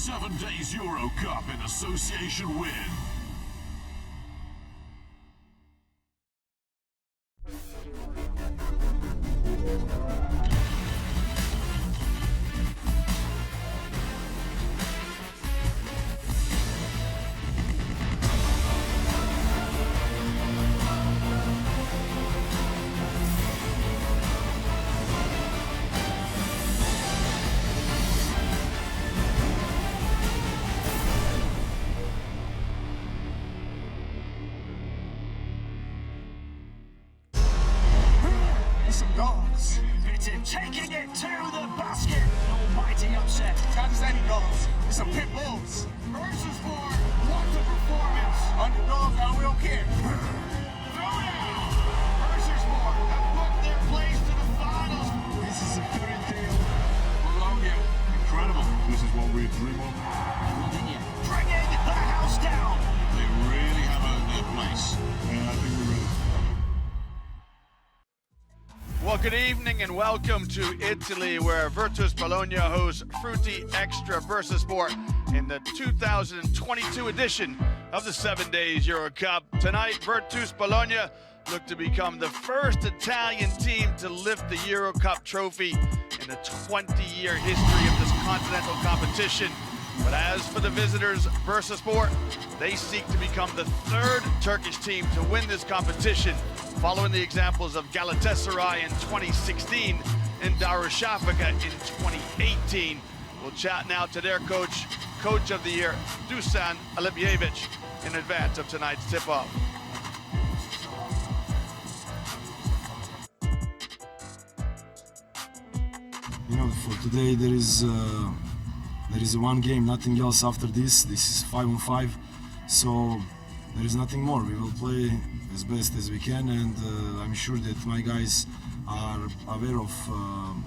7 days EuroCup in association with goals. It's taking it to the basket. An almighty upset. Can't just any goals. It's some pit bulls. Bursaspor, what a performance. Underdogs, I don't care. Throwdown. Bursaspor have booked their place to the finals. This is a fairy tale. Bologna. incredible. This is what we dream of. Bringing the house down. They really have earned their place. And I think we're ready. Well, good evening and welcome to Italy, where Virtus Bologna hosts Frutti Extra Bursaspor in the 2022 edition of the 7 days EuroCup. Tonight, Virtus Bologna look to become the first Italian team to lift the EuroCup trophy in the 20-year history of this continental competition. But as for the visitors, Bursaspor, they seek to become the third Turkish team to win this competition, following the examples of Galatasaray in 2016 and Darüşşafaka in 2018. We'll chat now to their coach of the year, Dusan Alipijevic, in advance of tonight's tip-off. You know, for today there is one game, nothing else after this. This is 5-on-5, so there is nothing more. We will play as best as we can, and I'm sure that my guys are aware of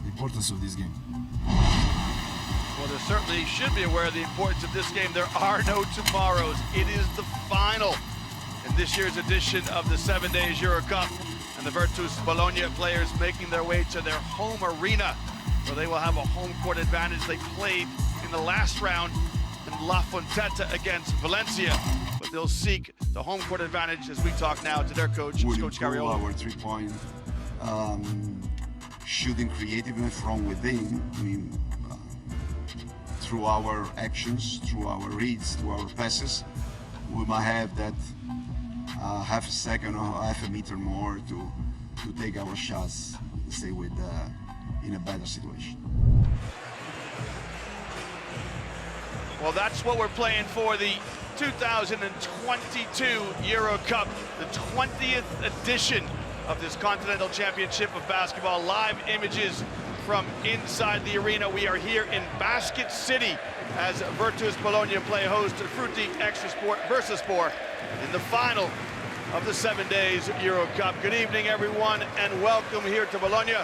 the importance of this game. Well, they certainly should be aware of the importance of this game. There are no tomorrows. It is the final in this year's edition of the 7 days EuroCup, and the Virtus Bologna players making their way to their home arena, where they will have a home court advantage. They played in the last round in La Fonteta against Valencia, but they'll seek the home court advantage as we talk now to their coach, Coach Cariola. Our three-point shooting creativeness from within. I mean, through our actions, through our reads, through our passes, we might have that half a second or half a meter more to take our shots, stay with in a better situation. Well, that's what we're playing for, the 2022 EuroCup, the 20th edition of this Continental Championship of Basketball. Live images from inside the arena. We are here in Basket City as Virtus Bologna play host to Frutti Extra Bursaspor in the final of the 7 days EuroCup. Good evening, everyone, and welcome here to Bologna.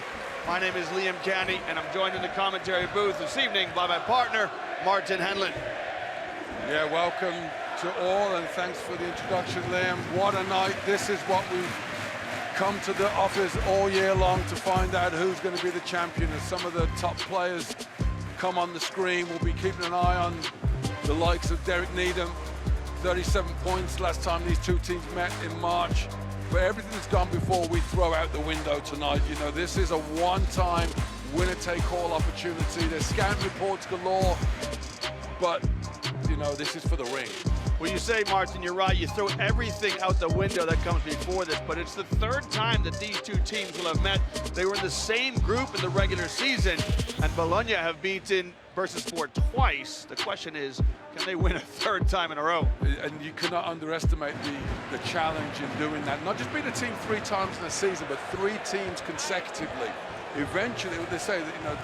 My name is Liam Canny, and I'm joined in the commentary booth this evening by my partner, Martin Henlin. Yeah, welcome to all, and thanks for the introduction, Liam. What a night. This is what we've come to the office all year long to find out who's going to be the champion. As some of the top players come on the screen, we'll be keeping an eye on the likes of Derek Needham, 37 points last time these two teams met in March. But everything that's gone before, we throw out the window tonight. You know, this is a one-time winner-take-all opportunity. There's scouting reports galore, but, you know, this is for the ring. Well, you say, Martin, you're right. You throw everything out the window that comes before this, but it's the third time that these two teams will have met. They were in the same group in the regular season, and Bologna have beaten Bursaspor twice. The question is, can they win a third time in a row? And you cannot underestimate the challenge in doing that. Not just beat a team 3 times in a season, but 3 teams consecutively. Eventually, they say that, you know,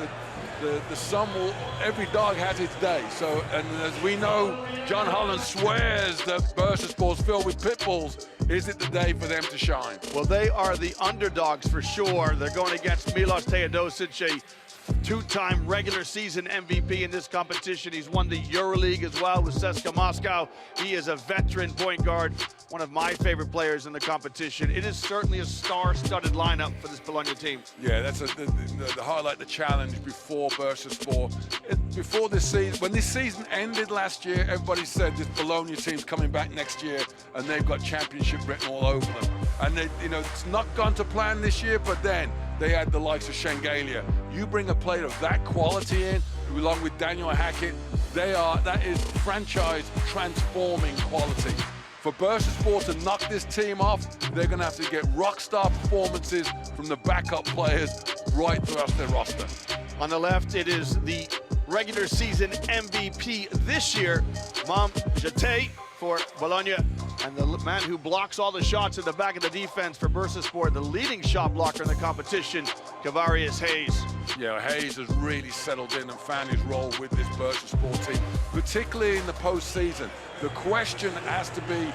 the sum will, every dog has its day. So, and as we know, John Holland swears that Bursaspor's filled with pit bulls. Is it the day for them to shine? Well, they are the underdogs for sure. They're going against Milos Teodosic, a two-time regular season MVP in this competition. He's won the EuroLeague as well with CSKA Moscow. He is a veteran point guard, one of my favorite players in the competition. It is certainly a star-studded lineup for this Bologna team. Yeah, that's the highlight, the challenge before Bursaspor. Before this season, when this season ended last year, everybody said this Bologna team's coming back next year, and they've got championship written all over them. And they, it's not gone to plan this year, but then they had the likes of Shengelia. You bring a player of that quality in, along with Daniel Hackett, that is franchise transforming quality. For Bursaspor to knock this team off, they're going to have to get rock star performances from the backup players right throughout their roster. On the left, it is the regular season MVP this year, Mam Jaiteh for Bologna, and the man who blocks all the shots in the back of the defense for Bursaspor, the leading shot blocker in the competition, Kavarius Hayes. Yeah, Hayes has really settled in and found his role with this Bursaspor team, particularly in the postseason. The question has to be,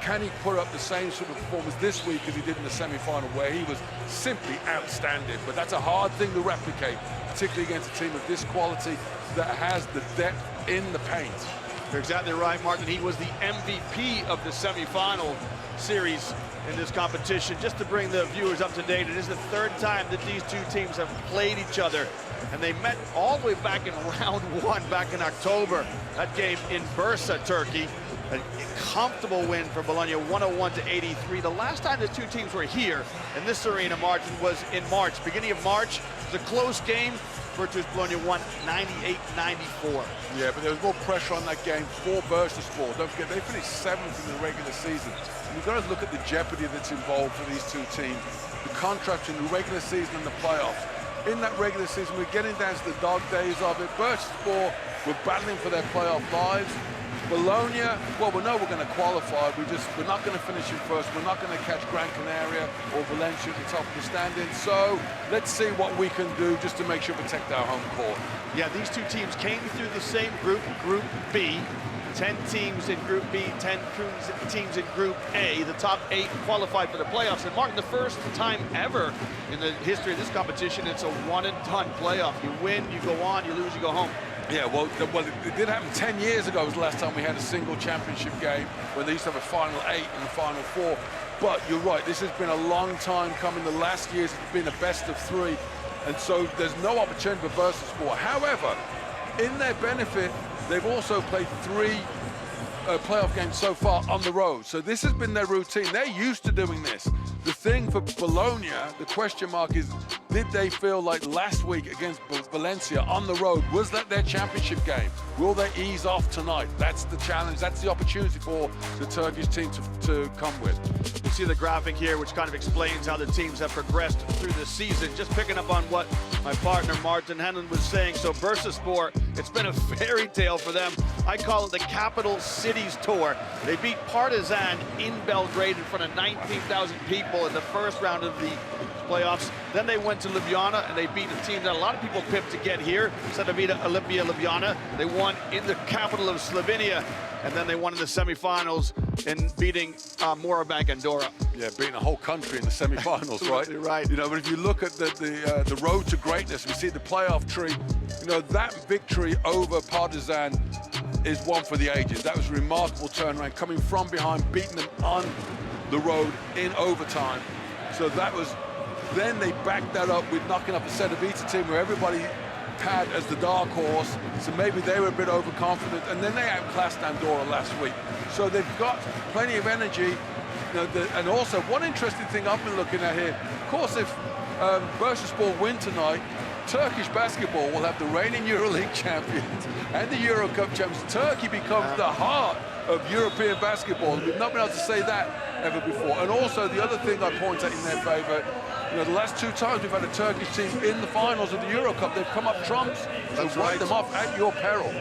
can he put up the same sort of performance this week as he did in the semi-final, where he was simply outstanding? But that's a hard thing to replicate, particularly against a team of this quality that has the depth in the paint. You're exactly right, Martin. He was the MVP of the semi-final series in this competition. Just to bring the viewers up to date, it is the third time that these two teams have played each other, and they met all the way back in round one back in October. That game in Bursa, Turkey. A comfortable win for Bologna, 101-83. The last time the two teams were here in this arena, Martin, was in March. Beginning of March, it was a close game. Virtus Bologna won 98-94. Yeah, but there was more pressure on that game for Bursaspor. Don't forget, they finished 7th in the regular season. You've got to look at the jeopardy that's involved for these two teams. The contrast in the regular season and the playoffs. In that regular season, we're getting down to the dog days of it. Bursaspor were battling for their playoff lives. Bologna, well, we know we're going to qualify. We're not going to finish in first. We're not going to catch Gran Canaria or Valencia at the top of the standings. So let's see what we can do just to make sure we protect our home court. Yeah, these two teams came through the same group, Group B. 10 teams in Group B, 10 teams in Group A. The top 8 qualified for the playoffs. And Martin, the first time ever in the history of this competition, it's a one-and-done playoff. You win, you go on, you lose, you go home. Yeah, well, it did happen 10 years ago. Was the last time we had a single championship game when they used to have a final 8 and a final 4. But you're right, this has been a long time coming. The last years it's been a best of 3, and so there's no opportunity for Bursaspor. However, in their benefit, they've also played 3 playoff games so far on the road. So this has been their routine. They're used to doing this. The thing for Bologna, the question mark is, did they feel like last week against Valencia on the road, was that their championship game? Will they ease off tonight? That's the challenge. That's the opportunity for the Turkish team to come with. You see the graphic here, which kind of explains how the teams have progressed through the season. Just picking up on what my partner Martin Henlon was saying. So Bursaspor, it's been a fairy tale for them. I call it the Capital Cities Tour. They beat Partizan in Belgrade in front of 19,000 people in the first round of the playoffs. Then they went to Ljubljana and they beat a team that a lot of people picked to get here, Cedevita Olimpia Ljubljana. They won in the capital of Slovenia, and then they won in the semifinals in beating Morabank Andorra. Yeah, beating a whole country in the semifinals, right? Right. You know, but if you look at the road to greatness, we see the playoff tree. You know, that victory over Partizan is one for the ages. That was a remarkable turnaround, coming from behind, beating them on the road in overtime. So that was, then they backed that up with knocking up a Cedevita team where everybody had as the dark horse, so maybe they were a bit overconfident, and then they outclassed Andorra last week. So they've got plenty of energy. You know, and also, one interesting thing I've been looking at here, of course, if Bursaspor win tonight, Turkish basketball will have the reigning EuroLeague champions and the EuroCup champions. Turkey becomes the heart of European basketball. We've not been able to say that ever before. And also, the other thing I point out in their favour, you know, the last 2 times we've had a Turkish team in the finals of the EuroCup, they've come up trumps. That's right. Them off at your peril.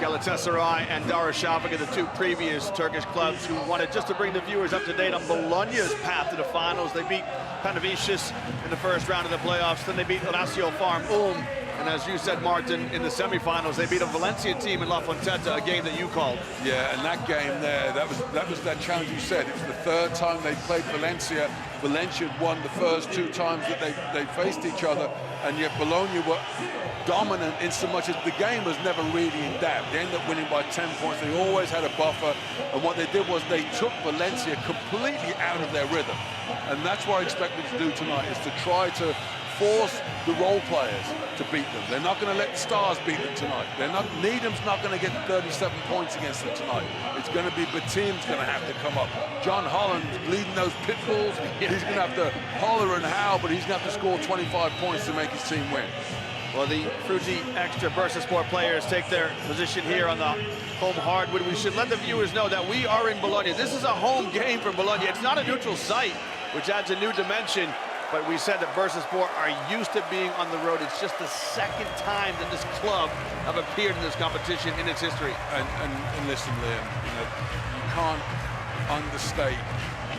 Galatasaray and Darüşşafaka, the 2 previous Turkish clubs who wanted, just to bring the viewers up to date on Bologna's path to the finals. They beat Panevicius in the first round of the playoffs, then they beat Lazio Farm Ulm, and as you said, Martin, in the semifinals, they beat a Valencia team in La Fonteta, a game that you called. Yeah, and that game there, that was that challenge you said. It was the 3rd time they played Valencia Valencia had won the first 2 times that they faced each other, and yet Bologna were dominant in so much as the game was never really in doubt. They ended up winning by 10 points. They always had a buffer, and what they did was they took Valencia completely out of their rhythm. And that's what I expect them to do tonight, is to try to force the role players to beat them. They're not going to let the stars beat them tonight. Needham's not going to get 37 points against them tonight. It's going to be Batim's going to have to come up. John Holland leading those pit bulls. He's going to have to holler and howl, but he's going to have to score 25 points to make his team win. Well, the Frutti Extra Bursaspor players take their position here on the home hardwood. We should let the viewers know that we are in Bologna. This is a home game for Bologna. It's not a neutral site, which adds a new dimension. But we said that Bursaspor are used to being on the road. It's just the second time that this club have appeared in this competition in its history. And listen, Liam, you can't understate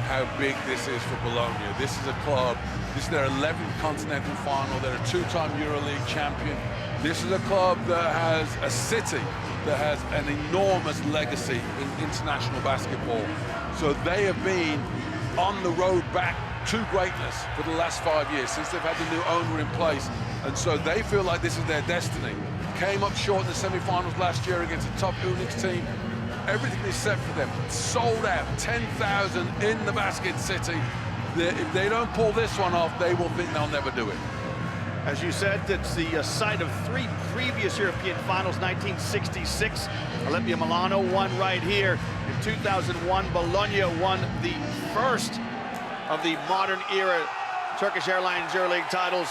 how big this is for Bologna. This is a club, this is their 11th continental final. They're a 2-time EuroLeague champion. This is a club that has a city that has an enormous legacy in international basketball. So they have been on the road back to greatness for the last 5 years, since they've had the new owner in place. And so they feel like this is their destiny. Came up short in the semi-finals last year against a top Unix team. Everything is set for them. Sold out, 10,000 in the basket city. If they don't pull this one off, they will think they'll never do it. As you said, it's the site of 3 previous European finals. 1966, Olimpia Milano won right here. In 2001, Bologna won the first of the modern era Turkish Airlines EuroLeague titles.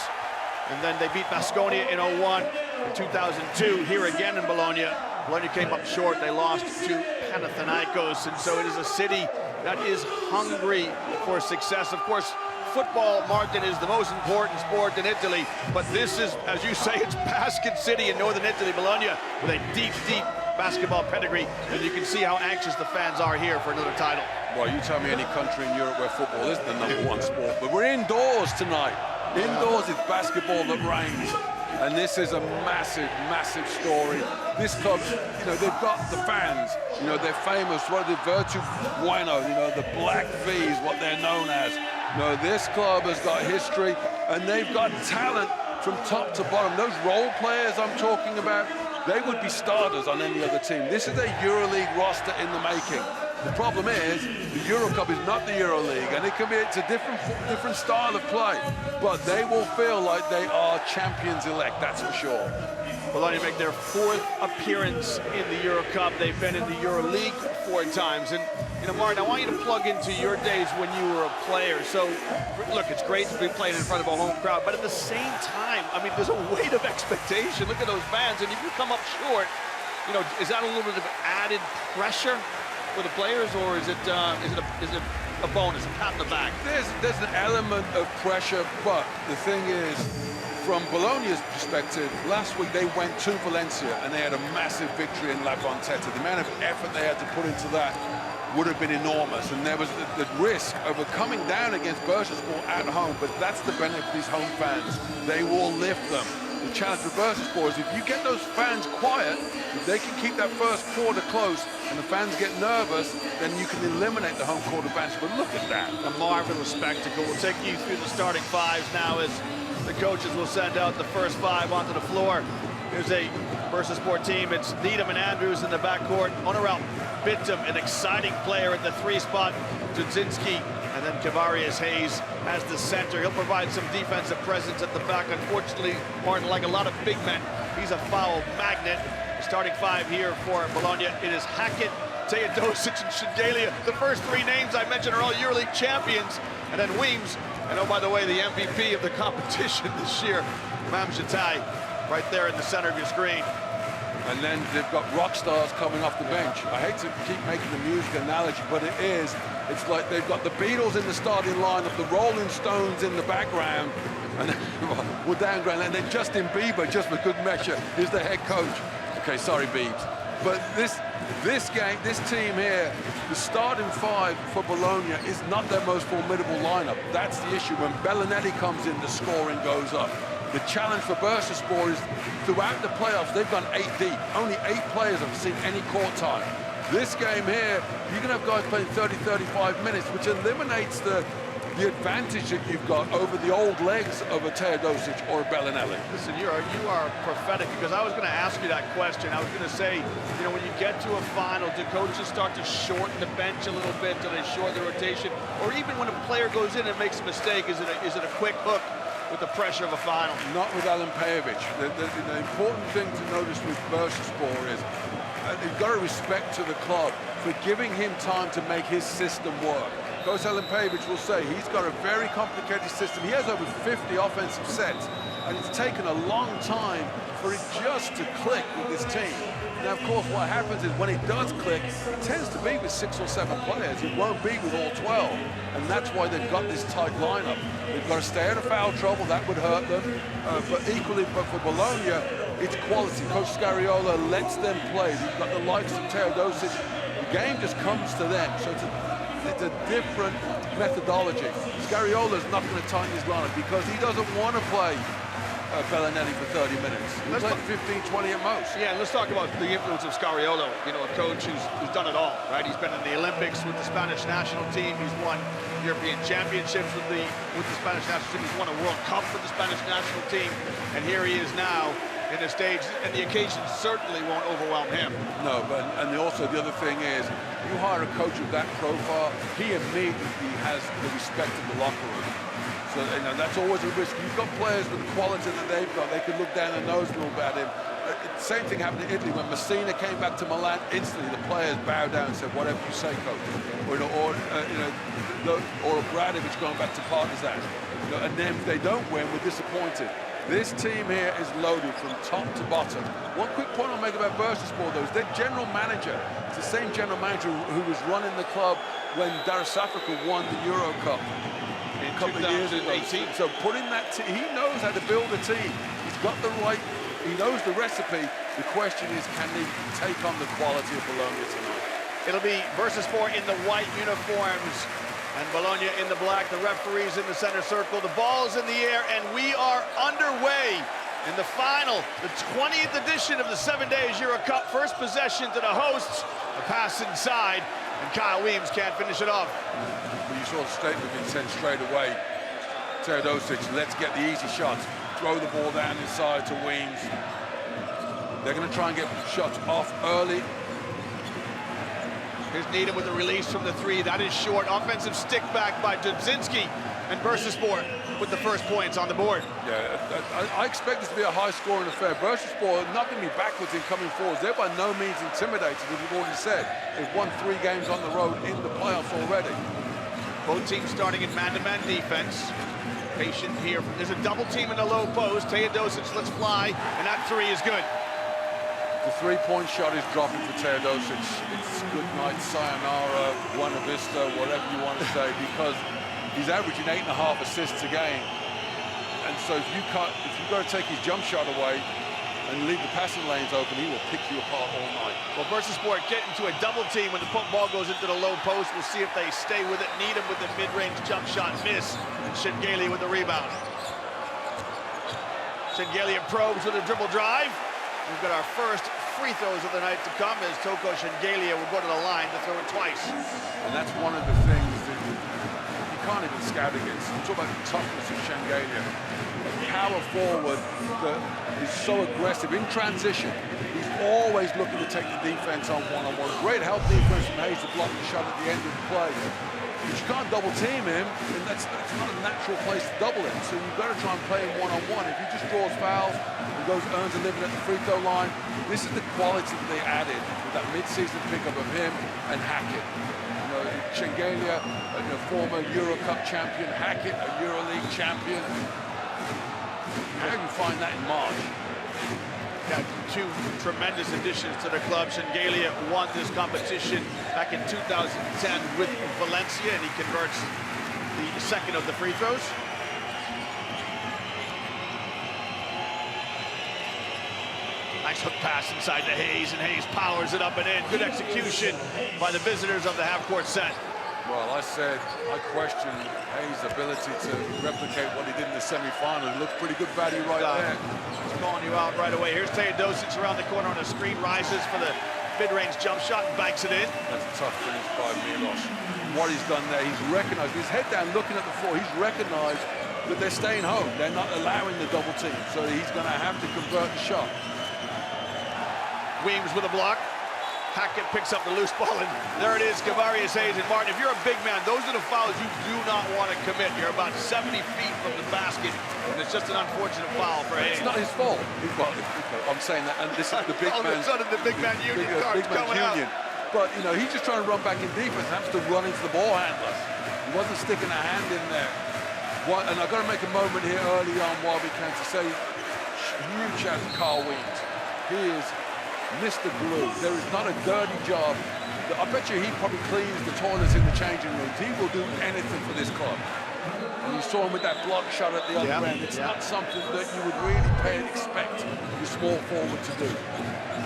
And then they beat Baskonia in 01. In 2002, here again in Bologna. Bologna came up short. They lost to Panathinaikos. And so it is a city that is hungry for success. Of course, football, Martin, is the most important sport in Italy. But this is, as you say, it's Basket City in northern Italy, Bologna, with a deep, deep basketball pedigree. And you can see how anxious the fans are here for another title. Well, you tell me any country in Europe where football is the #1 sport, but we're indoors tonight. Indoors, it's basketball that reigns. And this is a massive, massive story. This club, they've got the fans. They're famous. What are the Virtus Bueno, the Black V's, what they're known as. This club has got history, and they've got talent from top to bottom. Those role players I'm talking about, they would be starters on any other team. This is a EuroLeague roster in the making. The problem is, the EuroCup is not the EuroLeague, and it's a different style of play. But they will feel like they are champions-elect, that's for sure. Bologna make their 4th appearance in the EuroCup. They've been in the EuroLeague 4 times. And, Martin, I want you to plug into your days when you were a player. So, look, it's great to be playing in front of a home crowd, but at the same time, I mean, there's a weight of expectation. Look at those fans, and if you come up short, is that a little bit of added pressure for the players, or is it a bonus, a pat in the back? There's an element of pressure, but the thing is, from Bologna's perspective, last week they went to Valencia and they had a massive victory in La Fontetta. The amount of effort they had to put into that would have been enormous, and there was the risk of coming down against Bursaspor at home, but that's the benefit of these home fans. They will lift them. The challenge for Bursaspor is if you get those fans quiet, if they can keep that first quarter close and the fans get nervous, then you can eliminate the home court advantage. But look at that. A marvelous spectacle. We'll take you through the starting 5s now as the coaches will send out the first 5 onto the floor. Here's a Bursaspor team. It's Needham and Andrews in the backcourt. Honorel Bittam, an exciting player at the 3 spot. Dudzinski, and then Kavarius Hayes as the center. He'll provide some defensive presence at the back. Unfortunately, Martin, like a lot of big men, he's a foul magnet. The starting 5 here for Bologna. It is Hackett, Teodosic, and Shengelia. The first 3 names I mentioned are all EuroLeague champions. And then Weems, and oh, by the way, the MVP of the competition this year, Mam Jaiteh, right there in the center of your screen. And then they've got rock stars coming off the bench. I hate to keep making the music analogy, but it's like they've got the Beatles in the starting lineup, the Rolling Stones in the background, and we're downground, and then Justin Bieber, just for good measure, is the head coach. Okay, sorry, Biebs. But this team here, the starting 5 for Bologna is not their most formidable lineup. That's the issue. When Belinelli comes in, the scoring goes up. The challenge for Bursaspor is throughout the playoffs, they've gone 8 deep. Only 8 players have seen any court time. This game here, you can have guys playing 30, 35 minutes, which eliminates the the advantage that you've got over the old legs of a Teodosic or a Belinelli. Listen, you are prophetic, because I was going to ask you that question. I was going to say, you know, when you get to a final, do coaches start to shorten the bench a little bit? Do they shorten the rotation? Or even when a player goes in and makes a mistake, is it a quick hook with the pressure of a final? Not with Alan Pejovic. The important thing to notice with Bursaspor is you've got to respect to the club for giving him time to make his system work. Coach Alan Pejovic will say he's got a very complicated system. He has over 50 offensive sets, and it's taken a long time for it just to click with this team. Now, of course, what happens is when it does click, it tends to be with 6 or 7 players. It won't be with all 12, and that's why they've got this tight lineup. They've got to stay out of foul trouble. That would hurt them. But equally, for Bologna, it's quality. Coach Scariolo lets them play. You've got the likes of Teodosic. The game just comes to them. So it's a different methodology. Scariolo's not going to tighten his lineup because he doesn't want to play Belinelli for 30 minutes. He played 15, 20 at most. Yeah, let's talk about the influence of Scariolo. You know, a coach who's done it all, right? He's been in the Olympics with the Spanish national team. He's won European championships with the Spanish national team. He's won a World Cup with the Spanish national team. And here he is now in a stage, and the occasion certainly won't overwhelm him. No, but also the other thing is, you hire a coach of that profile, he immediately has the respect of the locker room. So, you know, that's always a risk. You've got players with the quality that they've got. They could look down their nose a little bit at him. Same thing happened in Italy when Messina came back to Milan. Instantly, the players bowed down and said, "Whatever you say, coach." Or Obradovic going back to Partizan. You know, and then if they don't win, we're disappointed. This team here is loaded from top to bottom. One quick point I'll make about Bursaspor, though, is their general manager. It's the same general manager who was running the club when Darusafrika won the EuroCup a couple of years ago. So putting that, he knows how to build a team. He's got the right, he knows the recipe. The question is, can he take on the quality of Bologna tonight? It'll be Bursaspor in the white uniforms and Bologna in the black. The referees in the center circle. The ball's in the air, and we are underway in the final, the 20th edition of the 7 days EuroCup. First possession to the hosts, a pass inside, and Kyle Weems can't finish it off. Well, you saw the statement being sent straight away. Teodosic, let's get the easy shots. Throw the ball down inside to Weems. They're going to try and get shots off early. Here's Needham with a release from the three. That is short. Offensive stick back by Dudzinski, and Bursaspor with the first points on the board. Yeah, I expect this to be a high-scoring affair. Bursaspor not going to be backwards in coming forwards. They're by no means intimidated, as we've already said. They've won 3 games on the road in the playoffs already. Both teams starting in man-to-man defense. Patient here. There's a double team in the low post. Teodosic lets fly, and that 3 is good. The 3-point shot is dropping for Teodosic. It's good night, sayonara, buena vista, whatever you want to say, because he's averaging 8.5 assists a game. And so if you've got to take his jump shot away and leave the passing lanes open, he will pick you apart all night. Well, Bursaspor get into a double team when the ball goes into the low post. We'll see if they stay with it. Needham with the mid-range jump shot miss, and Shengelia with the rebound. Shengelia probes with a dribble drive. We've got our first free throws of the night to come as Toko Shengelia will go to the line to throw it twice. And that's one of the things that you can't even scout against. You talk about the toughness of Shengelia. A power forward that is so aggressive in transition. He's always looking to take the defense on one-on-one. Great help defense from Hayes to block the shot at the end of the play. But you can't double team him, and that's not a natural place to double him. So you've got to try and play him one-on-one. If he just draws fouls and earns a living at the free throw line, this is the quality that they added with that mid-season pickup of him and Hackett. You know, Shengelia, a former EuroCup champion, Hackett, a EuroLeague champion. How do you find that in March? Got 2 tremendous additions to the club. Shengelia won this competition back in 2010 with Valencia, and he converts the second of the free throws. Nice hook pass inside to Hayes, and Hayes powers it up and in. Good execution by the visitors of the half-court set. Well, I questioned Hayes' ability to replicate what he did in the semi-final. It looked pretty good value right there. He's calling you out right away. Here's Teodosic around the corner on a screen, rises for the mid-range jump shot and banks it in. That's a tough finish by Milos. What he's done there, he's recognised, his head down looking at the floor, he's recognised that they're staying home. They're not allowing the double team, so he's going to have to convert the shot. Weems with a block. Hackett picks up the loose ball, and there it is, Kavarius Hayes and Martin. If you're a big man, those are the fouls you do not want to commit. You're about 70 feet from the basket, and it's just an unfortunate foul for Hayes. It's not his fault. Well, I'm saying that, and this is the big All man. of a sudden, the big man union card's coming out. But, you know, he's just trying to run back in defense, happens to run into the ball handler. He wasn't sticking a hand in there. And I've got to make a moment here early on while we can to say huge shout to Kyle Weems. He is Mr. Glue. There is not a dirty job. I bet you he probably cleans the toilets in the changing rooms. He will do anything for this club. And you saw him with that block shot at the other end. It's not something that you would really expect your small forward to do.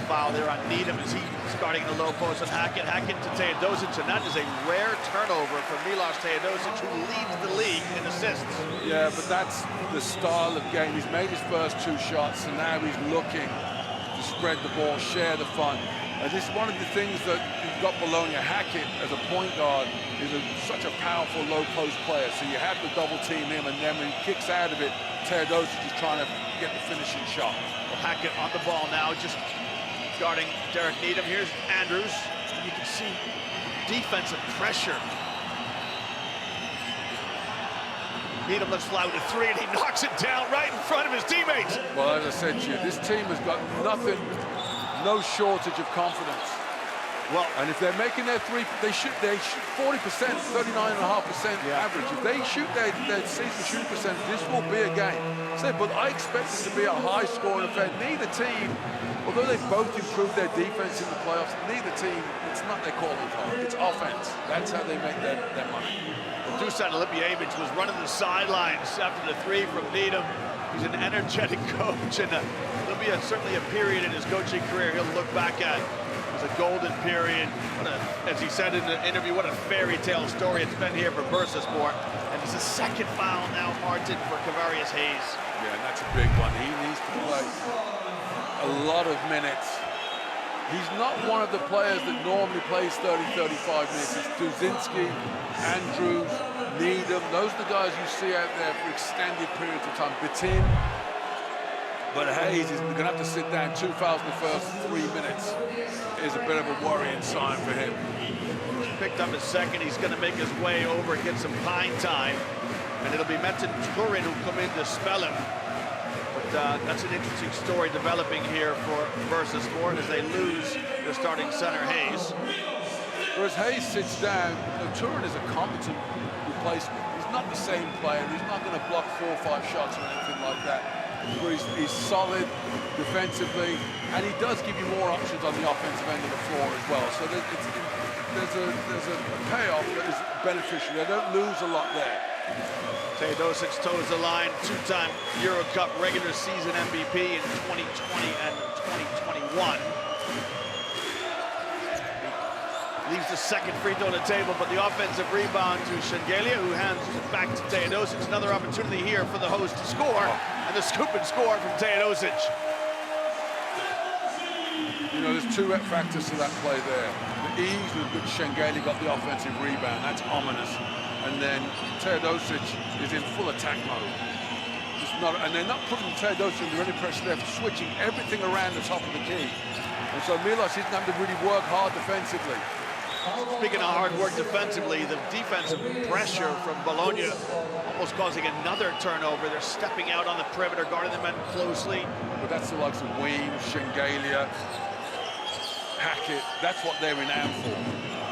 Foul there on Needham as he's starting in the low post on Hackett. Hackett to Teodosic, and that is a rare turnover for Milos Teodosic, who leads the league in assists. Yeah, but that's the style of game. He's made his first 2 shots, and now he's looking to spread the ball, share the fun. And this is one of the things that you've got Bologna. Hackett as a point guard is such a powerful low post player. So you have to double team him, and then when he kicks out of it, Teodosic is trying to get the finishing shot. Well, Hackett on the ball now, just guarding Derek Needham. Here's Andrews. You can see defensive pressure. Needham looks fly with a 3, and he knocks it down right in front of his teammates. Well, as I said to you, this team has got no shortage of confidence. Well, and if they're making their 3, they shoot 40%, 39.5% average. If they shoot their season shooting percentage, this will be a game. But I expect it to be a high-scoring affair. Neither team, although they've both improved their defense in the playoffs, neither team, it's not their calling card, it's offense. That's how they make their money. Well, Dusan Lipjevich was running the sidelines after the 3 from Needham. He's an energetic coach, and there'll be certainly a period in his coaching career he'll look back at as a golden period. As he said in the interview, what a fairy tale story it's been here for Bursaspor. And it's a second foul now, Martin, for Kavarius Hayes. Yeah, and that's a big one. He needs to play a lot of minutes. He's not one of the players that normally plays 30, 35 minutes. It's Dudzinski, Andrews, Needham. Those are the guys you see out there for extended periods of time. Bitin. But Hayes is going to have to sit down 2 fouls in the first 3 minutes. Is a bit of a worrying sign for him. He's picked up his second. He's going to make his way over and get some pine time. And it'll be Metin Turin who'll come in to spell him. But that's an interesting story developing here for Bursaspor as they lose their starting center, Hayes. Whereas Hayes sits down, Turin is a competent replacement. He's not the same player. He's not going to block 4 or 5 shots or anything like that. He's solid defensively, and he does give you more options on the offensive end of the floor as well. So there's a payoff that is beneficial. They don't lose a lot there. Teodosic toes the line, 2-time EuroCup regular season MVP in 2020 and 2021. Leaves the second free throw on the table, but the offensive rebound to Shengelia, who hands it back to Teodosic. Another opportunity here for the host to score, and the scoop and score from Teodosic. You know, there's 2 factors to that play there. The ease with which Shengelia got the offensive rebound, that's ominous. And then Teodosic is in full attack mode. And they're not putting Teodosic under any pressure there for switching everything around the top of the key. And so Milos isn't having to really work hard defensively. Speaking of hard work defensively, the defensive pressure from Bologna almost causing another turnover. They're stepping out on the perimeter, guarding the men closely. But that's the likes of Weems, Shengelia, Hackett. That's what they're renowned for.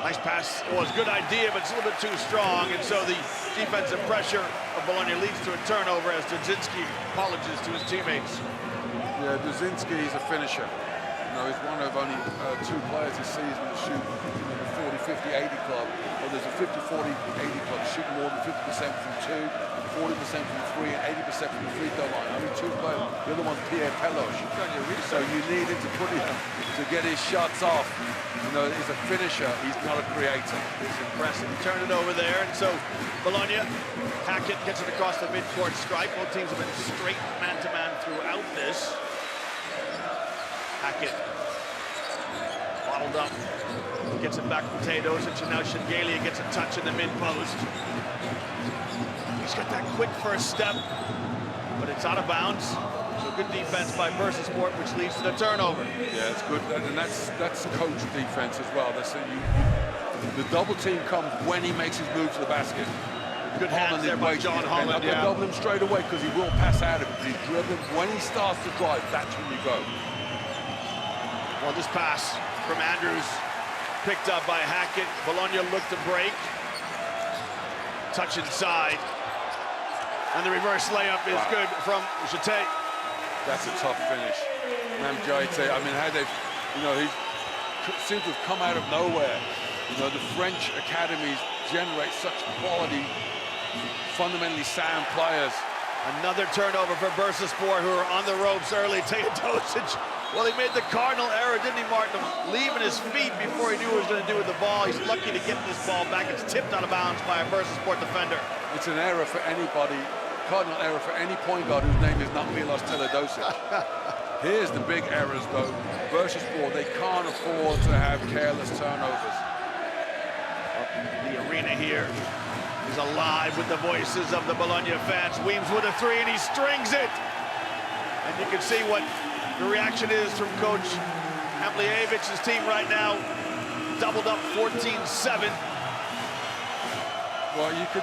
Nice pass. It was a good idea, but it's a little bit too strong. And so the defensive pressure of Bologna leads to a turnover as Dudzinski apologizes to his teammates. Yeah, Dudzinski is a finisher. You know, he's one of only 2 players this season that shoot 40, 50, 80 club. Well, there's a 50, 40, 80 club shooting more than 50% from 2, 40% from 3, and 80% from the free throw line. Only 2 players. The other one's Pierre Peloche. So you need him to put him to get his shots off. You know, he's a finisher. He's not a creator. It's impressive. Turn it over there, and so Bologna, Hackett gets it across the midcourt stripe. Both teams have been straight man-to-man throughout this. Hackett. A lot Bottled up. Gets it back from Teodosic, and now Segafredo gets a touch in the mid-post. He's got that quick first step, but it's out of bounds. So good defense by Bursaspor, which leads to the turnover. Yeah, it's good, and that's coach defense as well. The double team comes when he makes his move to the basket. Good hands there by John Holland. Yeah. Double him straight away because he will pass out of it. He's driven. When he starts to drive, that's when you go. Well, this pass from Andrews, picked up by Hackett. Bologna looked to break. Touch inside. And the reverse layup is good from Jaiteh. That's a tough finish. Mam Jaiteh, I mean, how they, he seems to have come out of nowhere. The French academies generate such quality, fundamentally sound players. Another turnover for Bursaspor, who are on the ropes early. Teodosic, well, he made the cardinal error, didn't he, Martin? Leaving his feet before he knew what he was going to do with the ball. He's lucky to get this ball back. It's tipped out of bounds by a Bursaspor defender. It's an error for anybody, cardinal error for any point guard whose name is not Milos Teodosic. Here's the big errors, though. Bursaspor, they can't afford to have careless turnovers. The arena here is alive with the voices of the Bologna fans. Weems with a three, and he strings it. And you can see what the reaction is from Coach Amblievich's team right now. Doubled up 14-7. Well, you could...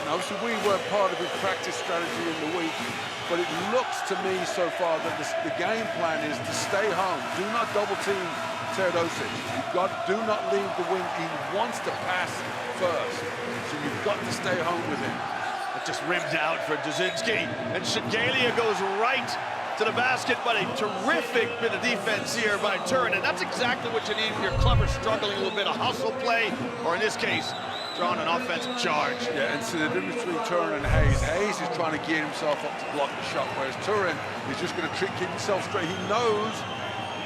Obviously, we weren't part of his practice strategy in the week, but it looks to me so far that the game plan is to stay home. Do not double team Teodosic. Do not leave the wing. He wants to pass first, so you've got to stay home with him. It just rimmed out for Dudzinski, and Segafredo goes right to the basket, but a terrific bit of defense here by Turin, and that's exactly what you need when your club are struggling a little bit of hustle play, or in this case, drawing an offensive charge. Yeah, and so the difference between Turin and Hayes. Hayes is trying to gear himself up to block the shot, whereas Turin is just going to keep himself straight. He knows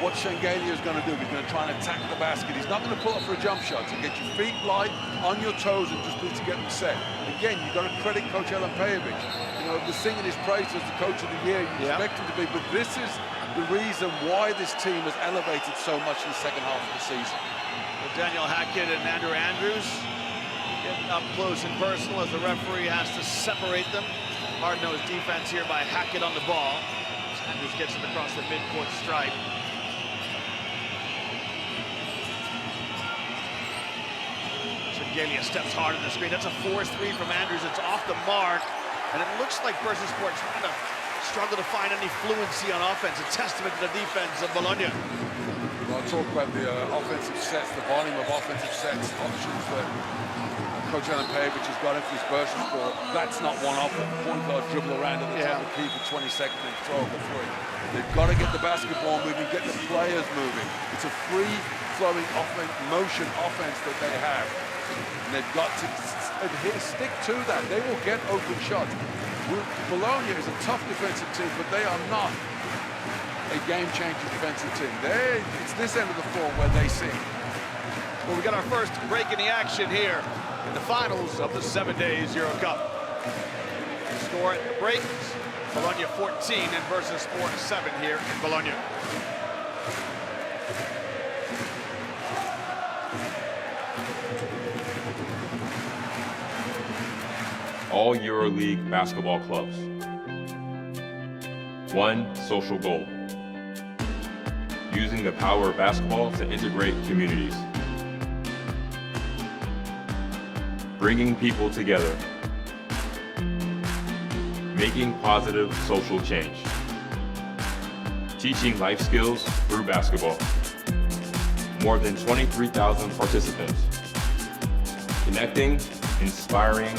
what Segafredo is going to do. He's going to try and attack the basket. He's not going to pull up for a jump shot. So get your feet light, on your toes, and just need to get them set. Again, you've got to credit Coach Pejovic. The singing his praise as the coach of the year. You expect him to be, but this is the reason why this team has elevated so much in the second half of the season. Well, Daniel Hackett and Andrews getting up close and personal as the referee has to separate them. Hard-nosed defense here by Hackett on the ball. Andrews gets it across the midcourt stripe. Segafredo steps hard on the screen. That's a forced three from Andrews. It's off the mark. And it looks like Bursaspor trying to struggle to find any fluency on offense. A testament to the defense of Bologna. Well, I'll talk about the offensive sets, the volume of offensive sets, options that Coach Pejovic has got into his Bursaspor. That's not one of them. Point guard dribble around at the top of the key for 20 seconds and throw up a three. They've got to get the basketball moving, get the players moving. It's a free-flowing motion offense that they have. And they've got to stick to that. They will get open shots. Bologna is a tough defensive team, but they are not a game-changing defensive team. It's this end of the floor where they sing. Well, we got our first break in the action here in the finals of the 7 days EuroCup. Score at the break, Bologna 14 and Bursaspor 7 here in Bologna. All EuroLeague basketball clubs. One social goal: using the power of basketball to integrate communities. Bringing people together. Making positive social change. Teaching life skills through basketball. More than 23,000 participants. Connecting, inspiring,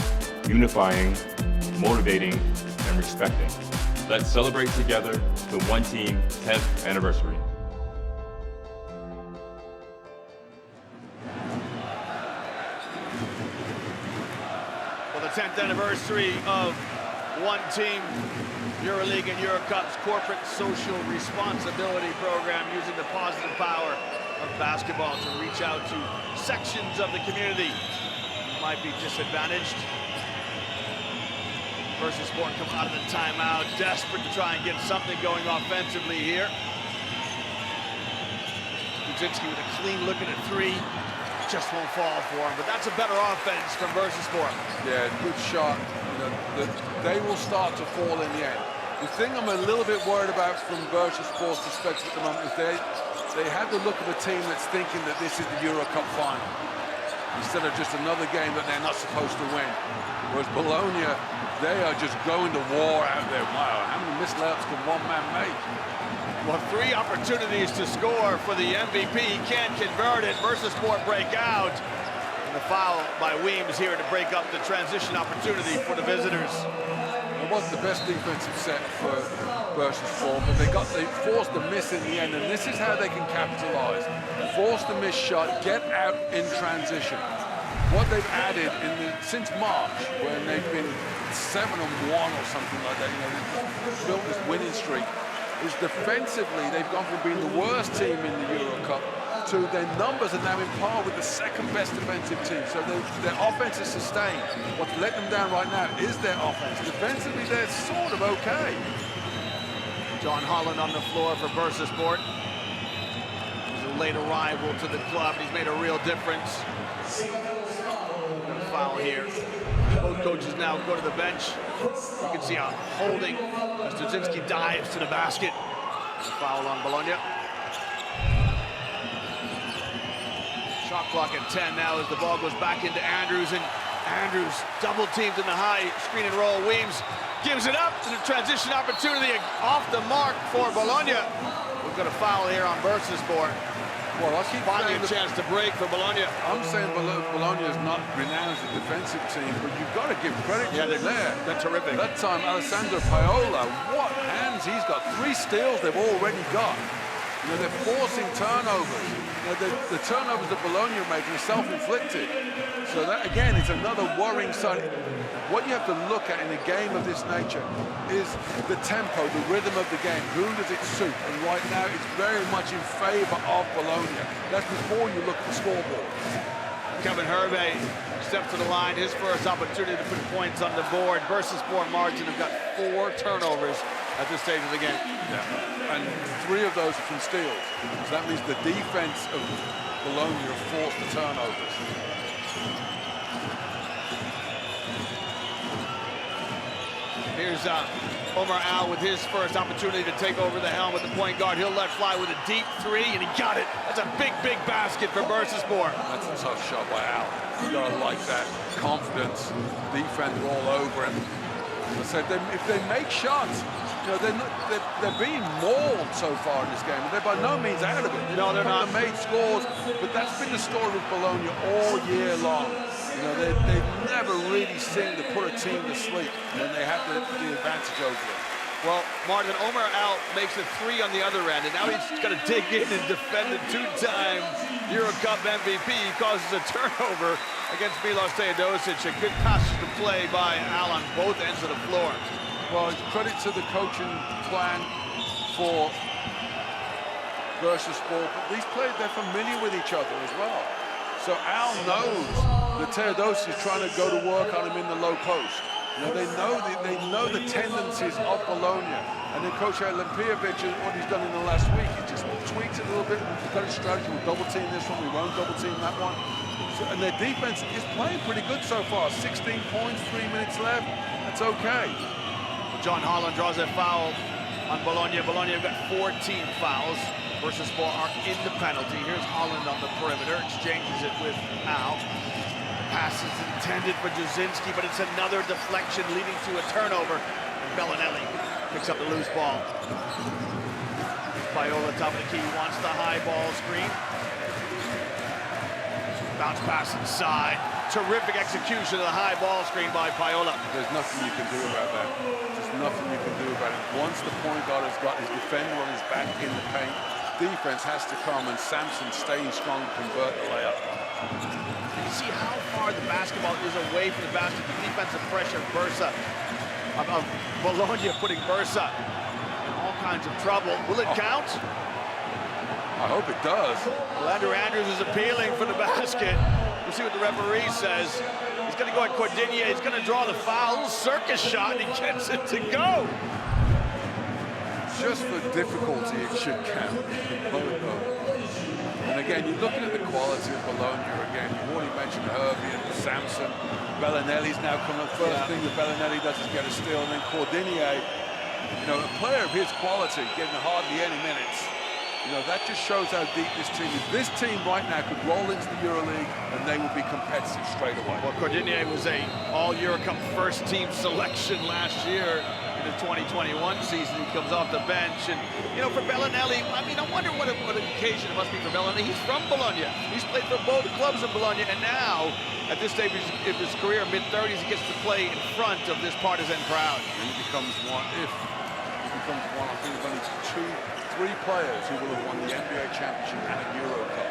unifying, motivating, and respecting. Let's celebrate together the One Team 10th anniversary. Well, the 10th anniversary of One Team EuroLeague and EuroCup's corporate social responsibility program, using the positive power of basketball to reach out to sections of the community who might be disadvantaged. Bursaspor come out of the timeout, desperate to try and get something going offensively here. Dudzinski with a clean look at a three. Just won't fall for him, but that's a better offense from Bursaspor. Yeah, good shot. They will start to fall in the end. The thing I'm a little bit worried about from Bursaspor's perspective at the moment is they have the look of a team that's thinking that this is the EuroCup final, instead of just another game that they're not supposed to win. Whereas Bologna, they are just going to war out there. Wow, how many missed layups can one man make? Well, 3 opportunities to score for the MVP. He can't convert it. Bursaspor break out. And the foul by Weems here to break up the transition opportunity for the visitors. It wasn't the best defensive set for Bursaspor, but they forced a miss in the end, and this is how they can capitalize. Force the miss shot, get out in transition. What they've added since March, when they've been 7-1 or something like that, they've built this winning streak, is defensively they've gone from being the worst team in the EuroCup to their numbers are now in par with the second best defensive team. So their offense is sustained. What's let them down right now is their offense. Defensively, they're sort of okay. John Holland on the floor for Bursaspor. He's a late arrival to the club. He's made a real difference. Got a foul here. Both coaches now go to the bench. You can see a holding as Dudzinski dives to the basket. Foul on Bologna. Shot clock at 10 now as the ball goes back into Andrews, and Andrews double teamed in the high screen and roll. Weems gives it up, and a transition opportunity off the mark for Bologna. We've got a foul here on Bursaspor. Well, I keep finally a chance to break for Bologna. I'm saying Bologna is not renowned as a defensive team, but you've got to give credit to them there. They're terrific. That time, Alessandro Paiola, what hands he's got. 3 steals they've already got. They're forcing turnovers. The turnovers that Bologna are making are self-inflicted. So that, again, is another worrying sign. What you have to look at in a game of this nature is the tempo, the rhythm of the game. Who does it suit? And right now, it's very much in favor of Bologna. That's before you look at the scoreboard. Kevin Hervé steps to the line. His first opportunity to put points on the board. Bursaspor margin have got 4 turnovers at this stage of the game. Yeah, and 3 of those are from steals. So that means the defense of Bologna have forced the turnovers. Here's Omar Al with his first opportunity to take over the helm with the point guard. He'll let fly with a deep 3, and he got it. That's a big, big basket for Bursaspor. That's a tough shot by Al. You gotta like that confidence. Defender all over him. As I said, if they make shots, they're being mauled so far in this game. They're by no means out of it. No, they're not. They've made scores, but that's been the story with Bologna all year long. They've never really seemed to put a team to sleep when they have the advantage over them. Well, Martin, Omar Al makes a 3 on the other end, and now he's got to dig in and defend the 2-time EuroCup MVP. He causes a turnover against Milos Teodosic. A good passage to play by Al on both ends of the floor. Well, credit to the coaching plan for Bursaspor, but these players, they're familiar with each other as well. So Al knows that Teodosic is trying to go to work on him in the low post. They know the tendencies of Bologna. And then Coach Limpijovic, what he's done in the last week, he just tweaks it a little bit. He's got his strategy. We'll double team this one, we won't double team that one. And their defense is playing pretty good so far. 16 points, 3 minutes left. That's okay. John Holland draws a foul on Bologna. Bologna have got 14 fouls. Bursaspor are in the penalty. Here's Holland on the perimeter, exchanges it with Al. Pass is intended for Dudzinski, but it's another deflection leading to a turnover. And Belinelli picks up the loose ball. Paiola, top of the key, wants the high ball screen. Bounce pass inside. Terrific execution of the high ball screen by Paiola. There's nothing you can do about that. There's nothing you can do about it. Once the point guard has got his defender on his back in the paint, defense has to come, and Sampson staying strong to convert the layup. You see how far the basketball is away from the basket. The defensive pressure of Bologna putting Bursa in all kinds of trouble. Will it count? I hope it does. Well, Andrews is appealing for the basket. We'll see what the referee says. He's going to go at Cordinia. He's going to draw the foul. A little circus shot, and he gets it to go. Just for difficulty, it should count. again, you're looking at the quality of Bologna again. You've already mentioned Herbie and Samson. Bellinelli's now coming up. First thing that Bellinelli does is get a steal, and then Cordinier, you know, a player of his quality, getting hardly any minutes. You know, that just shows how deep this team is. This team right now could roll into the EuroLeague and they would be competitive straight away. Well, Cordinier was a all-EuroCup first-team selection last year in the 2021 season. He comes off the bench, and, you know, for Bellinelli, I mean, I wonder what an occasion it must be for Bellinelli. He's from Bologna. He's played for both clubs in Bologna, and now, at this stage of his career, mid-30s, he gets to play in front of this partisan crowd. And he becomes one, I think there's only three players who will have won the NBA championship and a EuroCup.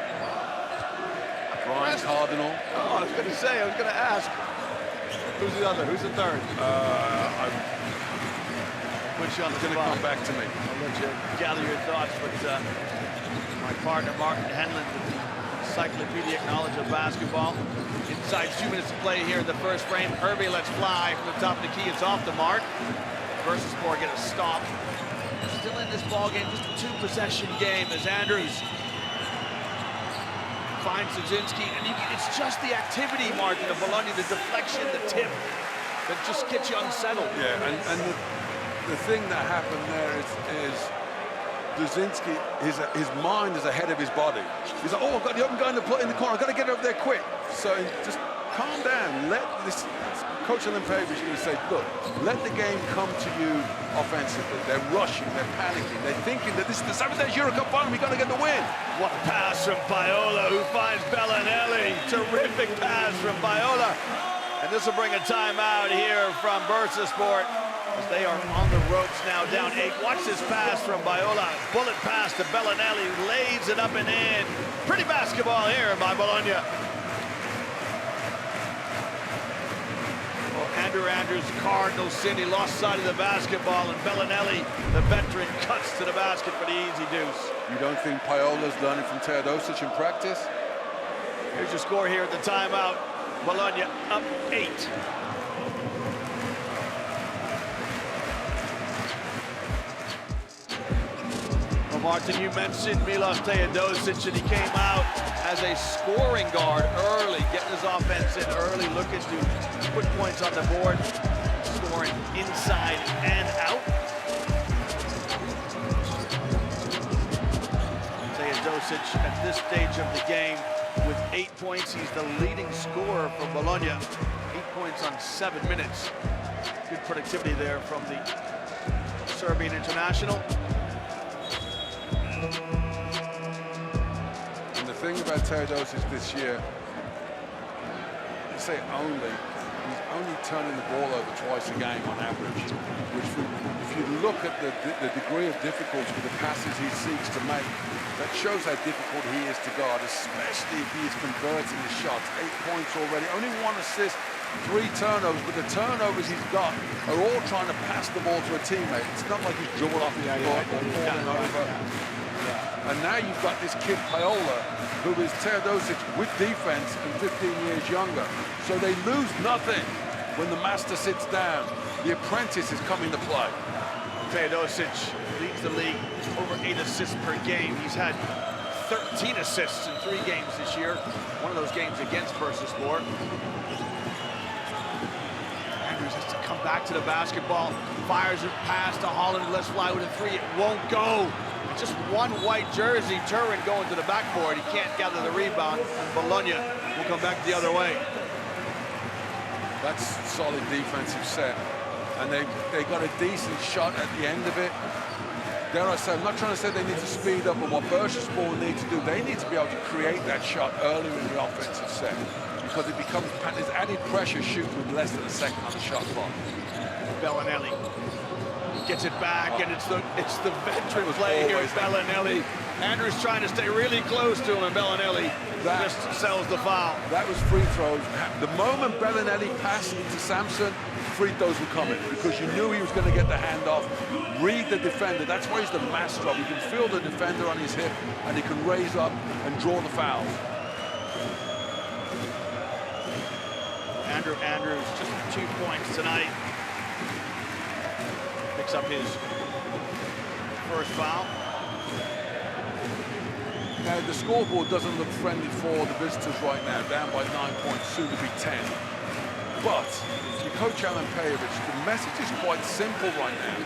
Brian Cardinal. Oh, I was going to say, I was going to ask, who's the other? Who's the third? Put you on the spot. It's going to come back to me. I'll let you gather your thoughts, but my partner, Martin Henlon, with the encyclopedic knowledge of basketball. Inside 2 minutes to play here in the first frame. Herbie lets fly from the top of the key. It's off the mark. Bursaspor get a stop. Still in this ball game, just a two-possession game as Andrews finds Dudzinski, and it's just the activity, Martin, of Bologna, the deflection, the tip, that just gets you unsettled. Yeah, and the thing that happened there is Dudzinski, his mind is ahead of his body. He's like, oh, I've got the open guy in the corner, I've got to get over there quick. So just calm down, let this. Coach Olimpevich is going to say, look, let the game come to you offensively. They're rushing, they're panicking, they're thinking that this is the 7 days EuroCup final, we've got to get the win. What a pass from Paola, who finds Bellinelli. Terrific pass from Paola. And this will bring a timeout here from Bursaspor, as they are on the ropes now, down 8. Watch this pass from Paola. Bullet pass to Bellinelli, lays it up and in. Pretty basketball here by Bologna. Andrews, Cardinal sin, he lost sight of the basketball, and Bellinelli, the veteran, cuts to the basket for the easy deuce. You don't think Paola's learning from Teodosic in practice? Here's your score here at the timeout. Bologna up 8. Well, Martin, you mentioned Milos Teodosic, and he came out as a scoring guard early, getting his offense in early, looking to put points on the board, scoring inside and out. Teodosic at this stage of the game with 8 points. He's the leading scorer for Bologna. 8 points on 7 minutes. Good productivity there from the Serbian international. And the thing about Teodosic this year, I say he's only turning the ball over twice a game on average, which if you look at the degree of difficulty with the passes he seeks to make, that shows how difficult he is to guard, especially if he is converting his shots. 8 points already, only 1 assist, 3 turnovers, but the turnovers he's got are all trying to pass the ball to a teammate. It's not like he's dribbled off his foot or falling over. And now you've got this kid Paola, who is Teodosic with defense and 15 years younger. So they lose nothing when the master sits down. The apprentice is coming to play. Teodosic leads the league over 8 assists per game. He's had 13 assists in 3 games this year. One of those games against Bursaspor. Andrews has to come back to the basketball. Fires it past to Holland. Let's fly with a 3. It won't go. Just one white jersey, Turin going to the backboard. He can't gather the rebound, and Bologna will come back the other way. That's solid defensive set. And they got a decent shot at the end of it. Dare I say, I'm not trying to say they need to speed up, but what Bursaspor need to do, they need to be able to create that shot earlier in the offensive set, because it becomes, there's added pressure shooting with less than a second on the shot clock. Bellinelli gets it back, and it's the veteran play here. Bellinelli. Andrews trying to stay really close to him, and Bellinelli just sells the foul. That was free throws. The moment Bellinelli passed to Samson, free throws were coming, because you knew he was going to get the handoff. Read the defender. That's why he's the master of. He can feel the defender on his hip, and he can raise up and draw the foul. Andrews just 2 points tonight. Picks up his first foul. Now, the scoreboard doesn't look friendly for the visitors right now, down by 9 points, soon to be 10. But, to Coach Alan Pejovic, the message is quite simple right now.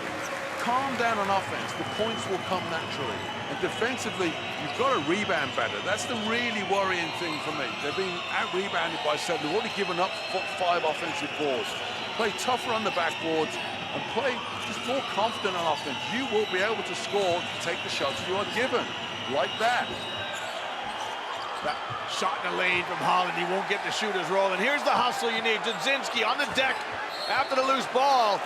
Calm down on offense, the points will come naturally. And defensively, you've got to rebound better. That's the really worrying thing for me. They're being out-rebounded by 7. They've already given up 5 offensive balls. Play tougher on the backboards and play just more confident on offense. You will be able to score to take the shots you are given, like that. That shot in the lane from Holland, he won't get the shooters rolling. Here's the hustle you need. Dudzinski on the deck after the loose ball.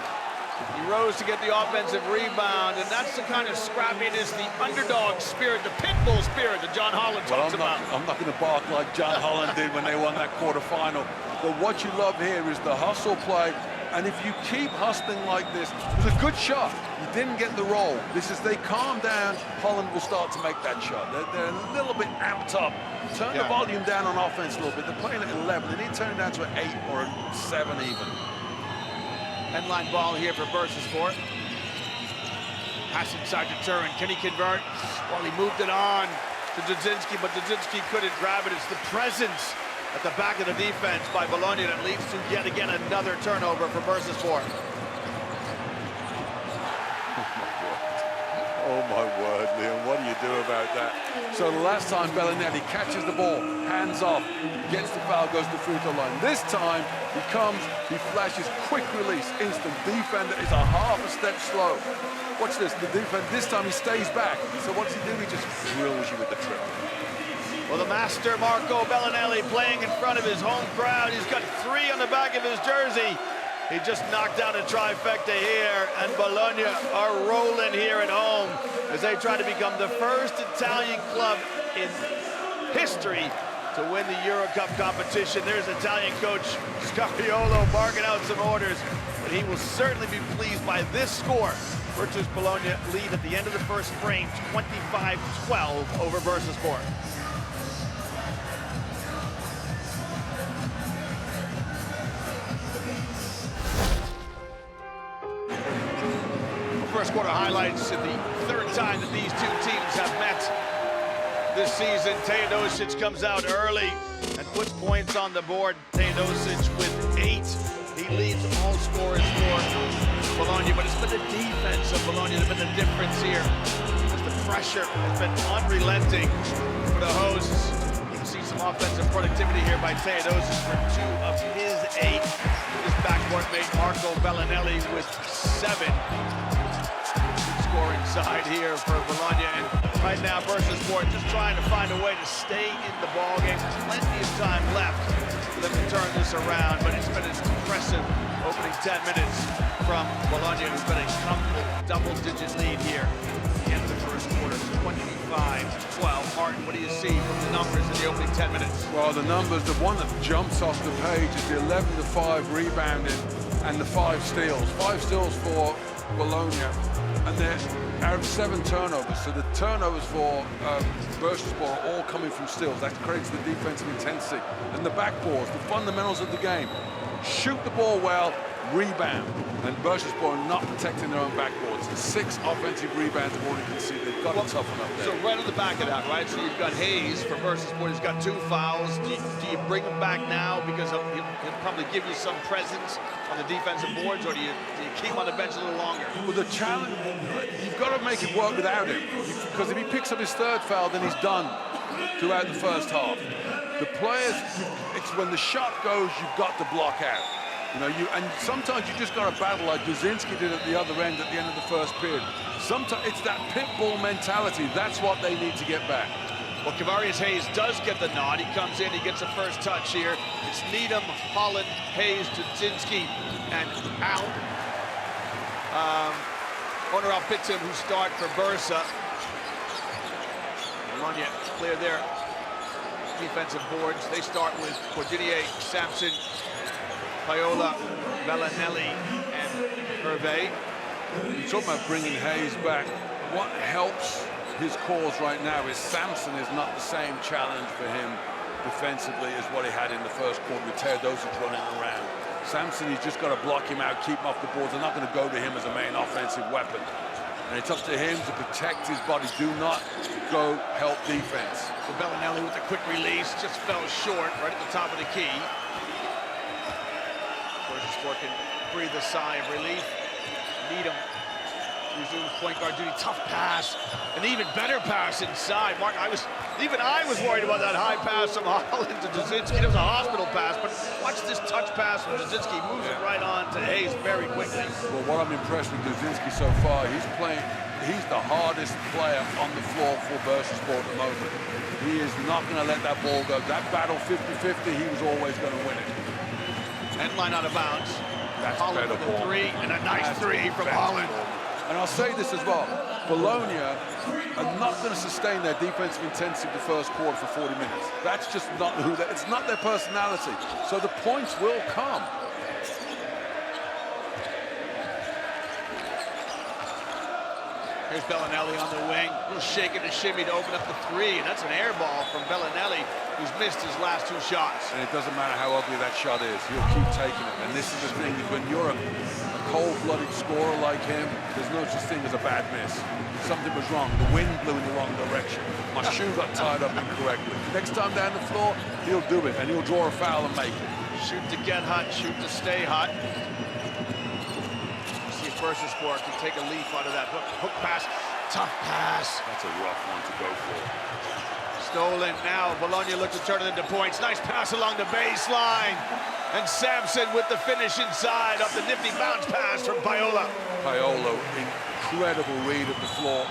He rose to get the offensive rebound, and that's the kind of scrappiness, the underdog spirit, the pit bull spirit that John Holland talks about. I'm not going to bark like John Holland did when they won that quarterfinal. But what you love here is the hustle play. And if you keep hustling like this, it was a good shot. You didn't get the roll. This is, they calm down, Holland will start to make that shot. They're a little bit amped up. Turn the volume down on offense a little bit. They're playing at 11. They need to turn it down to an 8 or a 7 even. Headline ball here for Bursaspor. Pass inside to Turin. Can he convert? Well, he moved it on to Dudzinski, but Dudzinski couldn't grab it. It's the presence at the back of the defense by Bologna that leads to yet again another turnover for Bursaspor. Oh my word, Liam, what do you do about that? So the last time Belinelli catches the ball, hands off, gets the foul, goes to the free throw line. This time he comes, he flashes, quick release, instant. Defender is a half a step slow. Watch this, the defender, this time he stays back. So what does he do? He just drills you with the triple. Well, the master Marco Belinelli playing in front of his home crowd. He's got 3 on the back of his jersey. He just knocked down a trifecta here, and Bologna are rolling here at home as they try to become the first Italian club in history to win the EuroCup competition. There's Italian coach Scariolo barking out some orders, but he will certainly be pleased by this score. Virtus Bologna lead at the end of the first frame, 25-12 over Bursaspor. First quarter highlights in the 3rd time that these 2 teams have met this season. Teodosic comes out early and puts points on the board. Teodosic with 8. He leads all scorers for Bologna, but it's been the defense of Bologna that's been the difference here, as the pressure has been unrelenting for the hosts. You can see some offensive productivity here by Teodosic for 2 of his 8. His backcourt mate Marco Belinelli with 7. Scoring side here for Bologna, and right now Bursaspor just trying to find a way to stay in the ballgame. Plenty of time left for them to turn this around, but it's been an impressive opening 10 minutes from Bologna, who's been a comfortable double-digit lead here at the end of the first quarter, 25-12. Martin, what do you see from the numbers in the opening 10 minutes? Well, the numbers, the one that jumps off the page is the 11-5 rebounding and the 5 steals. 5 steals for Bologna. And they're out of 7 turnovers, so the turnovers for Bursaspor are all coming from steals. That creates the defensive intensity. And the backboards, the fundamentals of the game. Shoot the ball well, rebound. And Bursaspor are not protecting their own backboards. 6 offensive rebounds have already conceded. They've got to toughen up there. So right on the back of that, right? So you've got Hayes for Bursaspor. He's got 2 fouls. Do you bring him back now because he'll probably give you some presence on the defensive boards, or do you keep him on the bench a little longer? Well, the challenge, you've got to make it work without him. Because if he picks up his 3rd foul, then he's done throughout the first half. The players, it's when the shot goes, you've got to block out. You know, and sometimes you just got to battle like Dudzinski did at the other end at the end of the first period. Sometimes it's that pit bull mentality. That's what they need to get back. Well, Kavarius Hayes does get the nod. He comes in, he gets a first touch here. It's Needham, Holland, Hayes, Dudzinski, and out. Corner off Pittsburgh, who start for Bursa. Bologna clear their defensive boards. They start with Cordinier, Sampson, Paola, Belinelli, and Hervé. You're talking about bringing Hayes back. What helps his cause right now is Sampson is not the same challenge for him defensively as what he had in the first quarter with Teodosic running around. Sampson, he's just got to block him out, keep him off the boards. They're not going to go to him as a main offensive weapon. And it's up to him to protect his body. Do not go help defense. So Belinelli with the quick release just fell short right at the top of the key. Bursaspor can breathe a sigh of relief. Needham resumes point guard duty. Tough pass, an even better pass inside. Mark, I was worried about that high pass from Holland to Dudzinski. It was a hospital pass, but watch this touch pass from Dudzinski. Moves it right on to Hayes very quickly. Well, what I'm impressed with Dudzinski so far, he's the hardest player on the floor for Bursaspor at the moment. He is not going to let that ball go. That battle 50-50, he was always going to win it. End line out of bounds. That's Holland with a three, and a nice three from Holland. And I'll say this as well, Bologna are not going to sustain their defensive intensity the first quarter for 40 minutes. That's just not it's not their personality. So the points will come. Here's Belinelli on the wing. A little shake and a shimmy to open up the three, and that's an air ball from Belinelli, who's missed his last two shots. And it doesn't matter how ugly that shot is, he'll keep taking it. And this is the thing, when you're a cold-blooded scorer like him, there's no such thing as a bad miss. Something was wrong. The wind blew in the wrong direction. My shoe got tied up incorrectly. Next time down the floor, he'll do it, and he'll draw a foul and make it. Shoot to get hot, shoot to stay hot. See if Bursaspor can take a leaf out of that hook pass. Tough pass. That's a rough one to go for. Stolen now. Bologna looks to turn it into points. Nice pass along the baseline. And Sampson with the finish inside of the nifty bounce pass from Paolo. Paolo, incredible read of the floor.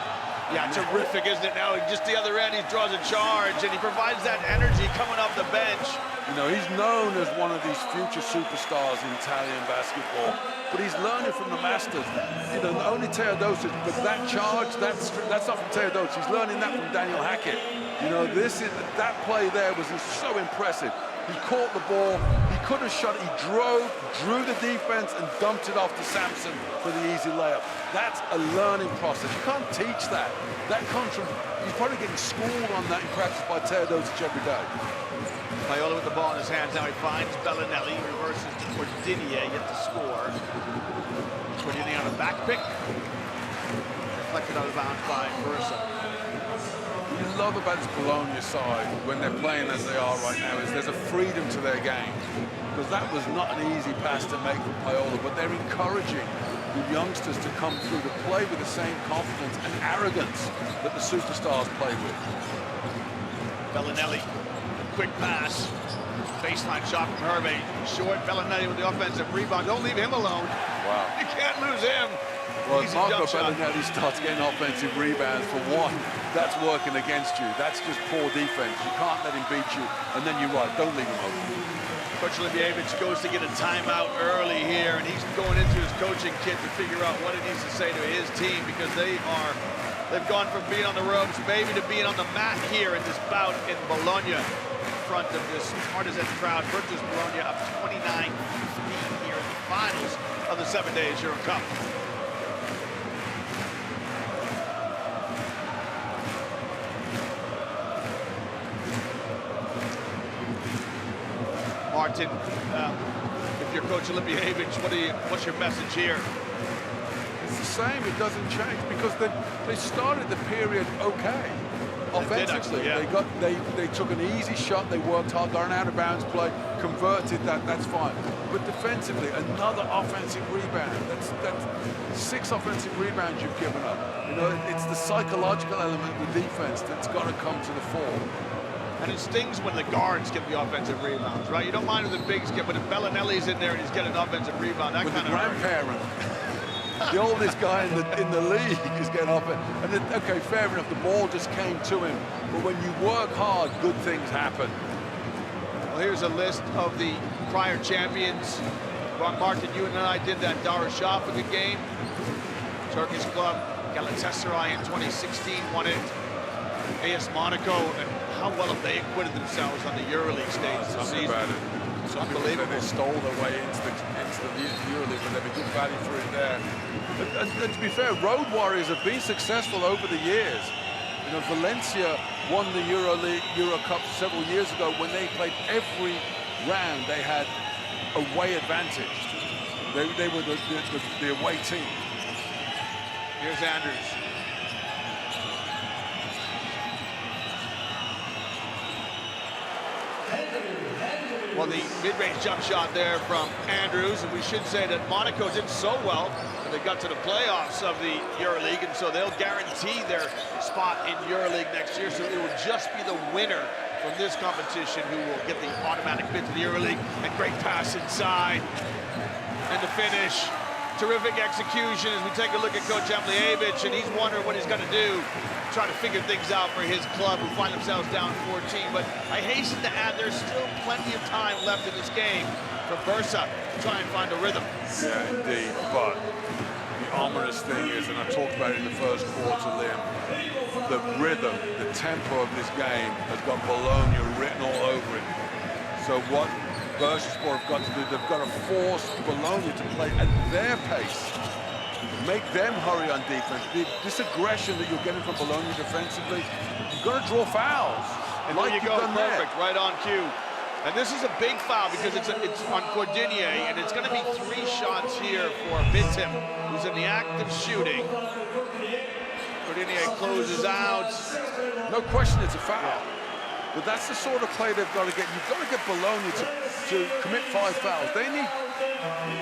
Yeah, terrific, isn't it? Now, just the other end, he draws a charge, and he provides that energy coming off the bench. You know, he's known as one of these future superstars in Italian basketball, but he's learning from the masters. You know, not only Teodosic, but that charge, that's not from Teodosic. He's learning that from Daniel Hackett. You know, that play there was so impressive. He caught the ball, he could have shot it, he drew the defense and dumped it off to Sampson for the easy layup. That's a learning process. You can't teach that. That comes from, he's probably getting schooled on that in practice by Teodosic every day. Paolo with the ball in his hands, now he finds Belinelli, reverses to Cordinia, yet to score. Cordinia on a back pick. Deflected out of bounds by Bursa. What you love about this Bologna side, when they're playing as they are right now, is there's a freedom to their game. Because that was not an easy pass to make for Paolo, but they're encouraging the youngsters to come through to play with the same confidence and arrogance that the superstars play with. Belinelli, quick pass. Baseline shot from Hervé. Short, Belinelli with the offensive rebound. Don't leave him alone. Wow. You can't lose him. Well, Easy Marco jump shot. Belinelli starts getting offensive rebounds, for one, that's working against you. That's just poor defense. You can't let him beat you. And then you're right, don't leave him open. Coach Libievich goes to get a timeout early here, and he's going into his coaching kit to figure out what he needs to say to his team, because they've gone from being on the ropes maybe to being on the mat here in this bout in Bologna in front of this partisan crowd. Virtus Bologna up 29-15 here in the finals of the 7 days EuroCup. Martin, if you're Coach Libievich, what's your message here? It's the same, it doesn't change, because they started the period okay. Offensively, they took an easy shot, they worked hard, got an out-of-bounds play, converted that's fine. But defensively, another offensive rebound. That's 6 offensive rebounds you've given up. You know, it's the psychological element of the defense that's got to come to the fore. And it stings when the guards get the offensive rebounds, right? You don't mind if the bigs get, but if Belinelli's in there and he's getting an offensive rebound, that with kind the of grandparent. The oldest guy in the league is getting off it. And then, okay, fair enough, the ball just came to him. But when you work hard, good things happen. Well, here's a list of the prior champions. Martin, you and I did that Darüşşafaka game. Turkish club, Galatasaray in 2016 won it. AS Monaco, and how well have they acquitted themselves on the EuroLeague stage this season? About it. Some people say they stole their way into the EuroLeague, but they've a good value for it there. And to be fair, Road Warriors have been successful over the years. You know, Valencia won the EuroCup several years ago when they played every round. They had away advantage. They were the away team. Here's Andrews. Well, the mid-range jump shot there from Andrews, and we should say that Monaco did so well that they got to the playoffs of the EuroLeague, and so they'll guarantee their spot in EuroLeague next year. So it will just be the winner from this competition who will get the automatic bid to the EuroLeague. And great pass inside, and the finish. Terrific execution as we take a look at Coach Emlievich, and he's wondering what he's going to do, try to figure things out for his club who find themselves down 14. But I hasten to add there's still plenty of time left in this game for Bursa to try and find a rhythm. Yeah, indeed, but the ominous thing is, and I talked about it in the first quarter, Liam, the rhythm, the tempo of this game has got Bologna written all over it. So what Bursaspor have got to do, they've got to force Bologna to play at their pace, make them hurry on defense. This aggression that you're getting from Bologna defensively, you've got to draw fouls. And like there you go, perfect, there. right on cue. And this is a big foul because it's on Cordinier, and it's going to be 3 shots here for Bitim, who's in the act of shooting. Cordinier closes out. No question it's a foul. But that's the sort of play they've got to get. You've got to get Bologna to commit 5 fouls. They need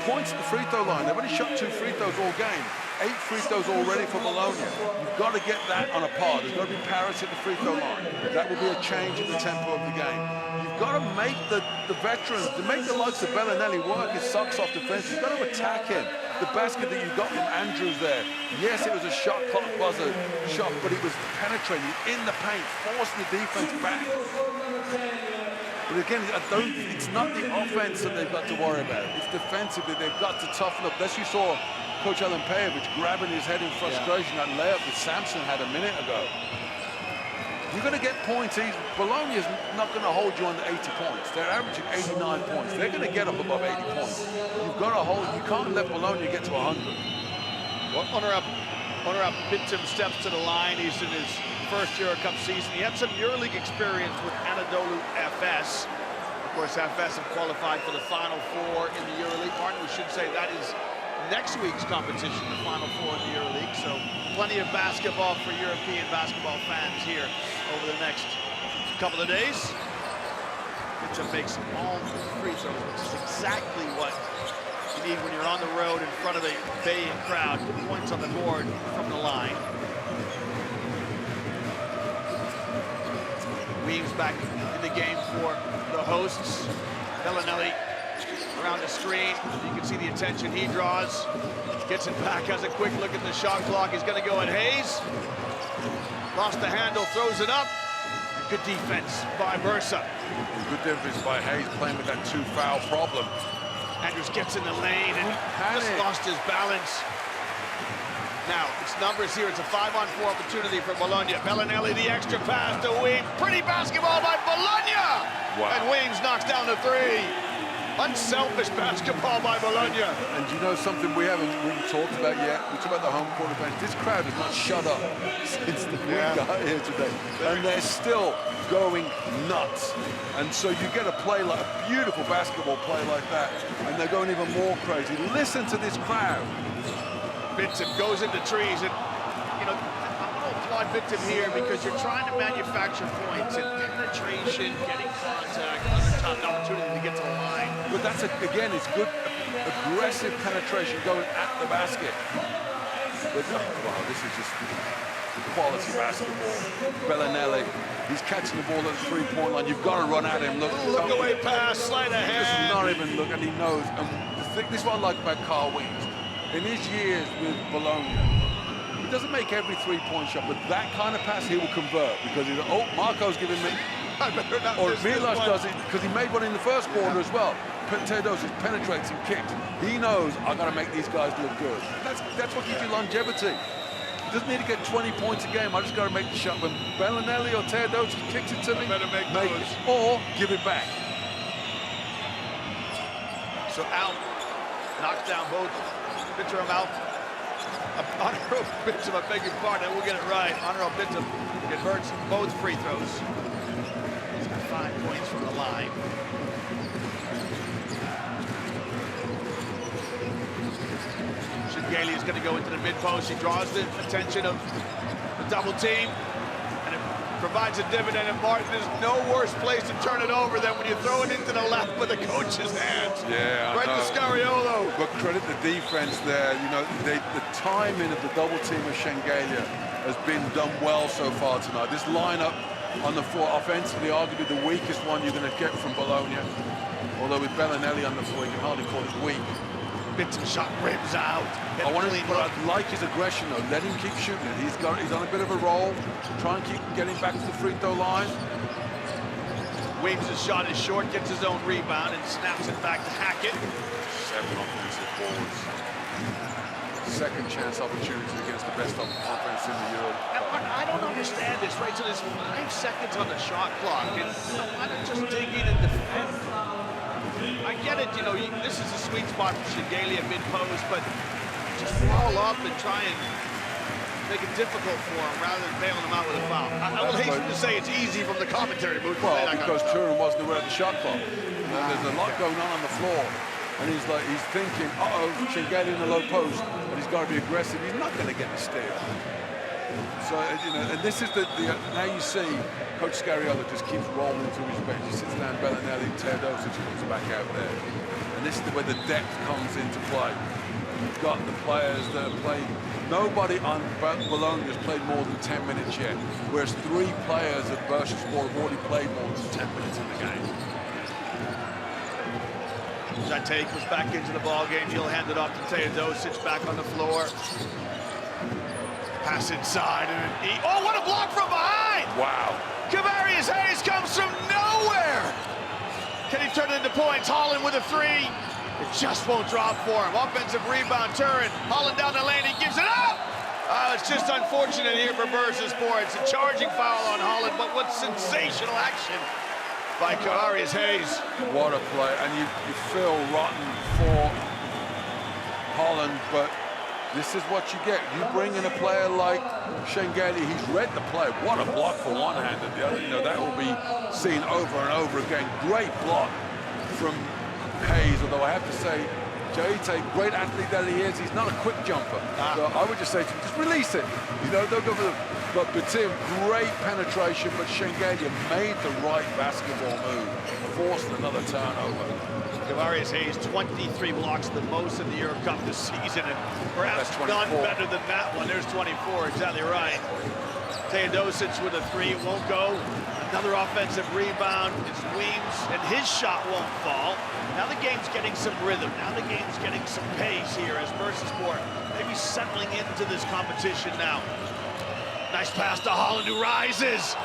points at the free throw line. They've only shot 2 free throws all game. 8 free throws already for Bologna. You've got to get that on a par. There's got to be parity at the free throw line. That will be a change in the tempo of the game. You've got to make the veterans, to make the likes of Belinelli work his socks off defense. You've got to attack him. The basket that you got from Andrews there, yes, it was a shot clock buzzer shot, but it was penetrating in the paint, forcing the defense back. But again, it's not the offense that they've got to worry about. It's defensively, they've got to toughen up. As you saw Coach Pejovic grabbing his head in frustration, that layup that Samson had a minute ago. You're going to get points. Bologna is not going to hold you under 80 points. They're averaging 89 points. They're going to get up above 80 points. You've got to hold. You can't let Bologna get to 100. Well, Honor up Bitim steps to the line. He's in his first EuroCup season. He had some EuroLeague experience with Anadolu FS. Of course, FS have qualified for the Final Four in the EuroLeague. Martin, we should say that is next week's competition, the Final Four in the EuroLeague. So plenty of basketball for European basketball fans here over the next couple of days. Bitim makes all the free throws, which is exactly what you need when you're on the road in front of a baying crowd. Points on the board from the line. Weems back in the game for the hosts. Belinelli around the screen. You can see the attention he draws. Gets it back, has a quick look at the shot clock. He's going to go at Hayes. Lost the handle, throws it up. Good defense by Bursa. Good defense by Hayes, playing with that 2-foul problem. Andrews gets in the lane and just lost his balance. Now, it's numbers here. It's a 5-on-4 opportunity for Bologna. Belinelli, the extra pass to Weems. Pretty basketball by Bologna! Wow. And Weems knocks down the 3. Unselfish basketball by Bologna. And you know something we haven't really talked about yet? We talked about the home court advantage. This crowd has not shut up since we got here today. And they're still going nuts. And so you get a play like a beautiful basketball play like that, and they're going even more crazy. Listen to this crowd. Bitim goes into trees, and you know, I'm going to applaud Bitim here because you're trying to manufacture points and penetration, getting contact, another top opportunity to get to the line. But that's, again, it's good, aggressive penetration going at the basket. But, wow, this is just quality basketball. Belinelli, he's catching the ball at the 3-point line. You've got to run at him. Look away pass, sleight of hand. Just not even look, and he knows. And this is what I like about Kyle Weems. In his years with Bologna, he doesn't make every 3-point shot, but that kind of pass he will convert because he's, oh, Marco's giving me, or Milos does it because he made one in the first quarter as well. Teodosic penetrates and kicks. He knows I've got to make these guys look good. That's what gives you longevity. He doesn't need to get 20 points a game. I just got to make the shot. When Belinelli or Teodosic kicks it to me, make it, or give it back. So out, knocks down both. Bitim out. Honor Bitim, I beg your pardon, we'll get it right. Honor Bitim converts both free throws. He's got 5 points from the line. Gailey is going to go into the mid-post. He draws the attention of the double team. And provides a dividend, and Martin, there's no worse place to turn it over than when you throw it into the lap of the coach's hands. Yeah, right to Scariolo. But credit the defense there. You know, the timing of the double team of Shengelia has been done well so far tonight. This lineup on the floor, offensively, arguably the weakest one you're going to get from Bologna. Although with Belinelli on the floor, you can hardly call it weak. Bits and shot ribs out. I like his aggression though. Let him keep shooting it. He's on a bit of a roll. Try and keep getting back to the free throw line. Weems' shot is short, gets his own rebound, and snaps it back to Hackett. 7 offensive forwards. Second chance opportunity against the best offense in the Euro. I don't understand this, right? So there's 5 seconds on the shot clock, and why not just dig in and defend? I get it, you know, this is a sweet spot for Shengelia mid-post, but just wall up and try and make it difficult for him rather than bailing him out with a foul. I will hasten to say it's easy from the commentary booth. Well, because Turin wasn't aware of the shot clock. There's a lot going on the floor. And he's thinking, uh-oh, Shengelia in the low post, but he's got to be aggressive. He's not going to get the steal. So, you know, and this is now you see Coach Scariolo just keeps rolling through his bench. He sits down Belinelli, Teodosic comes back out there. And this is where the depth comes into play. You've got the players that are playing. Nobody on Bologna has played more than 10 minutes yet, whereas 3 players at Bursaspor have already played more than 10 minutes in the game. Jaiteh was back into the ball game. He'll hand it off to Teodosic back on the floor. Pass inside and oh, what a block from behind! Wow. Kavarius Hayes comes from nowhere. Can he turn it into points? Holland with a 3. It just won't drop for him. Offensive rebound, Turin. Holland down the lane, he gives it up! It's just unfortunate here for Bursaspor. It's a charging foul on Holland, but what sensational action by Kavarius Hayes. What a play, and you feel rotten for Holland, but this is what you get. You bring in a player like Shengelia, he's read the play. What a block for one hand, and the other, you know, that will be seen over and over again. Great block from Hayes, although I have to say, Jaiteh, great athlete that he is, he's not a quick jumper. So I would just say to him, just release it. You know, don't go for the... But Batim, great penetration, but Shengelia made the right basketball move, forced another turnover. Kavarius Hayes, 23 blocks, the most in the EuroCup this season, and perhaps none better than that one. There's 24, exactly right. Teodosic with a 3, won't go. Another offensive rebound. It's Weems, and his shot won't fall. Now the game's getting some rhythm. Now the game's getting some pace here as Bursaspor maybe settling into this competition now. Nice pass to Holland, who rises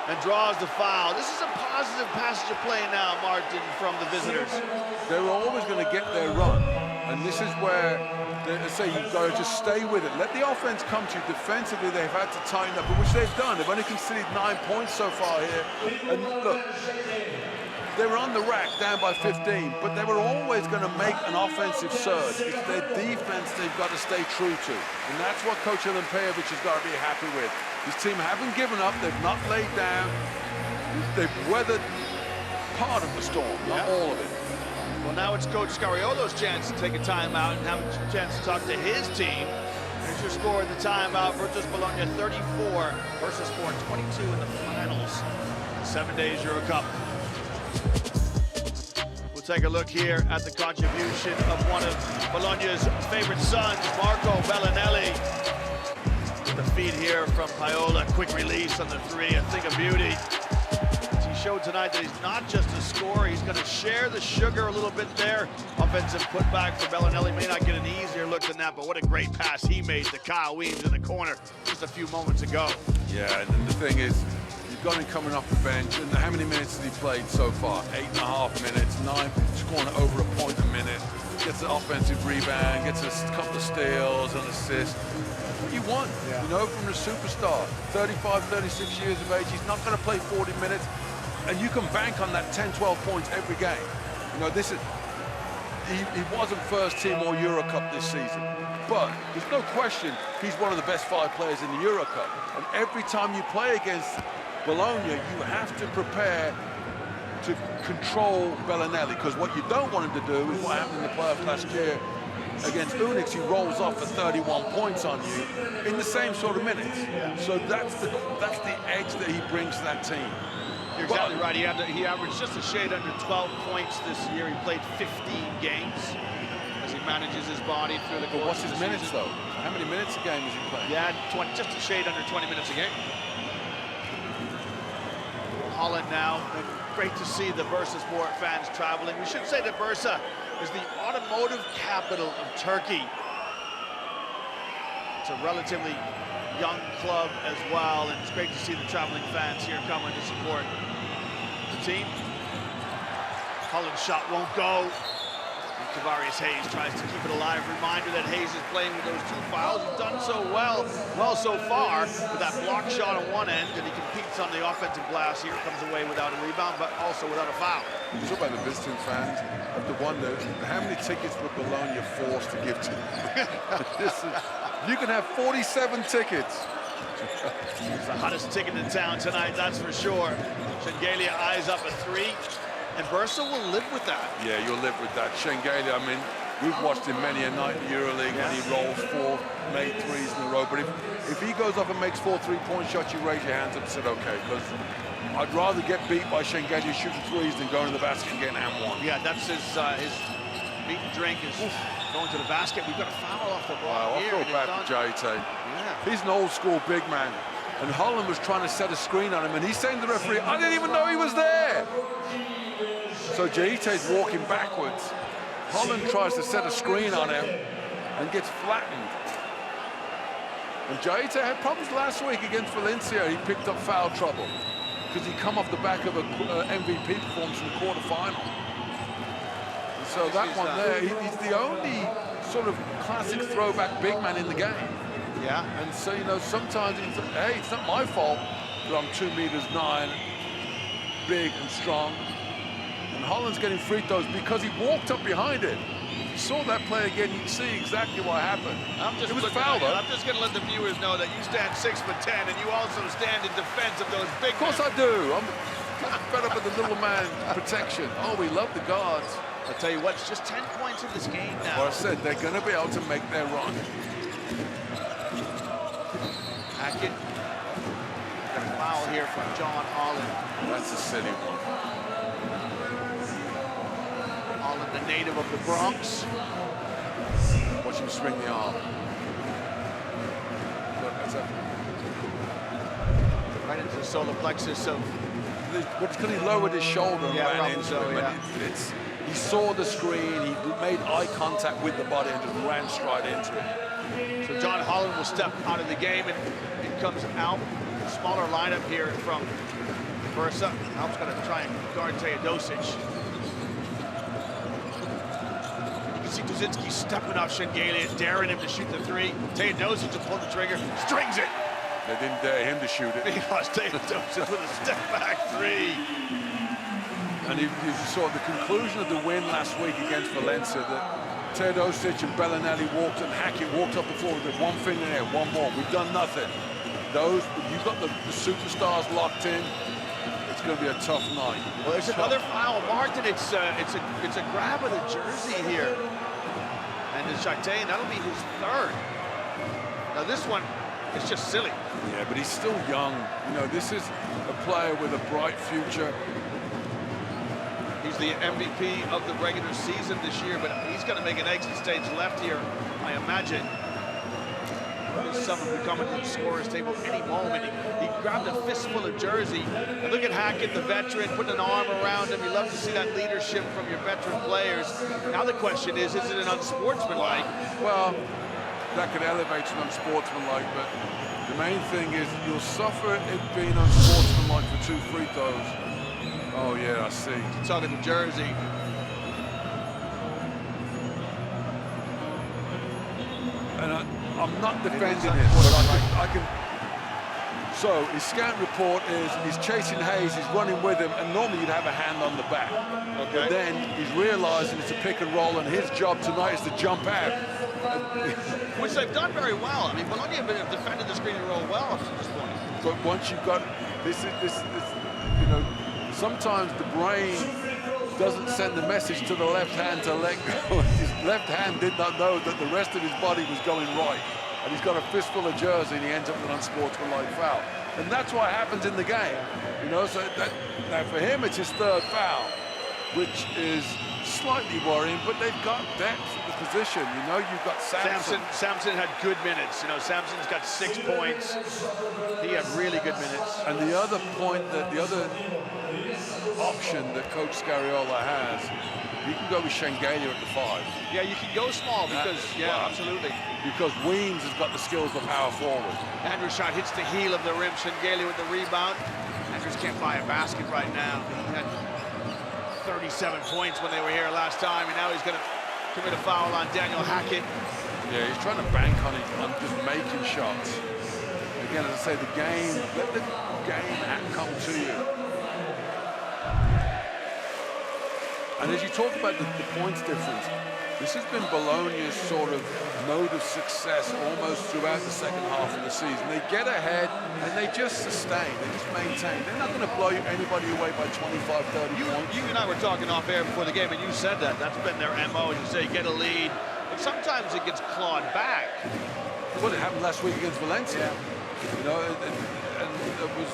and draws the foul. This is a positive passage of play now, Martin, from the visitors. They were always going to get their run, and this is where they say you've got to just stay with it. Let the offense come to you. Defensively, they've had to tighten up, which they've done. They've only conceded 9 points so far here. And look, they were on the rack down by 15, but they were always going to make an offensive surge. It's their defense they've got to stay true to. And that's what Coach Olimpejovic has got to be happy with. His team haven't given up. They've not laid down. They've weathered part of the storm, not all of it. Well, now it's Coach Scariolo's chance to take a timeout and have a chance to talk to his team. Here's your score at the timeout. Virtus Bologna 34, Bursaspor 22 in the finals. 7 days EuroCup. We'll take a look here at the contribution of one of Bologna's favorite sons, Marco Belinelli. With the feed here from Paola, quick release on the 3, a thing of beauty. He showed tonight that he's not just a scorer, he's going to share the sugar a little bit there. Offensive putback for Belinelli, may not get an easier look than that, but what a great pass he made to Kyle Weems in the corner just a few moments ago. Yeah, and the thing is, you've got him coming off the bench, and how many minutes has he played so far? 8.5 minutes, 9, scoring over a point a minute, gets an offensive rebound, gets a couple of steals, an assist. What you want, you know, from the superstar. 35, 36 years of age, he's not going to play 40 minutes, and you can bank on that 10, 12 points every game. You know, this is, he wasn't first team or EuroCup this season, but there's no question he's one of the best 5 players in the EuroCup. And every time you play against Bologna, you have to prepare to control Belinelli, because what you don't want him to do is what happened in the playoff last year, against Unix, he rolls off for 31 points on you in the same sort of minutes. Yeah. So that's the edge that he brings to that team. You're exactly right. He averaged just a shade under 12 points this year. He played 15 games as he manages his body through the course. But what's his of the minutes season. though? How many minutes a game is he playing? Yeah, just a shade under 20 minutes a game. Holland now. Great to see the Bursaspor fans traveling. We should say that Bursa is the automotive capital of Turkey. It's a relatively young club as well, and it's great to see the traveling fans here coming to support the team. Holland's shot won't go. And Kavarius Hayes tries to keep it alive. Reminder that Hayes is playing with those 2 fouls. He's done so well so far with that block shot on one end, and he competes on the offensive glass here, comes away without a rebound, but also without a foul. You talk about the visiting fans. I have to wonder how many tickets were Bologna forced to give to them. You can have 47 tickets. It's the hottest ticket in town tonight, that's for sure. Shengelia eyes up a 3, and Bursa will live with that. Yeah, you'll live with that. Shengelia, I mean, we've watched him many a night in the EuroLeague when he rolls 4 made 3s in a row. But if he goes up and makes 4 3-point shots, you raise your hands up and said, okay, because I'd rather get beat by Shengelia shooting 3s than going to the basket and getting and one. Yeah, that's his meat and drink is going to the basket. We've got a foul off the ball here. I'll go back to Jaiteh. Yeah. He's an old school big man. And Holland was trying to set a screen on him, and he's saying to the referee, I didn't even know he was there. So Jaiteh's walking backwards. Holland tries to set a screen on him and gets flattened. And Jaiteh had problems last week against Valencia. He picked up foul trouble because he come off the back of a MVP performance in the quarterfinal. And so that one there, he's the only sort of classic throwback big man in the game. Yeah. And so, you know, sometimes it's, hey, it's not my fault that I'm 2 meters 9, big and strong. And Holland's getting free throws because he walked up behind it. If you saw that play again, you'd see exactly what happened. It was a foul, though. I'm just going to let the viewers know that you stand 6'10", and you also stand in defense of those big men. Of course I do. I'm fed up with the little man protection. Oh, we love the guards. I'll tell you what, it's just 10 points in this game now. Well, I said they're going to be able to make their run. Hackett. Got a foul here from John Holland. That's a silly one. Holland, the native of the Bronx. Watch him swing the arm. Look, that's a... Right into the solar plexus of... What's because he lowered his shoulder and ran into him. Yeah. He saw the screen, he made eye contact with the body and just ran straight into it. So John Holland will step out of the game, and it comes out. Smaller lineup here from Bursa. Alp's going to try and guard Teodosic. You can see Dudzinski stepping up Shengelia, daring him to shoot the 3. Teodosic to pull the trigger, strings it. They didn't dare him to shoot it. Milos Teodosic with a step-back 3. And you saw the conclusion of the win last week against Valencia, that Teodosic and Belinelli walked and Hackett walked up the floor with one finger in there, one more. We've done nothing. You've got the superstars locked in. It's going to be a tough night. Well, there's another foul marked, and it's a grab of the jersey here. And it's Jaiteh, and that'll be his 3rd. Now this one, it's just silly. Yeah, but he's still young. You know, this is a player with a bright future. He's the MVP of the regular season this year, but he's going to make an exit stage left here, I imagine. This summer will come into the scorer's table any moment. He grabbed a fistful of jersey. And look at Hackett, the veteran, putting an arm around him. You love to see that leadership from your veteran players. Now the question is it an unsportsmanlike? Well, that could elevate to unsportsmanlike, but the main thing is you'll suffer it being unsportsmanlike for 2 free throws. Oh, yeah, I see. Tugging the jersey. And I'm not defending him, but I can. So his scout report is he's chasing Hayes, he's running with him, and normally you'd have a hand on the back. Okay. But then he's realizing it's a pick and roll, and his job tonight is to jump out. Which they've done very well. I mean, Bologna have defended the screen and roll well up to this point. But once you've got this, you know, sometimes the brain doesn't send the message to the left hand to let go. His left hand did not know that the rest of his body was going right. And he's got a fistful of jersey and he ends up with an unsportsmanlike foul. And that's what happens in the game. You know, so now for him it's his third foul, which is slightly worrying, but they've got depth at the position. You know, you've got Samson. Samson had good minutes. You know, Samson's got 6 points. He had really good minutes. And the other point, that the other option that Coach Scariolo has, you can go with Schengelia at the 5. Yeah, you can go small because, absolutely. Because Weems has got the skills of power forward. Andrews shot hits the heel of the rim. Schengelia with the rebound. Andrews can't buy a basket right now. He had 37 points when they were here last time, and now he's going to commit a foul on Daniel Hackett. Yeah, he's trying to bank on just making shots. Again, as I say, the game, let the game come to you. And as you talk about the points difference, this has been Bologna's sort of mode of success almost throughout the second half of the season. They get ahead and they just sustain, they just maintain. They're not going to blow anybody away by 25, 30 points. You and I were talking off air before the game, and you said that. That's been their MO, you say get a lead. But sometimes it gets clawed back. Well, it happened last week against Valencia. You know, and it was,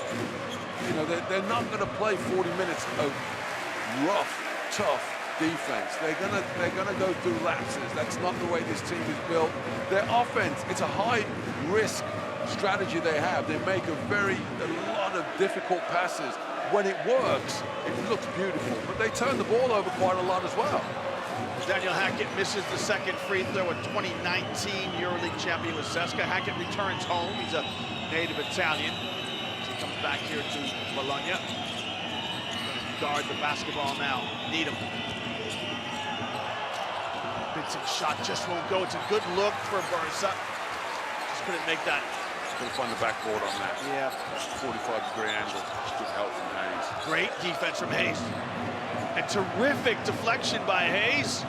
you know, they're not going to play 40 minutes of rough, tough defense. They're gonna go through lapses. That's not the way this team is built. Their offense, it's a high risk strategy they have. They make a lot of difficult passes. When it works, it looks beautiful. But they turn the ball over quite a lot as well. Daniel Hackett misses the second free throw. A 2019 EuroLeague champion with Cesca. Hackett returns home. He's a native Italian. He comes back here to Bologna. Guard the basketball now. Needham. Vincent's shot just won't go. It's a good look for Bursa. Just couldn't make that. Couldn't find the backboard on that. Yeah. 45-degree angle. Just good help from Hayes. Great defense from Hayes. A terrific deflection by Hayes.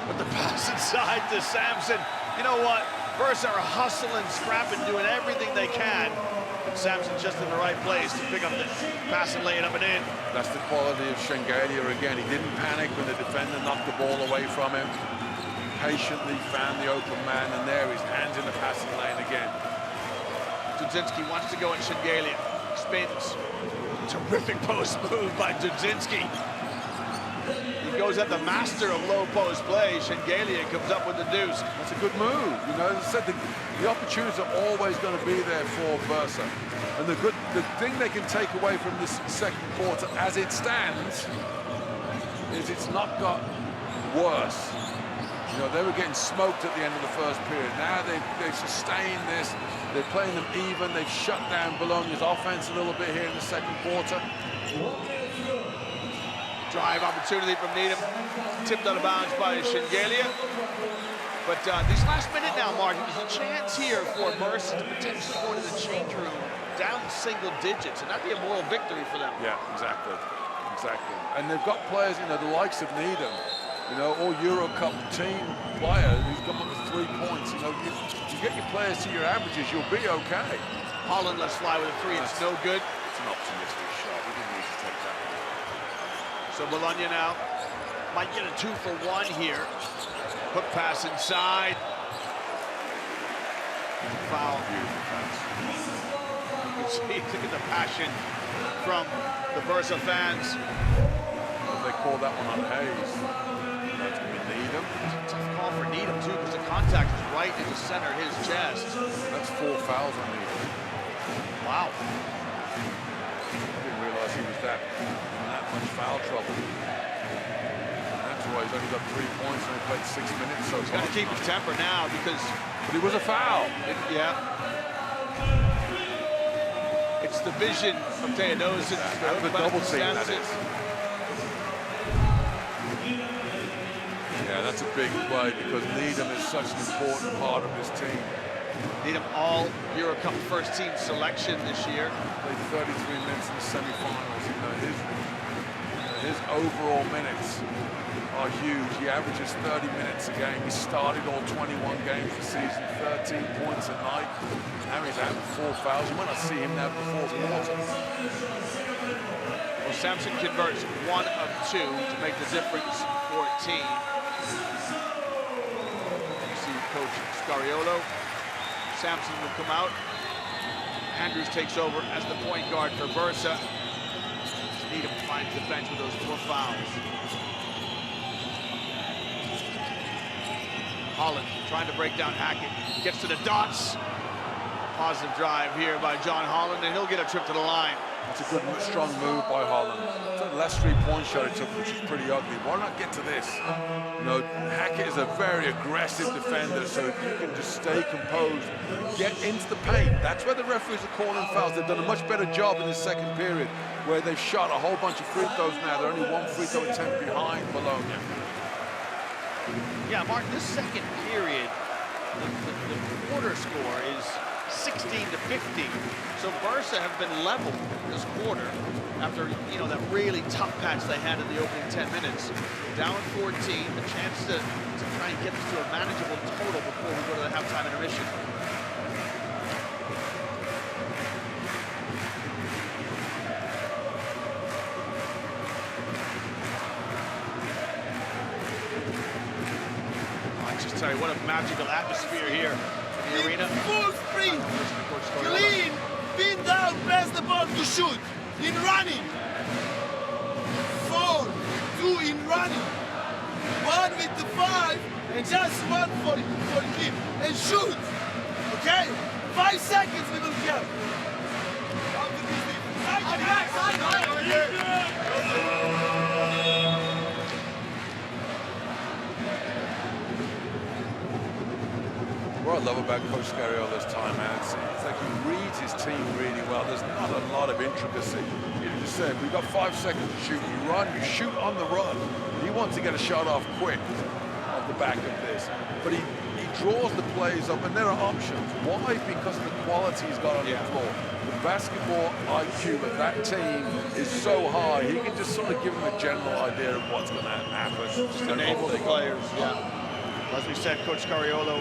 But the pass inside to Samson. You know what? Bursa are hustling, scrapping, doing everything they can. But Samson's just in the right place to pick up the pass and lay it up and in. That's the quality of Schengelia again. He didn't panic when the defender knocked the ball away from him. Patiently found the open man, and there his hands in the passing lane again. Dudzinski wants to go in Schengelia. Spins. Terrific post move by Dudzinski. He goes at the master of low post play. Schengelia comes up with the deuce. That's a good move. You know, as I said, the opportunities are always going to be there for Bursa. And the thing they can take away from this second quarter as it stands is it's not got worse. You know, they were getting smoked at the end of the first period. Now they've sustained this. They're playing them even. They've shut down Bologna's offense a little bit here in the second quarter. Drive opportunity from Needham. Tipped out of bounds by Schengelia. But this last minute now, Mark, there's a chance here for Bursa to potentially go into the change room down single digits, and that'd be a moral victory for them. Yeah, exactly. Exactly. And they've got players, you know, the likes of Needham, you know, all EuroCup team player who's come up with 3 points. You know, you get your players to your averages, you'll be okay. Holland lets fly with a 3. It's no good. It's an optimistic shot. We didn't need to take that. So Bologna now might get a 2-for-1 here. Hook pass inside. Foul. Beautiful pass. You see, look at the passion from the Bursa fans. They call that one on Hayes. That's going to be Needham. It's a tough call for Needham, too, because the contact is right in the center of his chest. That's 4 fouls on Needham. Wow. I didn't realize he was that much foul trouble. And that's why he's only got 3 points and he played 6 minutes so far. He's got to keep his temper now because... But it was a foul. Yeah. It's the vision of Teodosic. Out of the double team, that is. Yeah, that's a big play because Needham is such an important part of this team. Needham all EuroCup first team selection this year. Played 33 minutes in the semi-finals. You know, his overall minutes are huge. He averages 30 minutes a game. He started all 21 games this season, 13 points a night. Now he's out with 4 fouls. You might not see him now before the quarter. Well, Samson converts 1 of 2 to make the difference 14. You see Coach Scariolo. Samson will come out. Andrews takes over as the point guard for Bursa. Needham finds the bench with those 4 fouls. Holland trying to break down Hackett. Gets to the dots. Positive drive here by John Holland, and he'll get a trip to the line. It's a good, strong move by Holland. It's the last 3-point shot he took, which is pretty ugly. Why not get to this? You know, Hackett is a very aggressive defender, so if you can just stay composed, get into the paint. That's where the referees are calling fouls. They've done a much better job in the second period, where they've shot a whole bunch of free throws now. They're only 1 free throw attempt behind Bologna. Yeah, Mark, this second period, the quarter score is 16 to 15. So Bursa have been level this quarter after, you know, that really tough patch they had in the opening 10 minutes. Down 14, a chance to try and get this to a manageable total before we go to the halftime intermission. I just tell you, what a magical atmosphere here in the arena. Full sprint, clean, pin down, pass the ball to shoot. In running. 4, 2 in running. 1 with the 5, and just 1 for him. And shoot. Okay? 5 seconds we will get. What I love about Coach Scariolo's timeouts, it's like he reads his team really well. There's not a lot of intricacy. You just said, we've got 5 seconds to shoot. You run, you shoot on the run. He wants to get a shot off quick off the back of this. But he draws the plays up, and there are options. Why? Because of the quality he's got on the floor. The basketball IQ of that team is so high, he can just sort of give them a general idea of what's going to happen. Just enable the players, As we said, Coach Scariolo,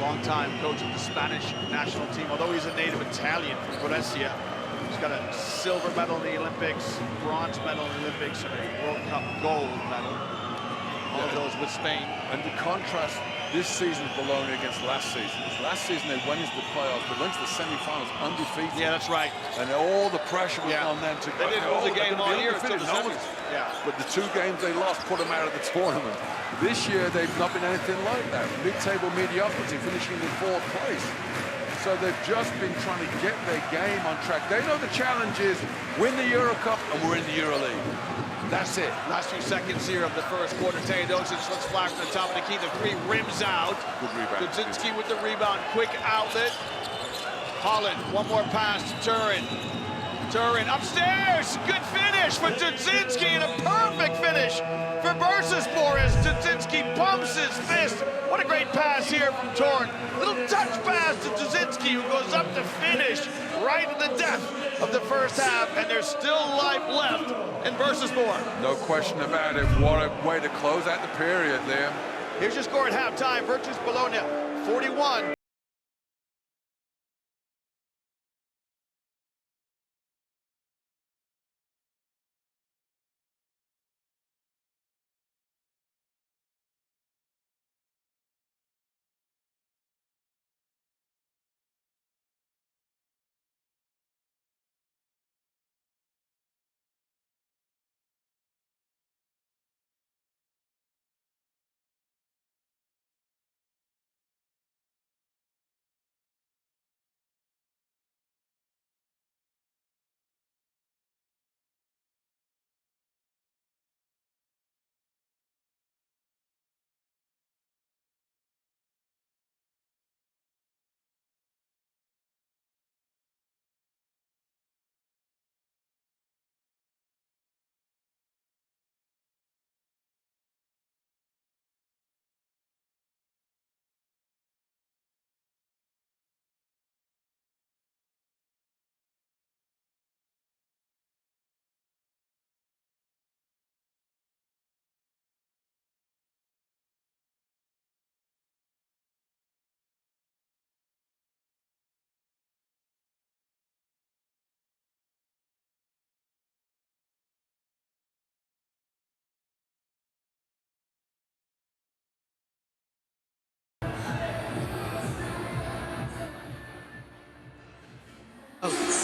long-time coach of the Spanish national team, although he's a native Italian from Brescia. He's got a silver medal in the Olympics, bronze medal in the Olympics, and a World Cup gold medal. All of those with Spain. And the contrast this season of Bologna against last season. Last season they went into the playoffs, they went to the semi-finals undefeated. Yeah, that's right. And all the pressure was on them to go. They didn't lose a game all year until the semis. But the 2 games they lost put them out of the tournament. This year they've not been anything like that. Mid-table mediocrity, finishing in 4th place. So they've just been trying to get their game on track. They know the challenge is win the EuroCup and we're in the EuroLeague. That's it. Last few seconds here of the first quarter. Teodosic looks flash from the top of the key. The 3 rims out. Good rebound. Dudzinski with the rebound. Quick outlet. Holland, 1 more pass to Turin. Turin upstairs. Good finish for Dudzinski, and a perfect finish for Bursaspor as Dudzinski pumps his fist. What a great pass here from Turin. Little touch pass to Dudzinski, who goes up to finish right in the depth of the first half, and there's still life left in Bursaspor. No question about it. What a way to close out the period there. Here's your score at halftime. Virtus Bologna, 41.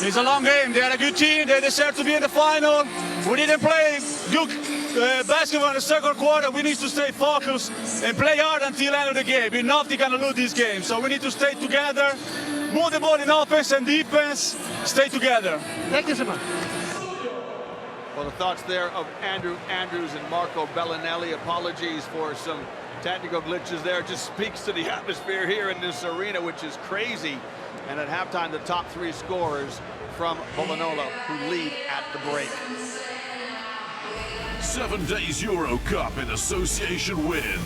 It's a long game. They are a good team. They deserve to be in the final. We didn't play good basketball in the second quarter. We need to stay focused and play hard until the end of the game. We're not going to lose this game. So we need to stay together, move the ball in offense and defense, stay together. Thank you so much. Well, the thoughts there of Andrew Andrews and Marco Belinelli. Apologies for some technical glitches there. It just speaks to the atmosphere here in this arena, which is crazy. And at halftime, the top three scorers from Bologna, who lead at the break. 7 days EuroCup in association with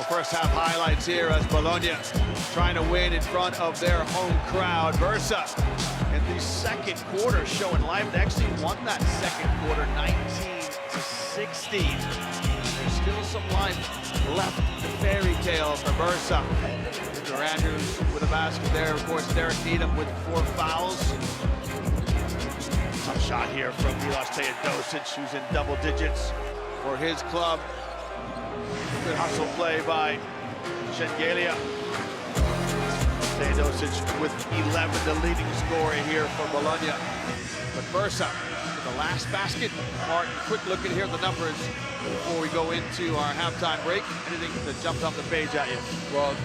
First half highlights here as Bologna trying to win in front of their home crowd. Bursa in the second quarter showing life. They actually won that second quarter 19-16. There's still some life left in the fairy tale for Bursa. Andrew Andrews with a basket there. Of course, Derek Needham with 4 fouls. Tough shot here from Milos Teodosic, who's in double digits for his club. Good hustle play by Shengelia. Teodosic with 11, the leading scorer here for Bologna. But Bursa with the last basket. Martin, quick look at here at the numbers before we go into our halftime break. Anything that jumped off the page at you? Well,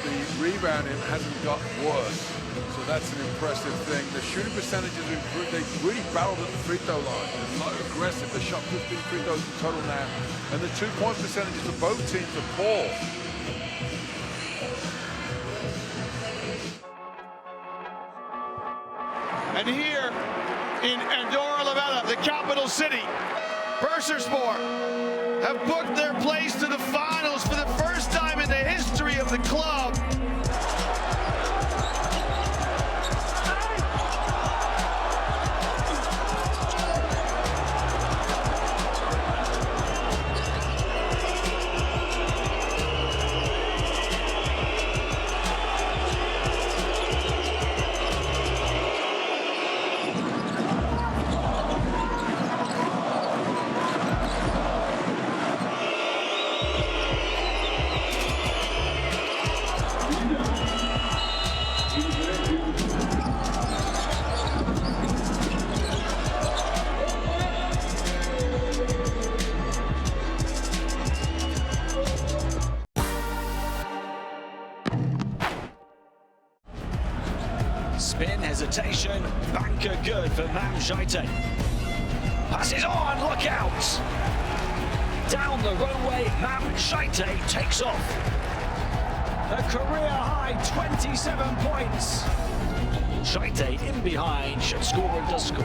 the rebounding hasn't got worse, so that's an impressive thing. The shooting percentages improved. They really battled at the free throw line. They're not aggressive. They shot 15 free throws in total now. And the 2-point percentages of both teams are poor. And here in Andorra la Vella, the capital city, Bursaspor have booked their place to the finals for the first time in the history of the club. Spin, hesitation, banker good for Mam Jaiteh. Passes on, look out! Down the runway, Mam Jaiteh takes off. A career high 27 points. Jaiteh in behind, should score and does score.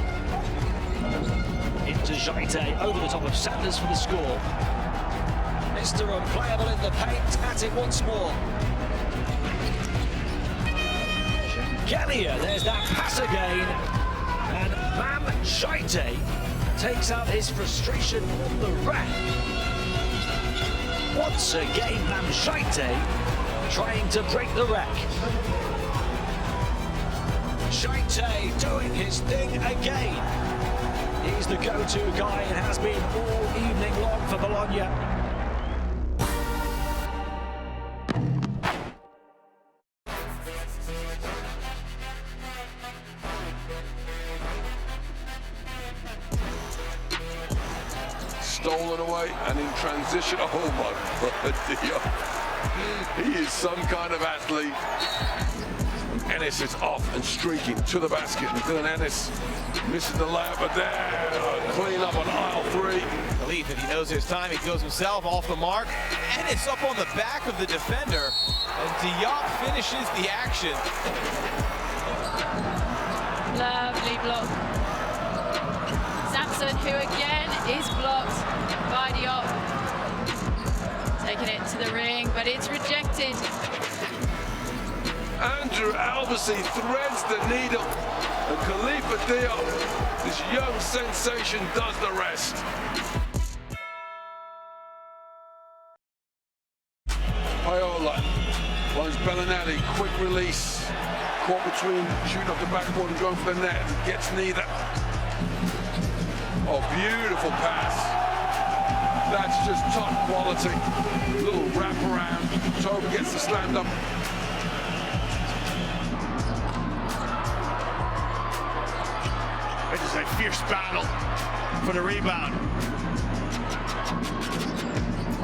Into Jaiteh, over the top of Sanders for the score. Mr. Unplayable in the paint, at it once more. Shengelia, there's that pass again. And Mam Jaiteh takes out his frustration on the rack. Once again, Mam Jaiteh trying to break the rack. Jaiteh doing his thing again. He's the go-to guy and has been all evening long for Bologna. Stolen away and in transition. Oh my God, he is some kind of athlete. Ennis is off and streaking to the basket. And Dylan Ennis misses the layup, but there, clean up on aisle 3. Belief that he knows his time, he goes himself off the mark. Ennis up on the back of the defender, and Diop finishes the action. Lovely block. Samson, who again is blocked by Diop. Taking it to the ring, but it's rejected. Andrew Albasi threads the needle, and Khalifa Diop, this young sensation, does the rest. Paola Finds Belinelli, quick release. Caught between shooting off the backboard and going for the net. Gets neither. Oh, beautiful pass. That's just top quality. Little wrap around. Toba gets the slam dunk. It is a fierce battle for the rebound.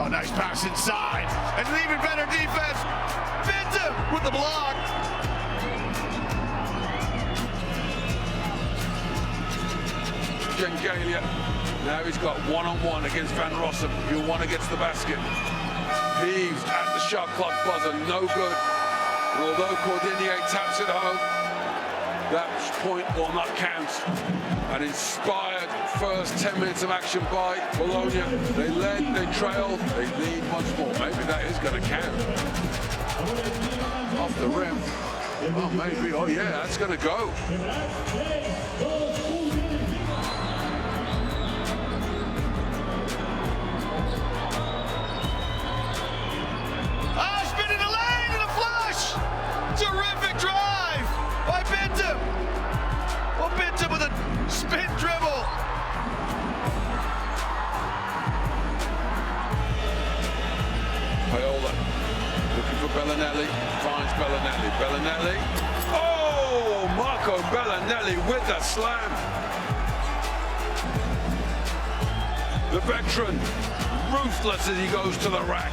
Oh, nice pass inside. And an even better defense. Vinta with the block. Gengalia. Now he's got one-on-one against Van Rossum. He'll one against the basket. Heaves at the shot clock buzzer. No good. And although Cordinier taps it home, that point will not count. An inspired first 10 minutes of action by Bologna. They led, they trailed, they need much more. Maybe that is going to count. Off the rim. Oh, maybe. Oh, yeah, that's going to go. Oh, spin in the lane and a flush! Terrific drive by Bintum. Well, Bintum with a spin dribble. Paola looking for Belinelli, finds Belinelli. Belinelli. Oh, Marco Belinelli with the slam. The veteran, ruthless as he goes to the rack.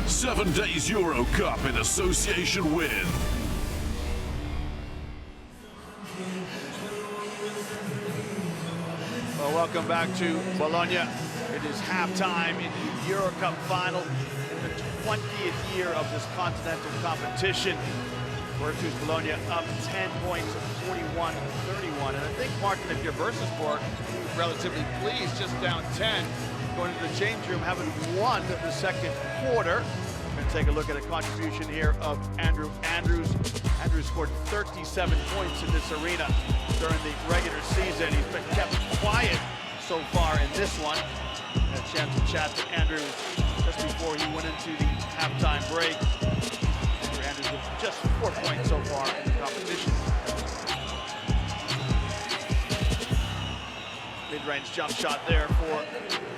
Seven days EuroCup in association with Well, welcome back to Bologna. It is halftime in the EuroCup final in the 20th year of this continental competition. Virtus Bologna up 10 points, 41-31. And I think, Martin, if you're Bursaspor, relatively pleased, just down 10, going to the change room, having won the second quarter. We're going to take a look at a contribution here of Andrews. Andrews scored 37 points in this arena during the regular season. He's been kept quiet so far in this one. Had a chance to chat to Andrews just before he went into the halftime break. Andrews with just 4 points so far in the competition. Mid-range jump shot there for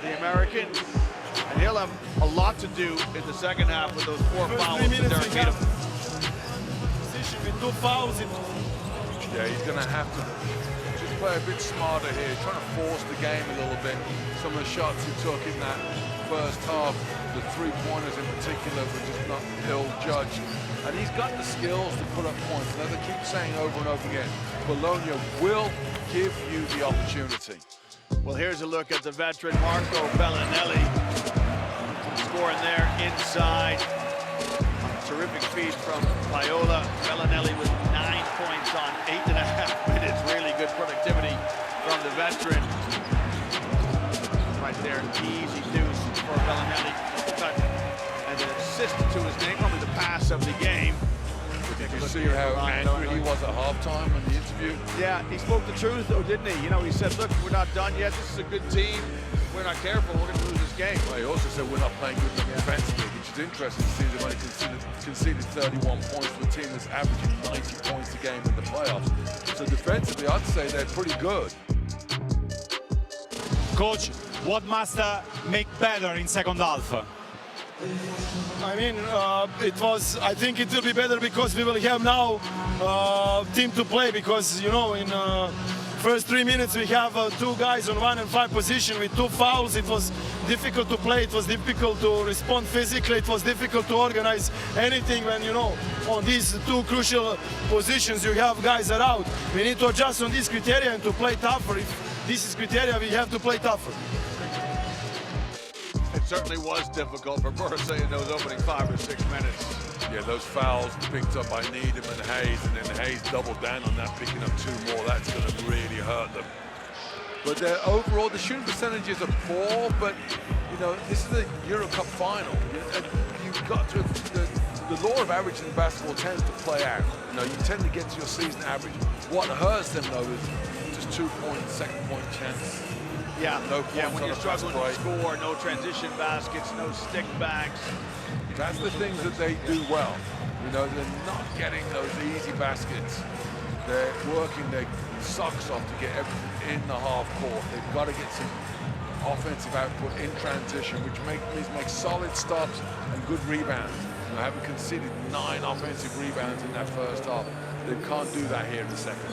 the American. And he'll have a lot to do in the second half with those 4 fouls that Derek beat him. Position with 2 fouls. Yeah, he's going to have to just play a bit smarter here, trying to force the game a little bit. Some of the shots he took in that first half, the 3-pointers in particular, were just not ill-judged. And he's got the skills to put up points. And as I keep saying over and over again, Bologna will give you the opportunity. Well, here's a look at the veteran Marco Belinelli scoring there inside. Terrific feed from Paola. Belinelli with 9 points on 8.5 minutes. Really good productivity from the veteran. Right there, easy deuce for Belinelli. And an assist to his name, probably the pass of the game. Did you see how angry he was at halftime in the interview? Yeah, he spoke the truth, though, didn't he? You know, he said, look, we're not done yet. This is a good team. If we're not careful, we're going to lose this game. Well, he also said we're not playing good enough defensively, which is interesting to see. They've only conceded 31 points to a team that's averaging 90 points a game in the playoffs. So defensively, I'd say they're pretty good. Coach, what must make better in second half? I mean, I think it will be better because we will have now team to play, because, you know, in first 3 minutes we have 2 guys on 1 and 5 position with 2 fouls. It was difficult to play, it was difficult to respond physically, it was difficult to organize anything when, you know, on these 2 crucial positions you have guys are out. We need to adjust on this criteria and to play tougher. If this is criteria, we have to play tougher. It certainly was difficult for Bursa in those opening 5 or 6 minutes. Yeah, those fouls picked up by Needham and Hayes, and then Hayes doubled down on that, picking up 2 more. That's going to really hurt them. But overall, the shooting percentages are poor, but, you know, this is a EuroCup final. You've got to, the law of average in basketball tends to play out. You know, you tend to get to your season average. What hurts them, though, is just 2 points, second point chance. Yeah, No points yeah. When on you're a fast struggling to break. score, no transition baskets, no stick backs. That's the things that they do well. You know, they're not getting those easy baskets. They're working their socks off to get everything in the half court. They've got to get some offensive output in transition, which means make solid stops and good rebounds. You know, having conceded 9 offensive rebounds in that first half, they can't do that here in the second.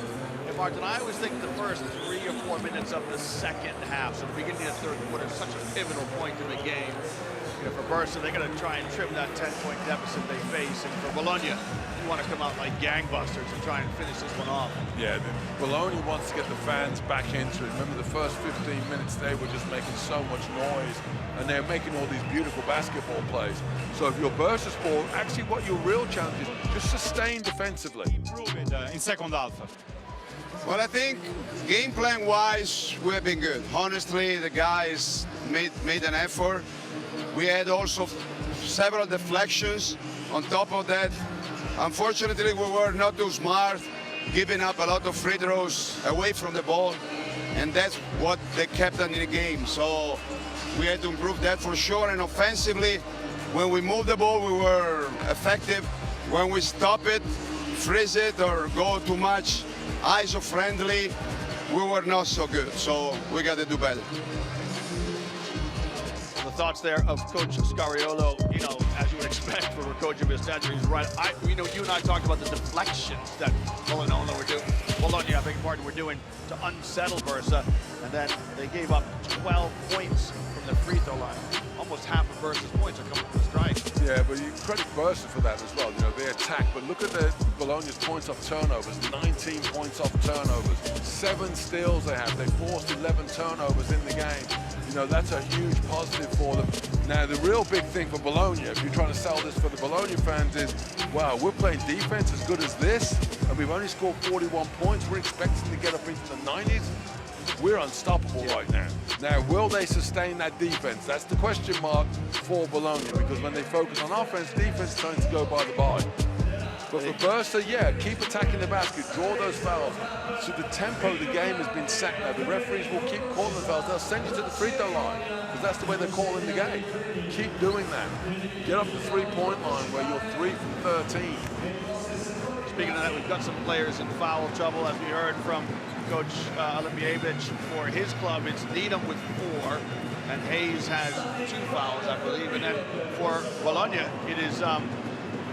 And Martin, I always think the first 3 or 4 minutes of the second half, so the beginning of the third quarter, is such a pivotal point in the game. You know, for Bursa, they got to try and trim that 10-point deficit they face, and for Bologna, you want to come out like gangbusters and try and finish this one off. Yeah, Bologna wants to get the fans back into it. Remember, the first 15 minutes they were just making so much noise, and they're making all these beautiful basketball plays. So if you're Bursaspor, actually what your real challenge is, just sustain defensively. Improve it in second half. Well, I think game plan wise, we have been good. Honestly, the guys made an effort. We had also several deflections. On top of that, unfortunately, we were not too smart, giving up a lot of free throws away from the ball, and that's what they kept us in the game. So we had to improve that for sure. And offensively, when we moved the ball, we were effective. When we stop it, freeze it, or go too much ISO friendly, we were not so good. So we got to do better. The thoughts there of Coach Scariolo, you know, as you would expect for a coach of his stature, he's right. You know, you and I talked about the deflections that Bologna were doing to unsettle Bursa, and then they gave up 12 points from the free throw line. Almost half of Bursa's points are coming from the strike. Yeah, but you credit Bursa for that as well. You know, they attack, but look at Bologna's points off turnovers, 19 points off turnovers, 7 steals they have. They forced 11 turnovers in the game. You know, that's a huge positive for them. Now, the real big thing for Bologna, if you're trying to sell this for the Bologna fans, is, wow, we're playing defense as good as this, and we've only scored 41 points. We're expecting to get up into the 90s. We're unstoppable right now. Now, will they sustain that defense? That's the question mark for Bologna, because when they focus on offense, defense tends to go by the by. But for Bursa, yeah, keep attacking the basket, draw those fouls. So the tempo of the game has been set now. The referees will keep calling the fouls. They'll send you to the free throw line, because that's the way they're calling the game. Keep doing that. Get up the three-point line where you're 3 from 13. Speaking of that, we've got some players in foul trouble, as we heard from Coach Olivievich. For his club, it's Needham with 4, and Hayes has 2 fouls, I believe. And then for Bologna, it is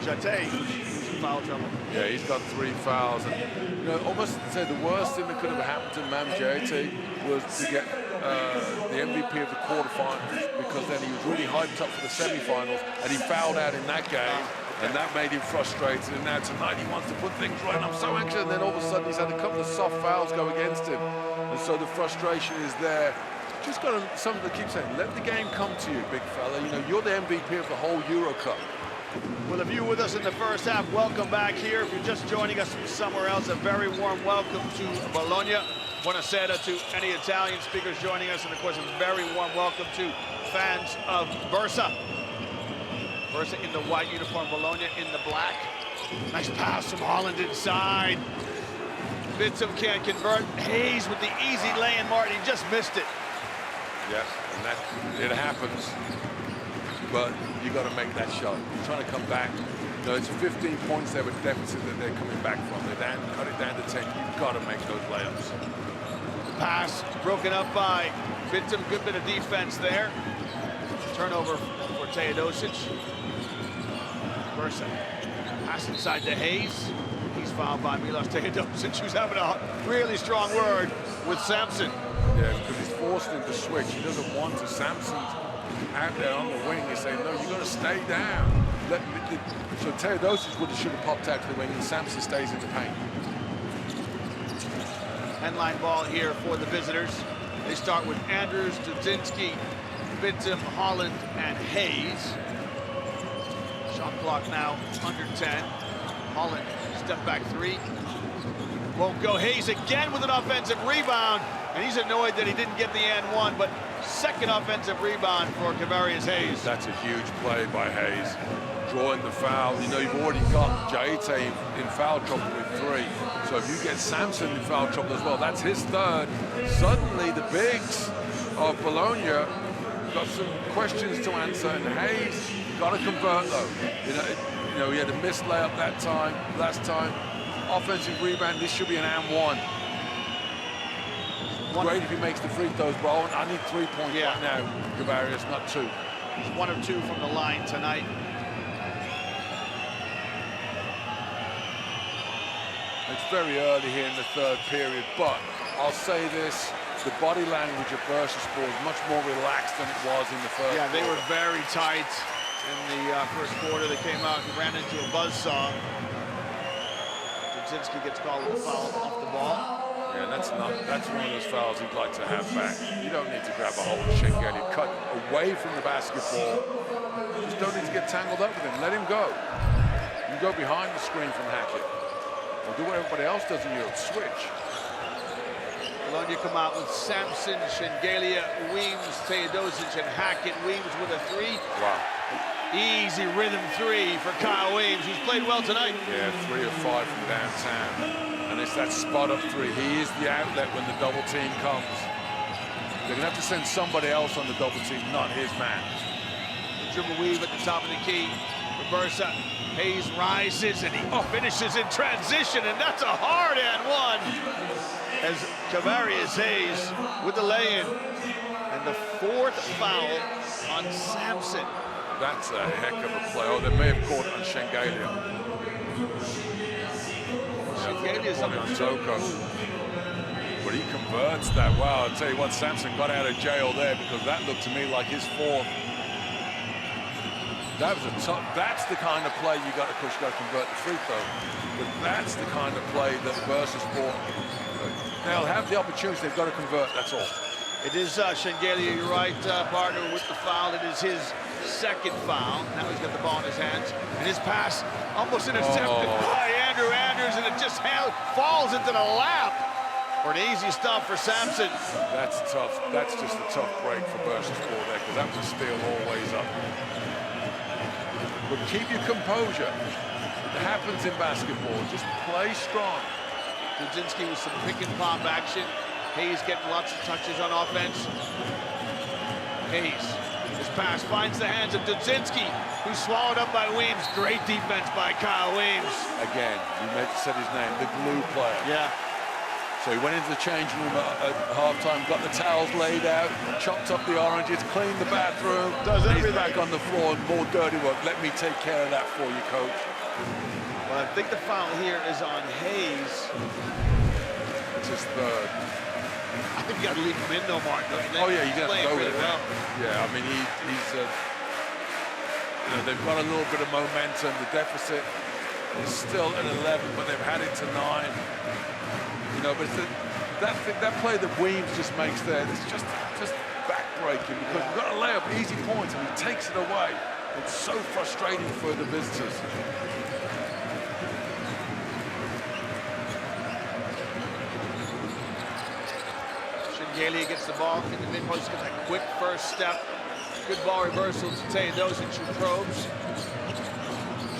Jaiteh who's in foul trouble. Yeah, he's got 3 fouls. And, you know, almost say the worst thing that could have happened to Mam Jaiteh was to get the MVP of the quarterfinals, because then he was really hyped up for the semifinals, and he fouled out in that game. And that made him frustrated, and now tonight he wants to put things right. And I'm so anxious, and then all of a sudden he's had a couple of soft fouls go against him. And so the frustration is there. Just got to, something to keep saying, let the game come to you, big fella. You know, you're the MVP of the whole EuroCup. Well, if you were with us in the first half, welcome back here. If you're just joining us from somewhere else, a very warm welcome to Bologna. Buonasera to any Italian speakers joining us, and of course a very warm welcome to fans of Bursa. Bursa in the white uniform, Bologna in the black. Nice pass from Holland inside. Bitsum can't convert. Hayes with the easy lay-in. Martin just missed it. Yes, and that, it happens. But you got to make that shot. You're trying to come back. You know, it's 15 points there with deficit that they're coming back from. They're down, cut it down to 10. You've got to make those layups. Pass broken up by Bitsum. Good bit of defense there. Turnover for Teodosic. Bursa. Pass inside to Hayes. He's fouled by Milos Teodosic, who's having a really strong word with Sampson. Yeah, because he's forced him to switch. He doesn't want to. Sampson's out there on the wing. He's saying, no, you got to stay down. So Teodosic should have popped out to the wing, and Sampson stays in the paint. Endline ball here for the visitors. They start with Andrews, Dudzinski, Bitsum, Holland, and Hayes. Shot clock now under 10. Holland, step back 3. Won't go. Hayes again with an offensive rebound, and he's annoyed that he didn't get the and one, but second offensive rebound for Kavarius Hayes. That's a huge play by Hayes. Drawing the foul. You know, you've already got Jaiteh in foul trouble with 3. So if you get Sampson in foul trouble as well, that's his 3rd. Suddenly the bigs of Bologna got some questions to answer, and Hayes got to convert though. You know, he had a missed layup that time, last time. Offensive rebound, this should be an and one. Great if he makes the free throws, bro. I need 3 points right now, Gavarius, not 2. He's 1 of 2 from the line tonight. It's very early here in the third period, but I'll say this, the body language of Bursaspor is much more relaxed than it was in the first quarter. They were very tight in the first quarter. They came out and ran into a buzzsaw. Dudzinski gets called a foul off the ball. Yeah, that's one of those fouls he'd like to have back. You don't need to grab a hold of Schengelly, cut away from the basketball. You just don't need to get tangled up with him. Let him go. You go behind the screen from Hackett. Or do what everybody else does in Europe, switch. Bologna come out with Sampson, Schengelia, Weems, Teodosic, and Hackett. Weems with a 3. Wow. Easy rhythm 3 for Kyle Weems, who's played well tonight. Yeah, 3 of 5 from downtown. And it's that spot up 3. He is the outlet when the double team comes. They're gonna have to send somebody else on the double team, not his man. Dribble weave at the top of the key for Bursa. Hayes rises and he finishes in transition, and that's a hard and one. As Kavarius Hayes with the lay-in. And the 4th foul on Sampson. That's a heck of a play. Oh, they may have caught it on Schengelia. Schengelia's on Toko. But he converts that. Wow, I'll tell you what, Sampson got out of jail there, because that looked to me like his 4th. That was a tough, that's the kind of play you got to push, got to convert the free throw. But that's the kind of play that Bursaspor, they'll have the opportunity, they've got to convert, that's all. It is Schengelia, you're right, partner, with the foul. It is his 2nd foul. Now he's got the ball in his hands. And his pass almost intercepted by Andrew Anders, and it just falls into the lap for an easy stop for Sampson. That's tough. That's just a tough break for Bursaspor there, because that was a steal always up. But keep your composure. It happens in basketball. Just play strong. Dudzinski with some pick and pop action. Hayes getting lots of touches on offense. Hayes, his pass finds the hands of Dudzinski, who's swallowed up by Weems. Great defense by Kyle Weems. Again, you said his name, the glue player. Yeah. So he went into the changing room at halftime, got the towels laid out, chopped up the oranges, cleaned the bathroom. Does everything. He's back on the floor, and more dirty work. Let me take care of that for you, coach. Well, I think the foul here is on Hayes. It's his 3rd. I think you got to leave him in, though, Mark. Oh yeah, you got to go with it. Well. Yeah, I mean he's you know, they've got a little bit of momentum. The deficit is still at 11, but they've had it to 9. You know, but it's that play that Weems just makes there. It's just backbreaking, because we've got to lay up easy points and he takes it away. It's so frustrating for the visitors. Schengelia gets the ball in the mid-post, gets a quick first step. Good ball reversal to Teodosic, who probes.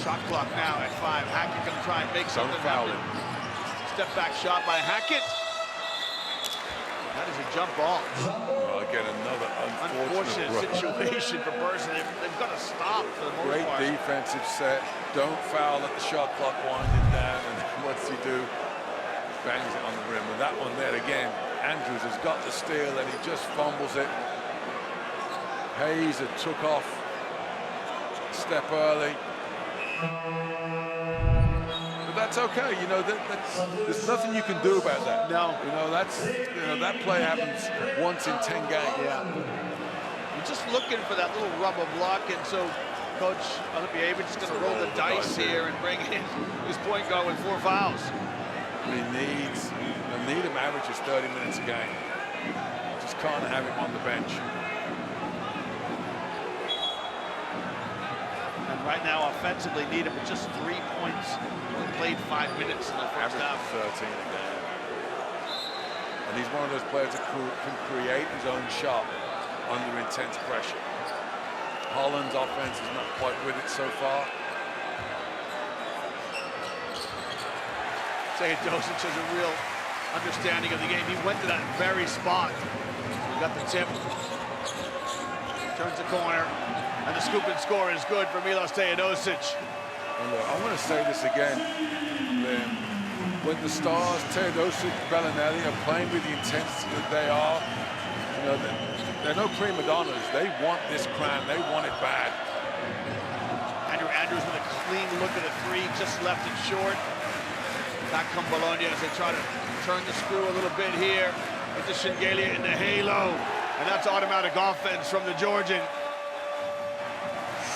Shot clock now at 5. Hackett gonna try and make something happen. Step back shot by Hackett. That is a jump ball. Well, again, another unfortunate situation for Bursa. They've got to stop for the most part. Great defensive set. Don't foul at the shot clock winding down. And what's he do? Bangs it on the rim. And that one there again, Andrews has got the steal and he just fumbles it. Hayes had took off step early. But that's okay, you know, there's nothing you can do about that. No. You know, that play happens once in 10 games. Yeah. You're just looking for that little rubber block, and so Coach Olipievich is going to roll the dice here and bring in his point guard with 4 fouls. They'll need him averages 30 minutes a game. Just can't have him on the bench. And right now, offensively, need him with just 3 points. He only played 5 minutes in the first half. 13 a game. And he's one of those players that can create his own shot under intense pressure. Holland's offense is not quite with it so far. Teodosic has a real understanding of the game. He went to that very spot. got the tip. Turns the corner. And the scoop and score is good for Milos Teodosic. I want to say this again, Liam. When the stars, Teodosic, Belinelli, are playing with the intensity that they are, you know, they're no prima donnas. They want this crown. They want it bad. Andrews with a clean look at a three, just left it short. Back come Bologna as they try to turn the screw a little bit here. Into Shengelia in the halo. And that's automatic offense from the Georgian.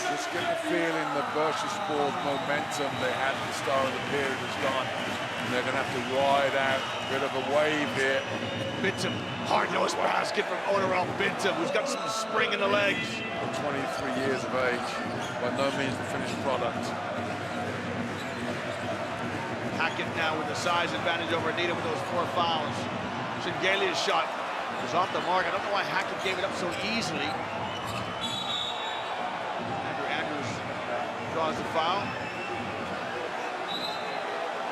Just get the feeling the Bursaspor's momentum they had at the start of the period is gone. And they're going to have to ride out a bit of a wave here. Bintam, hard-nosed basket from Onorel Bintam, who's got some spring in the legs. 23 years of age, by no means the finished product. Hackett now with the size advantage over Needham with those 4 fouls. Shengelia's shot was off the mark. I don't know why Hackett gave it up so easily. Andrews draws the foul.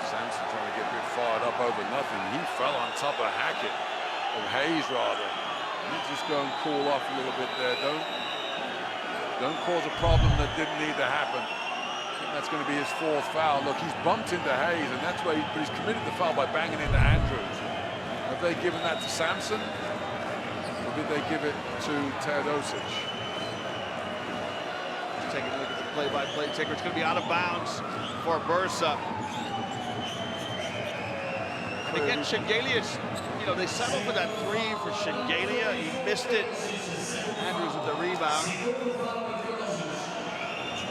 Sampson trying to get a bit fired up over nothing. He fell on top of Hackett, of Hayes rather. You just go and cool off a little bit there. Don't cause a problem that didn't need to happen. I think that's going to be his 4th foul. Look, he's bumped into Hayes, and that's where but he's committed the foul by banging into Andrews. Have they given that to Sampson, or did they give it to Teodosic? Taking a look at the play-by-play ticker. It's going to be out of bounds for Bursa. And again, Shengelia's, you know, they settled for that 3 for Shengelia. He missed it. Andrews with the rebound.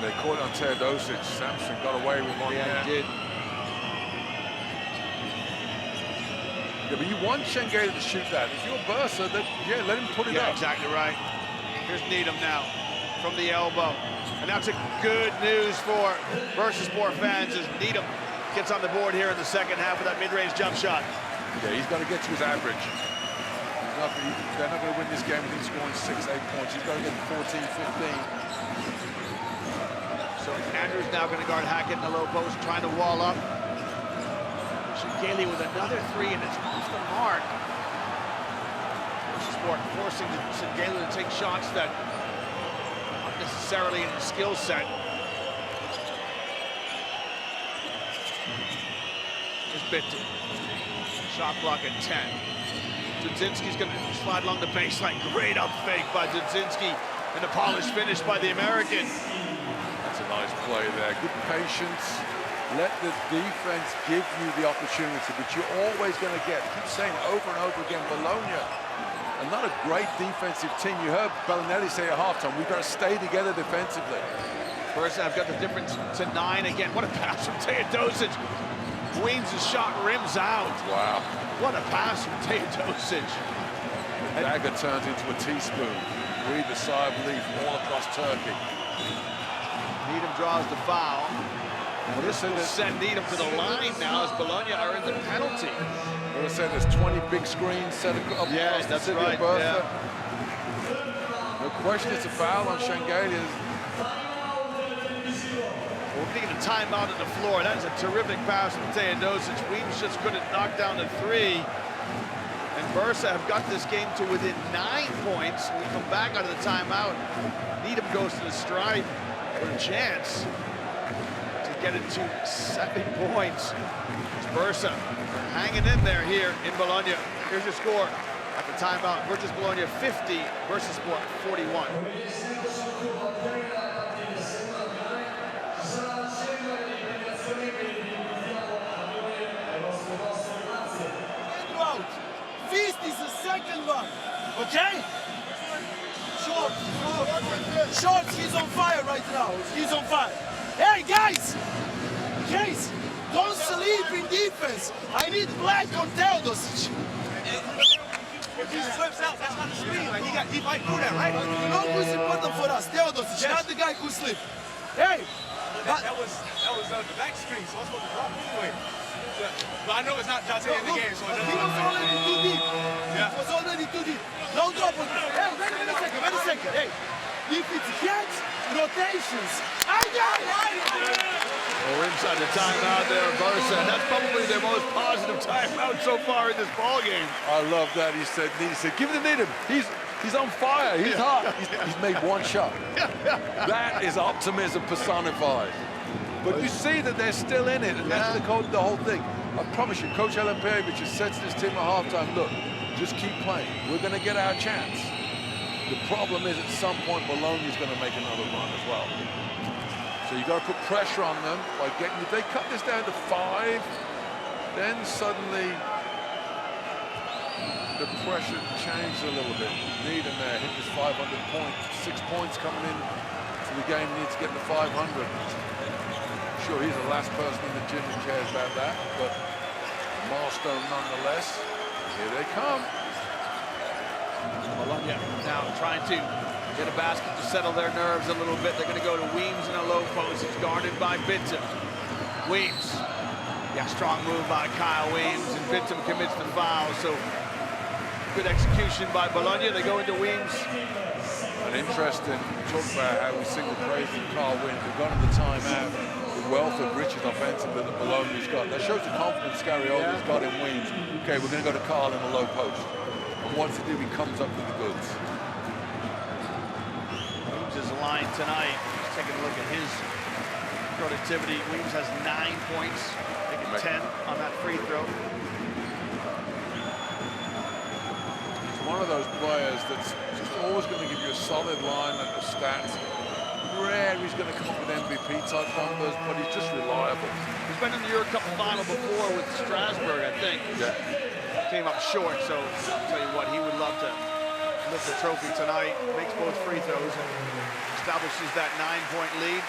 They caught on Teodosic. Sampson got away with one. Yeah, he did. Yeah, but you want Shengelia to shoot that. If you're Bursa, yeah, let him put it up. Exactly right. Here's Needham now from the elbow. And that's a good news for Bursaspor fans as Needham gets on the board here in the second half with that mid-range jump shot. Yeah, he's got to get to his average. They're not going to win this game with him scoring 6-8 points. He's got to get to 14, 15. So Andrews now going to guard Hackett in the low post, trying to wall up. Shengelia with another 3, and it's off the mark. Bursaspor forcing Shengelia to take shots that aren't necessarily in the skill set. Here's Bintam. Shot clock at 10. Dudzinski's going to slide along the baseline. Great up fake by Dudzinski, and the polished finish by the American. That's a nice play there. Good patience. Let the defense give you the opportunity, but you're always going to get, I keep saying over and over again, Bologna, and not a great defensive team. You heard Belinelli say at halftime, we've got to stay together defensively. First, I've got the difference to 9 again. What a pass from Teodosic. Weems' shot rims out. Wow. What a pass from Teodosic. The dagger turns into a teaspoon. Breathe a sigh of relief all across Turkey. Needham draws the foul. Well, this will send Needham to the line now as Bologna are in the penalty. Well, I said there's 20 big screens set up across the city of Bursa. No question it's a foul on Shengelia. We're getting a timeout on the floor. That is a terrific pass from Teodosic. Weems just couldn't knock down the 3. And Bursa have got this game to within 9 points. We come back out of the timeout. Needham goes to the stripe for a chance to get it to 7 points. It's Bursa hanging in there here in Bologna. Here's your score at the timeout. Virtus Bologna 50, Bursaspor 41. Feast is the second one, okay? Short, he's on fire right now. He's on fire. Hey, guys! Guys, don't sleep in defense. I need black on Teodosic. If he slips out, that's not a screen. Like he might do that, right? You know who's important for us? Teodosic, not the guy who slipped. Hey! That was the back screen, so I was supposed to drop anyway. But I know it's not Jaiteh in the game, so it doesn't He was already too deep. Yeah. He was already too deep. No drop on him. Hey, wait a second. Hey, if it gets rotations. We're inside the timeout there, Barca, and that's probably their most positive timeout so far in this ball game. I love that. He said, give it to Needham. He's on fire. He's hot. He's made one shot. That is optimism personified. But you see that they're still in it, and that's the whole thing. I promise you, Coach Alempejevic has said to this team at halftime, look, just keep playing. We're going to get our chance. The problem is at some point, Bologna's going to make another run as well. So you've got to put pressure on them by getting, if they cut this down to 5, then suddenly the pressure changes a little bit. Needham there, hit this 500 point, 6 points coming in to the game, needs to get to 500. Sure, he's the last person in the gym who cares about that, but a milestone nonetheless. Here they come. Bologna now trying to get a basket to settle their nerves a little bit. They're going to go to Weems in a low post. It's guarded by Bintum. Weems. Yeah, strong move by Kyle Weems, and Bintum commits the foul. So good execution by Bologna. They go into Weems. An interesting talk about how we sing the praise of Kyle Weems. We've gone to the timeout. The wealth of riches offensively that Bologna's got. That shows the confidence Scarioli's got in Weems. Okay, we're going to go to Kyle in the low post. And what's he do? He comes up with the goods. Weems' line tonight. Just taking a look at his productivity. Weems has 9 points, making 10 on that free throw. He's one of those players that's just always going to give you a solid line at the stats. Rare he's going to come up with MVP type numbers, but he's just reliable. He's been in the EuroCup final before with Strasbourg, I think. Yeah. Came up short, so I'll tell you what, he would love to lift the trophy tonight. Makes both free throws and establishes that 9-point lead.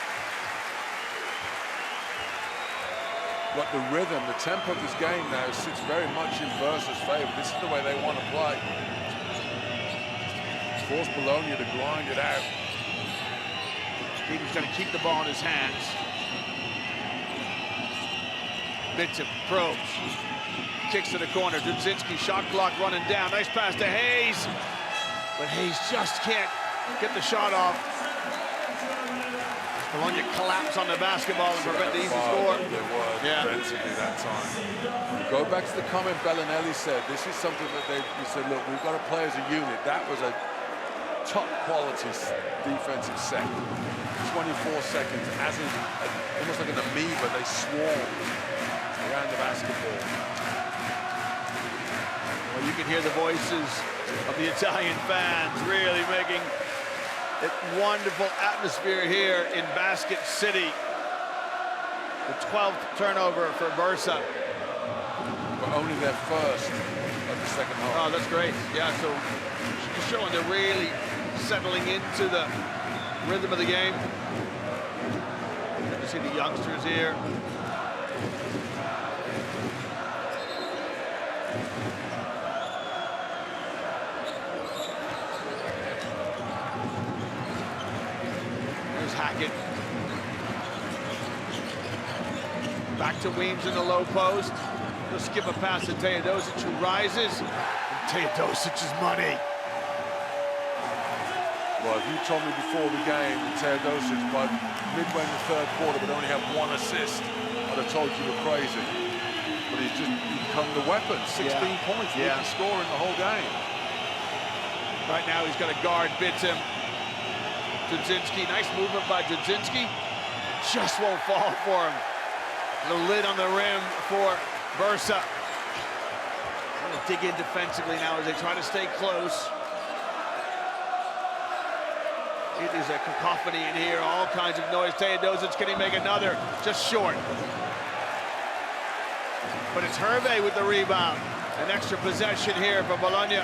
But the rhythm, the tempo of this game now sits very much in Versa's favor. This is the way they want to play. Force Bologna to grind it out. He's going to keep the ball in his hands. Bintum probes. Kicks to the corner. Dudzinski, shot clock running down. Nice pass to Hayes. But Hayes just can't get the shot off. Bologna collapse on the basketball and prevent the easy score. They were defensively that time. Go back to the comment Belinelli said. This is something that we said, look, we've got to play as a unit. That was a top quality defensive set. 24 seconds, as in almost like an amoeba, they swarm around the basketball. Well, you can hear the voices of the Italian fans really making it wonderful atmosphere here in Basket City. The 12th turnover for Bursa. But only their first of the second half. Oh, that's great. Yeah, so just showing they're really settling into the rhythm of the game. Good to see the youngsters here. There's Hackett. Back to Weems in the low post. He'll skip a pass to Teodosic, who rises. And Teodosic's money. Well, if you told me before the game that Teodosic by midway in the third quarter would only have 1 assist, I'd have told you were crazy. But he's just become the weapon. 16 points, leading scorer in the whole game. Right now he's got to guard Bintum. Dudzinski, nice movement by Dudzinski. Just won't fall for him. The lid on the rim for Bursa. Going to dig in defensively now as they try to stay close. It is a cacophony in here, all kinds of noise. Teodosic, can he make another? Just short. But it's Hervé with the rebound. An extra possession here for Bologna.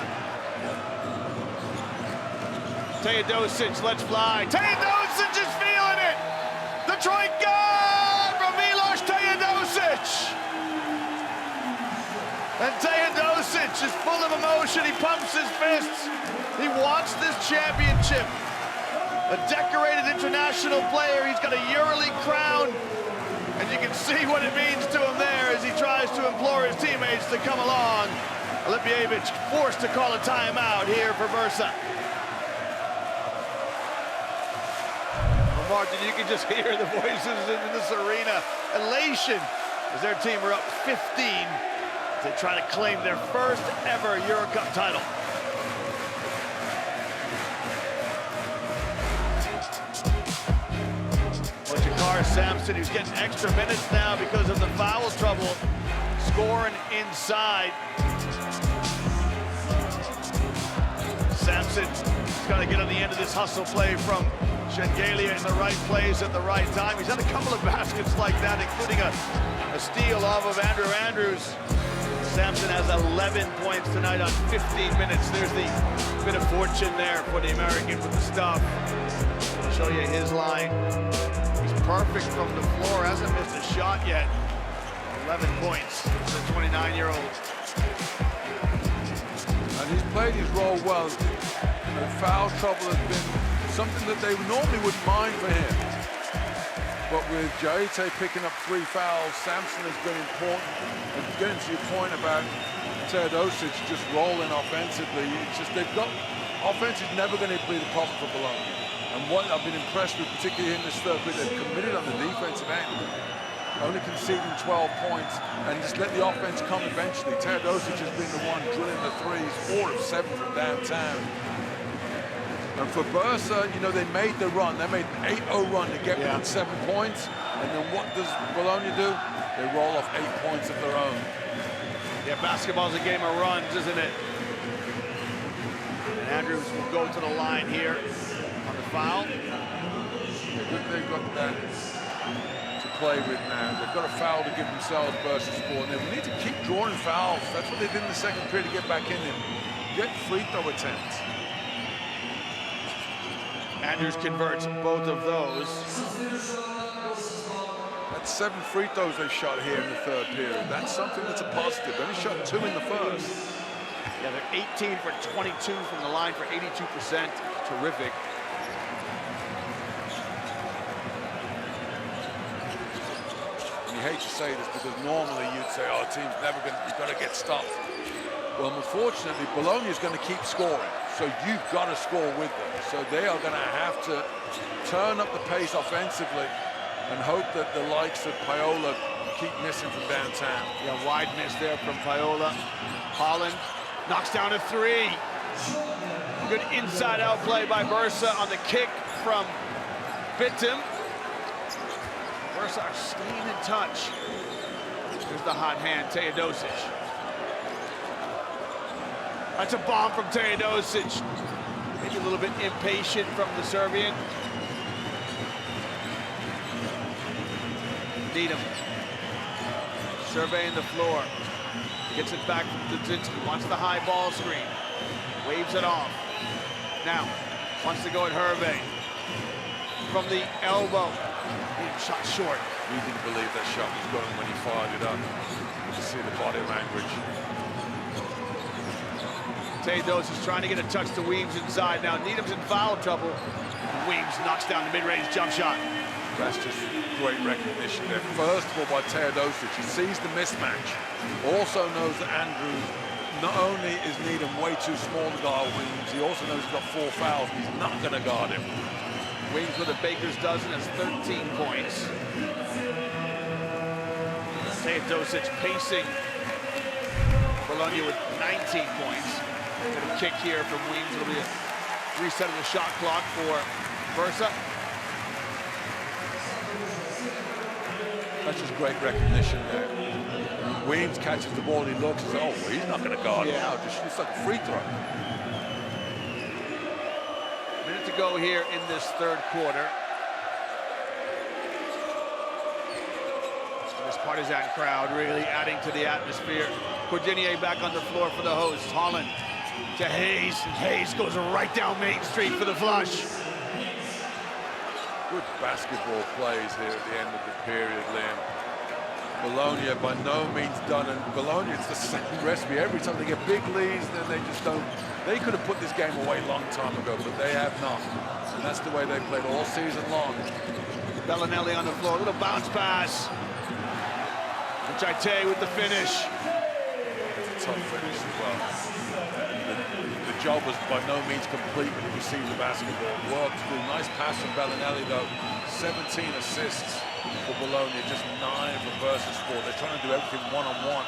Teodosic, let's fly. Teodosic is feeling it! Detroit goal from Milos Teodosic! And Teodosic is full of emotion. He pumps his fists. He wants this championship. A decorated international player. He's got a EuroLeague crown. And you can see what it means to him there as he tries to implore his teammates to come along. Alempejevic forced to call a timeout here for Bursa. Martin, you can just hear the voices in this arena. Elation as their team are up 15 to try to claim their first ever EuroCup title. Samson, who's getting extra minutes now because of the foul trouble, scoring inside. Samson's got to get on the end of this hustle play from Shengelia in the right place at the right time. He's had a couple of baskets like that, including a steal off of Andrew Andrews. Samson has 11 points tonight on 15 minutes. There's the bit of fortune there for the American with the stuff. I'll show you his line. Perfect from the floor, hasn't missed a shot yet. 11 points for the 29-year-old. And he's played his role well. Foul trouble has been something that they normally wouldn't mind for him. But with Jaiteh picking up 3 fouls, Samson has been important. And getting to your point about Teodosic just rolling offensively, it's just they've got... Offense is never going to be the problem for Bologna. And what I've been impressed with, particularly in this third period, they've committed on the defensive end, only conceding 12 points, and just let the offense come eventually. Teodosic has been the one drilling the threes, 4 of 7 from downtown. And for Bursa, you know, they made the run. They made an 8-0 run to get within 7 points. And then what does Bologna do? They roll off 8 points of their own. Yeah, basketball's a game of runs, isn't it? And Andrews will go to the line here. Foul. They've got that to play with now. They've got a foul to give themselves Bursaspor. And they need to keep drawing fouls. That's what they did in the second period to get back in and get free throw attempts. Andrews converts both of those. That's 7 free throws they shot here in the third period. That's something that's a positive. They only shot 2 in the first. Yeah, they're 18 for 22 from the line for 82%. Terrific. You hate to say this because normally you'd say, oh, team's never going to, you've got to get stopped. Well, unfortunately, Bologna is going to keep scoring, so you've got to score with them. So they are going to have to turn up the pace offensively and hope that the likes of Paola keep missing from downtown. Yeah, wide miss there from Paola. Holland knocks down a 3. Good inside-out play by Bursa on the kick from Bittim. Bursa are staying in touch. Here's the hot hand, Teodosic. That's a bomb from Teodosic. Maybe a little bit impatient from the Serbian. Needham. Surveying the floor. Gets it back from Dudzinski. Wants the high ball screen. Waves it off. Now, wants to go at Hervé. From the elbow. Shot short. You didn't believe that shot was going when he fired it up. You can see the body language. Teodosic is trying to get a touch to Weems inside. Now Needham's in foul trouble. Weems knocks down the mid-range jump shot. That's just great recognition there. First of all, by Teodosic, he sees the mismatch. Also knows that Andrews, not only is Needham way too small to guard Weems, he also knows he's got 4 fouls. He's not going to guard him. Weems with a baker's dozen has 13 points. Teodosic pacing Bologna with 19 points. Get a kick here from Weems. It'll be a reset of the shot clock for Bursa. That's just great recognition there. Weems catches the ball and he looks and says, oh, well, he's not going to guard him now. It's like a free throw. Minute to go here in this third quarter. This partisan crowd really adding to the atmosphere. Cordinier back on the floor for the host. Holland to Hayes. Hayes goes right down Main Street for the flush. Good basketball plays here at the end of the period, Liam. Bologna by no means done, and Bologna, it's the same recipe. Every time they get big leads, then they just don't. They could have put this game away a long time ago, but they have not. And that's the way they played all season long. Belinelli on the floor, little bounce pass. Jaiteh with the finish. It's a tough finish as well. The job was by no means complete when he received the basketball. Worked through, nice pass from Belinelli though. 17 assists for Bologna, just 9 for Bursaspor. They're trying to do everything one-on-one.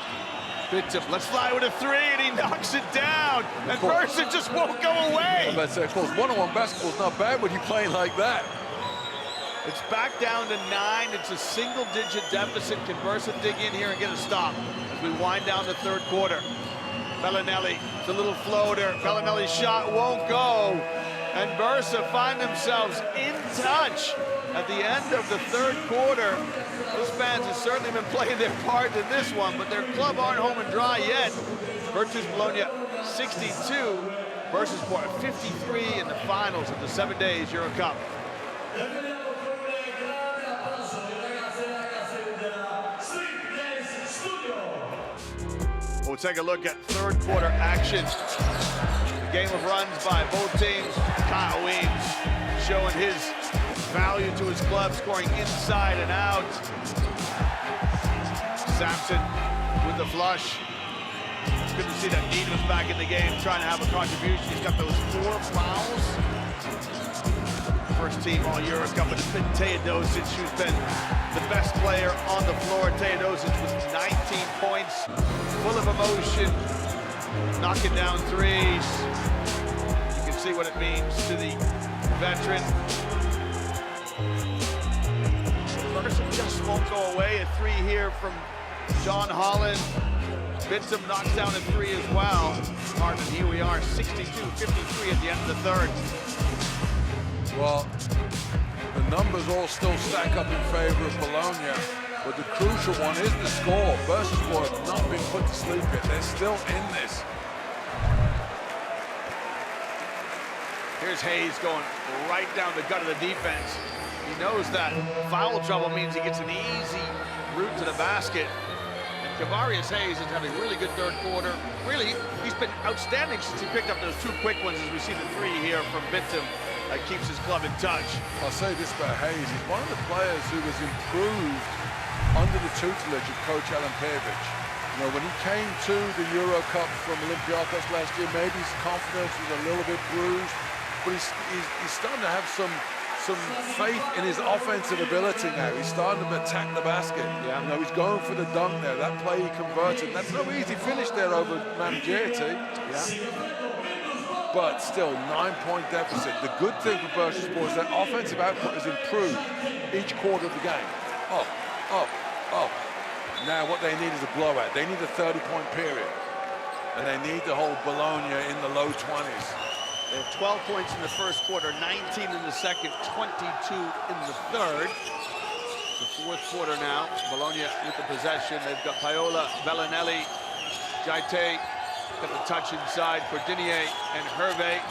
Bitter, let's fly with a three, and he knocks it down. And Bursa just won't go away. I'm about to say, of course, one-on-one basketball's not bad when you're playing like that. It's back down to 9. It's a single-digit deficit. Can Bursa dig in here and get a stop as we wind down the third quarter? Belinelli, the little floater. Belinelli's shot won't go. And Bursa find themselves in touch at the end of the third quarter. Those fans have certainly been playing their part in this one, but their club aren't home and dry yet. Virtus Bologna 62, Bursaspor 53 in the finals of the 7 days EuroCup. We'll take a look at third quarter action. The game of runs by both teams. Kyle Weems showing his value to his club, scoring inside and out. Sampson with the flush. It's good to see that Needham's back in the game, trying to have a contribution. He's got those 4 fouls. First team all EuroCup, but it's been Teodosic who's been the best player on the floor. Teodosic with 19 points, full of emotion, knocking down threes. You can see what it means to the veteran. Bursa just won't go away. A 3 here from John Holland. Bitsum knocks down a 3 as well. Martin, here we are, 62-53 at the end of the third. Well, the numbers all still stack up in favor of Bologna, but the crucial one is the score. Bursaspor have not been put to sleep yet. They're still in this. Here's Hayes going right down the gut of the defense. He knows that foul trouble means he gets an easy route to the basket. And Kavarius Hayes is having a really good third quarter. Really, he's been outstanding since he picked up those 2 quick ones, as we see the 3 here from Bitsum. That keeps his club in touch. I'll say this about Hayes. He's one of the players who was improved under the tutelage of Coach Alan Pejovic. You know, when he came to the EuroCup from Olympiacos last year, maybe his confidence was a little bit bruised, but he's starting to have some faith in his offensive ability now. He's starting to attack the basket. Yeah. You know, he's going for the dunk there. That play he converted. That's no easy finish there over Mam Jaiteh. Yeah. But still, 9-point deficit. The good thing for Bursaspor is their offensive output has improved each quarter of the game. Now what they need is a blowout. They need a 30-point period. And they need to hold Bologna in the low 20s. They have 12 points in the first quarter, 19 in the second, 22 in the third. The fourth quarter now. Bologna with the possession. They've got Paola, Belinelli, Jaiteh. Got the touch inside for Dinier and Hervé.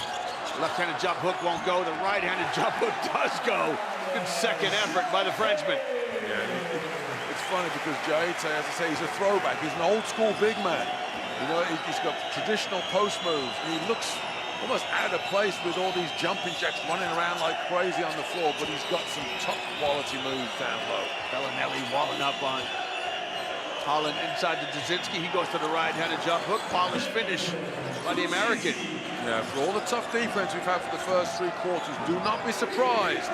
Left-handed jump hook won't go. The right-handed jump hook does go. Good second effort by the Frenchman. Yeah, it's funny because Jaiteh, as I say, he's a throwback. He's an old-school big man. You know, he's got traditional post moves, and he looks almost out of place with all these jumping jacks running around like crazy on the floor, but he's got some top-quality moves down low. Belinelli walling up on Holland inside to Dudzinski. He goes to the right-handed jump hook. Polished finish by the American. Yeah, for all the tough defense we've had for the first 3 quarters, do not be surprised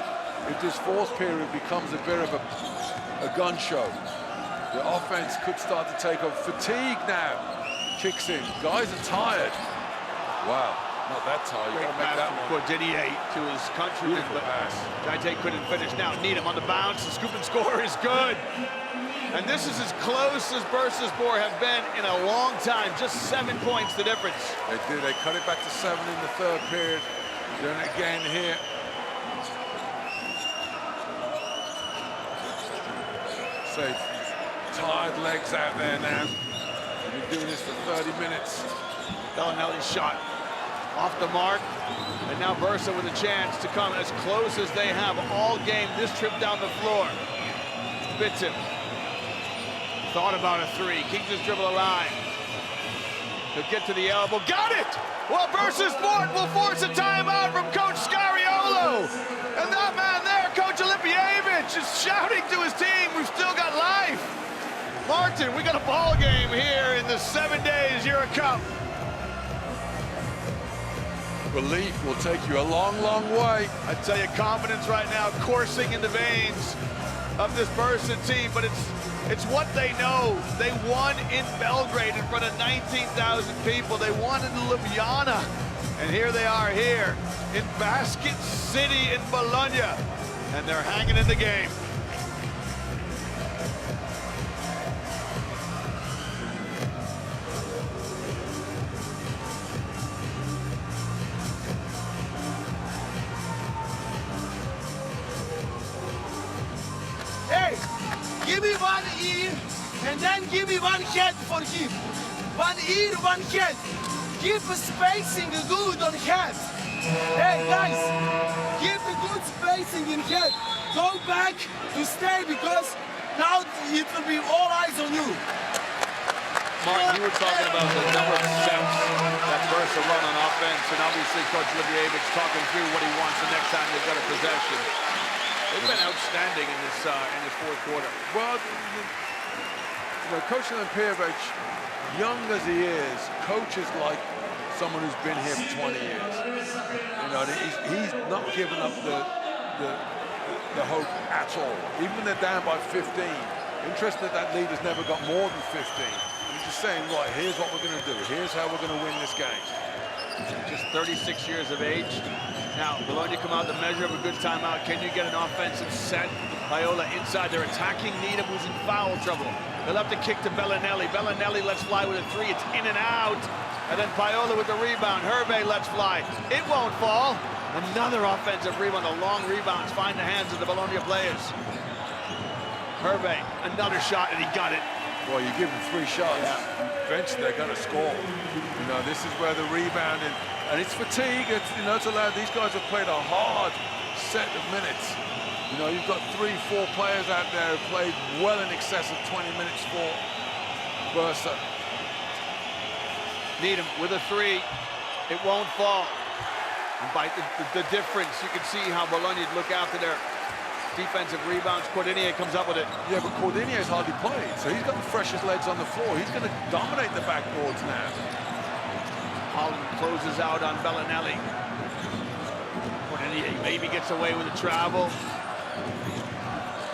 if this fourth period becomes a bit of a gun show. The offense could start to take over. Fatigue now kicks in. Guys are tired. Wow, not that tired. Great pass from Dinier to his countryman, but Jaiteh couldn't finish. Now Needham on the bounce. The scoop and score is good. And this is as close as Bursaspor have been in a long time. Just 7 points the difference. They did. They cut it back to 7 in the third period. Doing it again here. Say, tired legs out there now. We've been doing this for 30 minutes. Belinelli's shot off the mark. And now Bursa with a chance to come as close as they have all game this trip down the floor. Bitsum. Thought about a 3. Kings just dribble a line. He'll get to the elbow. Got it! Well, Bursaspor will force a timeout from Coach Scariolo. And that man there, Coach Olympievich, is shouting to his team, we've still got life. Martin, we got a ball game here in the 7 days EuroCup. Belief will take you a long, long way. I tell you, confidence right now coursing in the veins of this Bursa team, but it's what they know. They won in Belgrade in front of 19,000 people. They won in Ljubljana, and here they are here in Basket City in Bologna, and they're hanging in the game. Hey, give me one ear and then give me one head for him. One ear, one head. Give a spacing good on head. Hey guys, give a good spacing in head. Go back to stay because now it will be all eyes on you. Martin, you were talking about the number of steps that Bursa run on offense, and obviously Coach Libjevic talking through what he wants the next time they've got a possession. They've been outstanding in this fourth quarter. Well, you know, Coach Libjevic, young as he is, coaches like someone who's been here for 20 years. You know, he's not giving up the hope at all. Even when they're down by 15. Interesting that leader's never got more than 15. He's just saying, right, here's what we're going to do. Here's how we're going to win this game. Just 36 years of age. Now, Bologna come out the measure of a good timeout. Can you get an offensive set? Paola inside. They're attacking Needham, who's in foul trouble. They'll have to kick to Belinelli. Belinelli lets fly with a three. It's in and out. And then Paola with the rebound. Hervé lets fly. It won't fall. Another offensive rebound. The long rebounds find the hands of the Bologna players. Hervé, another shot, and he got it. Well, you give them 3 shots. Yeah. Eventually, they're going to score. You know, this is where the rebounding, and it's fatigue. It's, you know, it's allowed. These guys have played a hard set of minutes. You know, you've got 3, 4 players out there who played well in excess of 20 minutes for Bursa. Needham with a 3. It won't fall. And by the difference, you can see how Bologna look after their defensive rebounds. Cordinia comes up with it. Yeah, but Cordinia's hardly played, so he's got the freshest legs on the floor. He's going to dominate the backboards now. Holland closes out on Belinelli. Cordinia maybe gets away with a travel.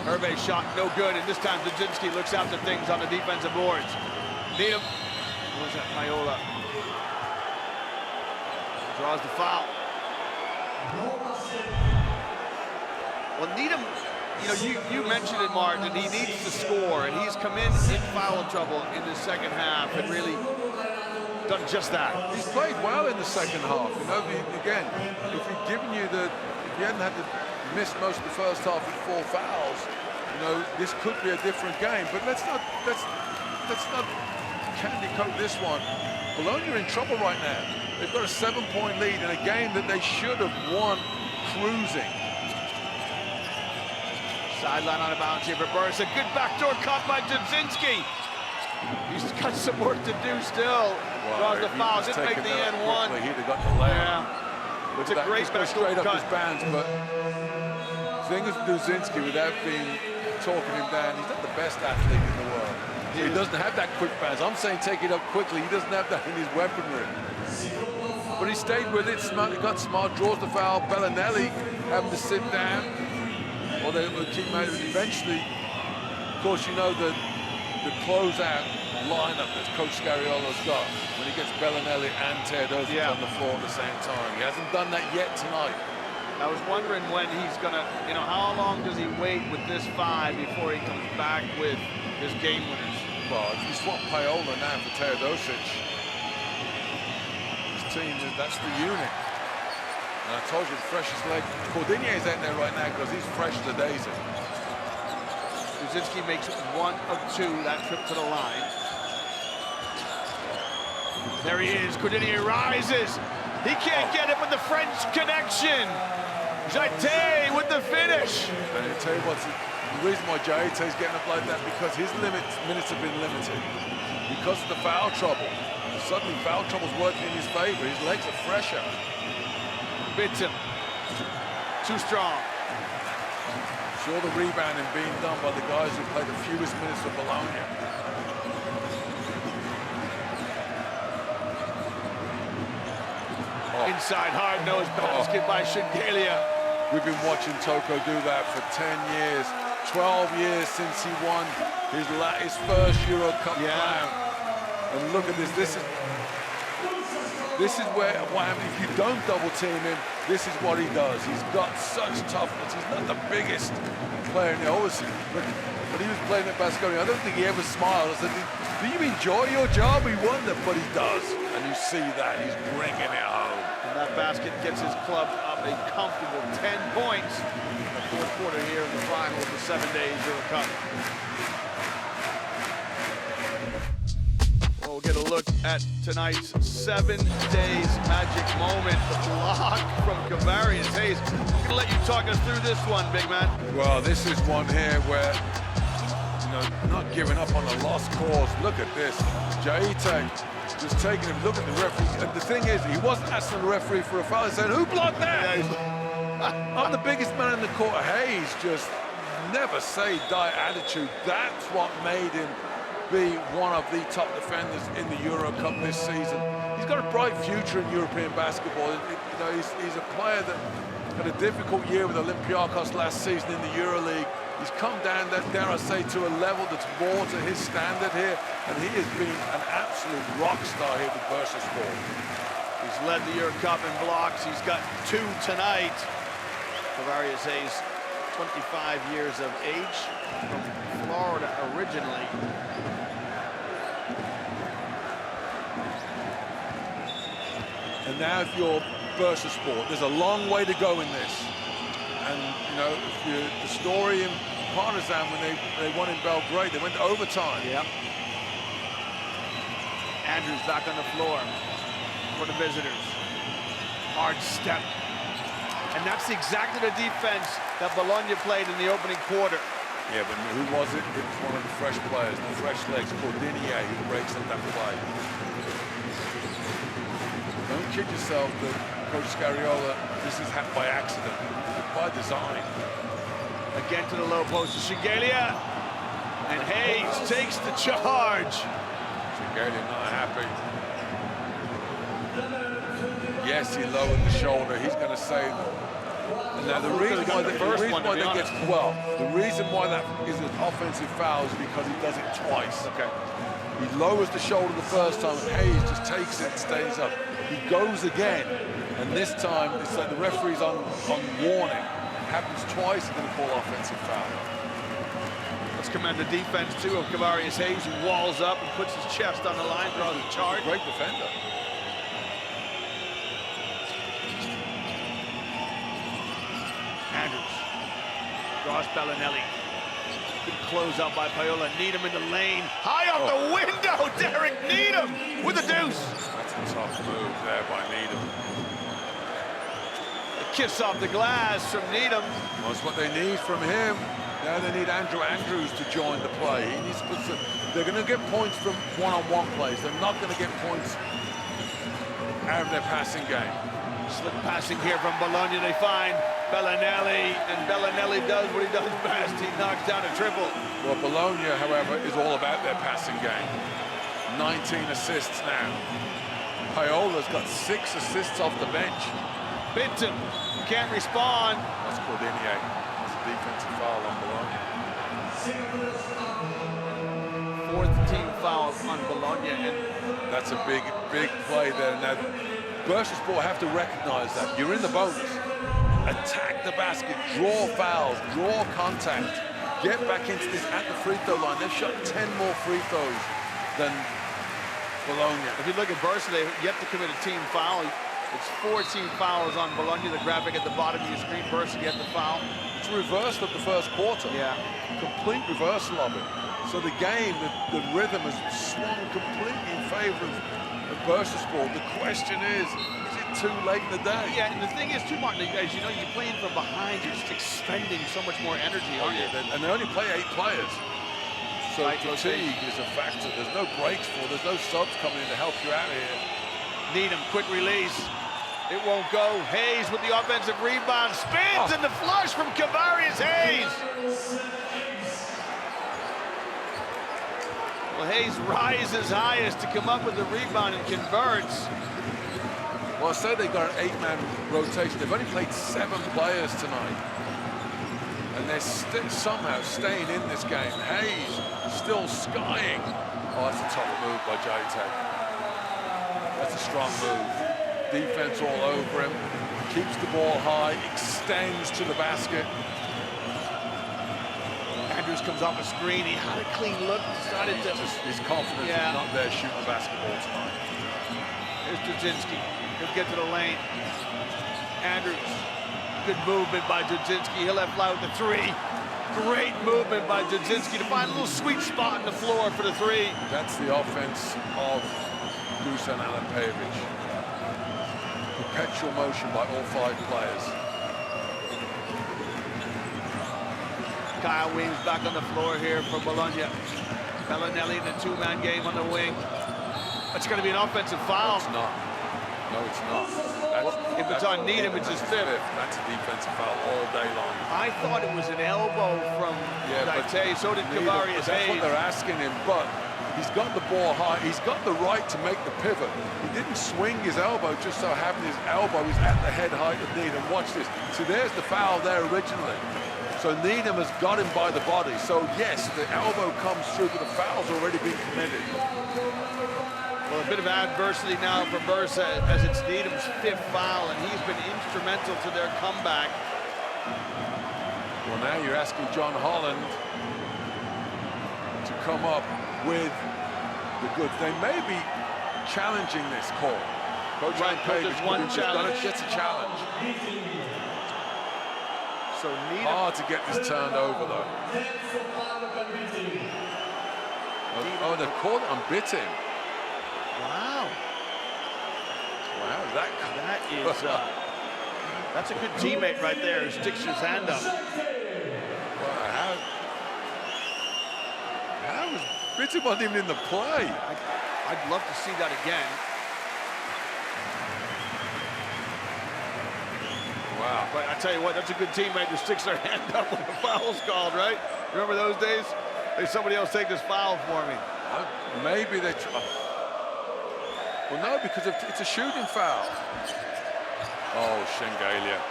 Hervé shot no good, and this time Dudzinski looks after things on the defensive boards. Needham, where's that Paola? Draws the foul. Well, Needham, you know, you mentioned it, Martin, and he needs to score, and he's come in foul trouble in the second half and really done just that. He's played well in the second half. You know, again, if he'd given you if you hadn't had to miss most of the first half with 4 fouls, you know, this could be a different game. But let's not candy coat this one. Bologna are in trouble right now. They've got a 7-point lead in a game that they should have won cruising. Sideline on a bounce here for Bursa. Good backdoor cut by Dudzinski. He's got some work to do still. Draws the foul. Didn't make the end one. He'd have got the layup. Yeah. It's a great backdoor straight up cut. his bands, but the thing is Dudzinski, without being talking him down, he's not the best athlete in the world. He doesn't have that quick bounce. I'm saying take it up quickly. He doesn't have that in his weaponry. But he stayed with it. Smart, he got smart, draws the foul. Belinelli having to sit down. Or they will keep out of it eventually. Of course, you know the closeout lineup that Coach Scariolo's got when he gets Belinelli and Teodosic on the floor at the same time. He hasn't done that yet tonight. I was wondering when he's gonna, you know, how long does he wait with this 5 before he comes back with his game winners? Well, if you swap Paola now for Teodosic, his team, that's the unit. And I told you, the freshest leg. Cordinier's out there right now because he's fresh as a daisy. Dudzinski makes 1 of 2 that trip to the line. There he is. Cordinier rises. He can't get it with the French connection. Jaiteh with the finish. And I'll tell you what's the reason why Jaiteh is getting up like that, because his minutes have been limited. Because of the foul trouble. Suddenly foul trouble's working in his favor. His legs are fresher. Bits him. Too strong. Sure, the rebounding being done by the guys who played the fewest minutes for Bologna. Inside hard-nosed basket by Shingelia. We've been watching Toko do that for 10 years, 12 years since he won his first EuroCup crown. And look at this. This is what happens if you don't double team him. This is what he does. He's got such toughness. He's not the biggest player in the obviously. But when he was playing at Basconia, I don't think he ever smiled. I said, do you enjoy your job? He wondered, but he does. And you see that. He's bringing it home. And that basket gets his club up a comfortable 10 points in the fourth quarter here in the final of the 7 days EuroCup. We'll get a look at tonight's 7 days magic moment. The block from Kavarius Hayes. I'm going to let you talk us through this one, big man. Well, this is one here where, not giving up on the lost cause. Look at this. Jaiteh just taking him. Look at the referee. And the thing is, he wasn't asking the referee for a foul. He said, who blocked that? I'm the biggest man in the court. Hayes just never say die attitude. That's what made him be one of the top defenders in the EuroCup this season. He's got a bright future in European basketball. He's a player that had a difficult year with Olympiacos last season in the EuroLeague. He's come down, dare I say, to a level that's more to his standard here, and he has been an absolute rock star here with Bursaspor. He's led the EuroCup in blocks. He's got 2 tonight. Kavarius Hayes, 25 years of age, from Florida originally. And now if you're Bursaspor, there's a long way to go in this. And, if the story in Partizan when they won in Belgrade, they went to overtime. Yep. Andrews back on the floor for the visitors. Hard step. And that's exactly the defense that Bologna played in the opening quarter. Yeah, but who was it? It was one of the fresh players, the fresh legs, Cordinier, who breaks up that play. Don't kid yourself that Coach Scariola, this is happened by accident, by design. Again to the low post to Shingelia. And Hayes takes the charge. Shingelia not happy. Yes, he lowered the shoulder. He's going to save them. And now the reason why that is an offensive foul is because he does it twice. Okay. He lowers the shoulder the first time, and Hayes just takes it and stays up. He goes again, and this time it's like the referee's on warning. It happens twice, he's going to call offensive foul. Let's commend the defense too of Kavarius Hayes, who walls up and puts his chest on the line, draws a charge. Great defender. Andrews draws Belinelli. Good close out by Paola. Needham in the lane. High off the window, Derek Needham with a deuce. That's a tough move there by Needham. A kiss off the glass from Needham. Well, that's what they need from him. Now they need Andrew Andrews to join the play. He needs to put some, they're going to get points from one-on-one plays. They're not going to get points out of their passing game. Slick passing here from Bologna. They find Belinelli, and Belinelli does what he does best. He knocks down a triple. Well, Bologna, however, is all about their passing game. 19 assists now. Paola's got 6 assists off the bench. Binton can't respond. That's Cordinier. That's a defensive foul on Bologna. 4th team foul on Bologna. And that's a big play there. Now, Bursaspor have to recognize that. You're in the bonus. Attack the basket, draw fouls, draw contact. Get back into this at the free throw line. They've shot 10 more free throws than Bologna. If you look at Bursa, they've yet to commit a team foul. It's 4 team fouls on Bologna. The graphic at the bottom of your screen, Bursa get the foul. It's a reversal of the first quarter. Yeah. Complete reversal of it. So the game, the rhythm has swung completely in favor of Bursaspor. The question is it too late in the day? Yeah, and the thing is too, Martin, as you know, you're playing from behind, you're just expending so much more energy, aren't you? And they only play 8 players. So fatigue is a factor. There's no breaks there's no subs coming in to help you out here. Needham, quick release. It won't go. Hayes with the offensive rebound. Spins and the flush from Kavarius Hayes. Well, Hayes rises highest to come up with the rebound and converts. Well, I say they got an 8-man rotation. They've only played 7 players tonight. And they're somehow staying in this game. Hayes still skying. Oh, that's a tough move by Jaiteh. That's a strong move. Defense all over him. Keeps the ball high, extends to the basket. Andrews comes off a screen. He had a clean look. Decided to... His confidence is not there shooting the basketball tonight. Here's Dudzinski. He'll get to the lane. Andrews. Good movement by Dudzinski. He'll have fly with the 3. Great movement by Dudzinski to find a little sweet spot in the floor for the 3. That's the offense of Dusan Alepejevic. Perpetual motion by all 5 players. Kyle Weems back on the floor here for Bologna. Belinelli in the 2-man game on the wing. That's going to be an offensive foul. No, it's not. No, it's not. If it's on Needham, it's his 5th. That's a defensive foul all day long. I thought it was an elbow from Jaiteh. So did Kavarius. That's what they're asking him, but he's got the ball high. He's got the right to make the pivot. He didn't swing his elbow, just so happened his elbow is at the head height of Needham. Watch this. So there's the foul there originally. So Needham has got him by the body. So yes, the elbow comes through, but the foul's already been committed. Well, a bit of adversity now for Bursa as it's Needham's 5th foul, and he's been instrumental to their comeback. Well, now you're asking John Holland to come up with the goods. They may be challenging this call. Coach There's one challenge. Gets a challenge. So Needham... Hard to get this turned over, though. Oh, they've called it unbitting. Wow. Wow, that is... that's a good teammate right there who sticks his hand up. Wow, how was Bittim wasn't even in the play? I'd love to see that again. Wow. But I tell you what, that's a good teammate who sticks their hand up when the foul's called, right? Remember those days? Hey, somebody else take this foul for me. Maybe they... Well, no, because it's a shooting foul. Oh, Shengalia.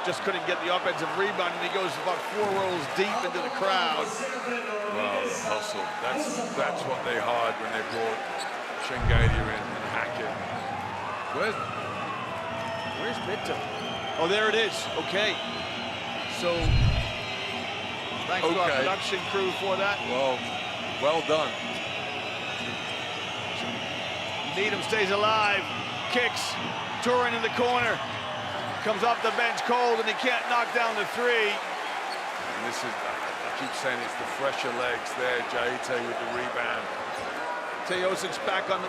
Just couldn't get the offensive rebound, and he goes about 4 rows deep into the crowd. Well, the hustle. That's what they hired when they brought Shengalia in and Hackett. Where's Bittim? Oh, there it is. Okay. So, thanks to our production crew for that. Well done. Needham stays alive. Kicks. Turin in the corner. Comes off the bench cold, and he can't knock down the 3. And this is, I keep saying it's the fresher legs there. Jaiteh with the rebound. Teodosic back on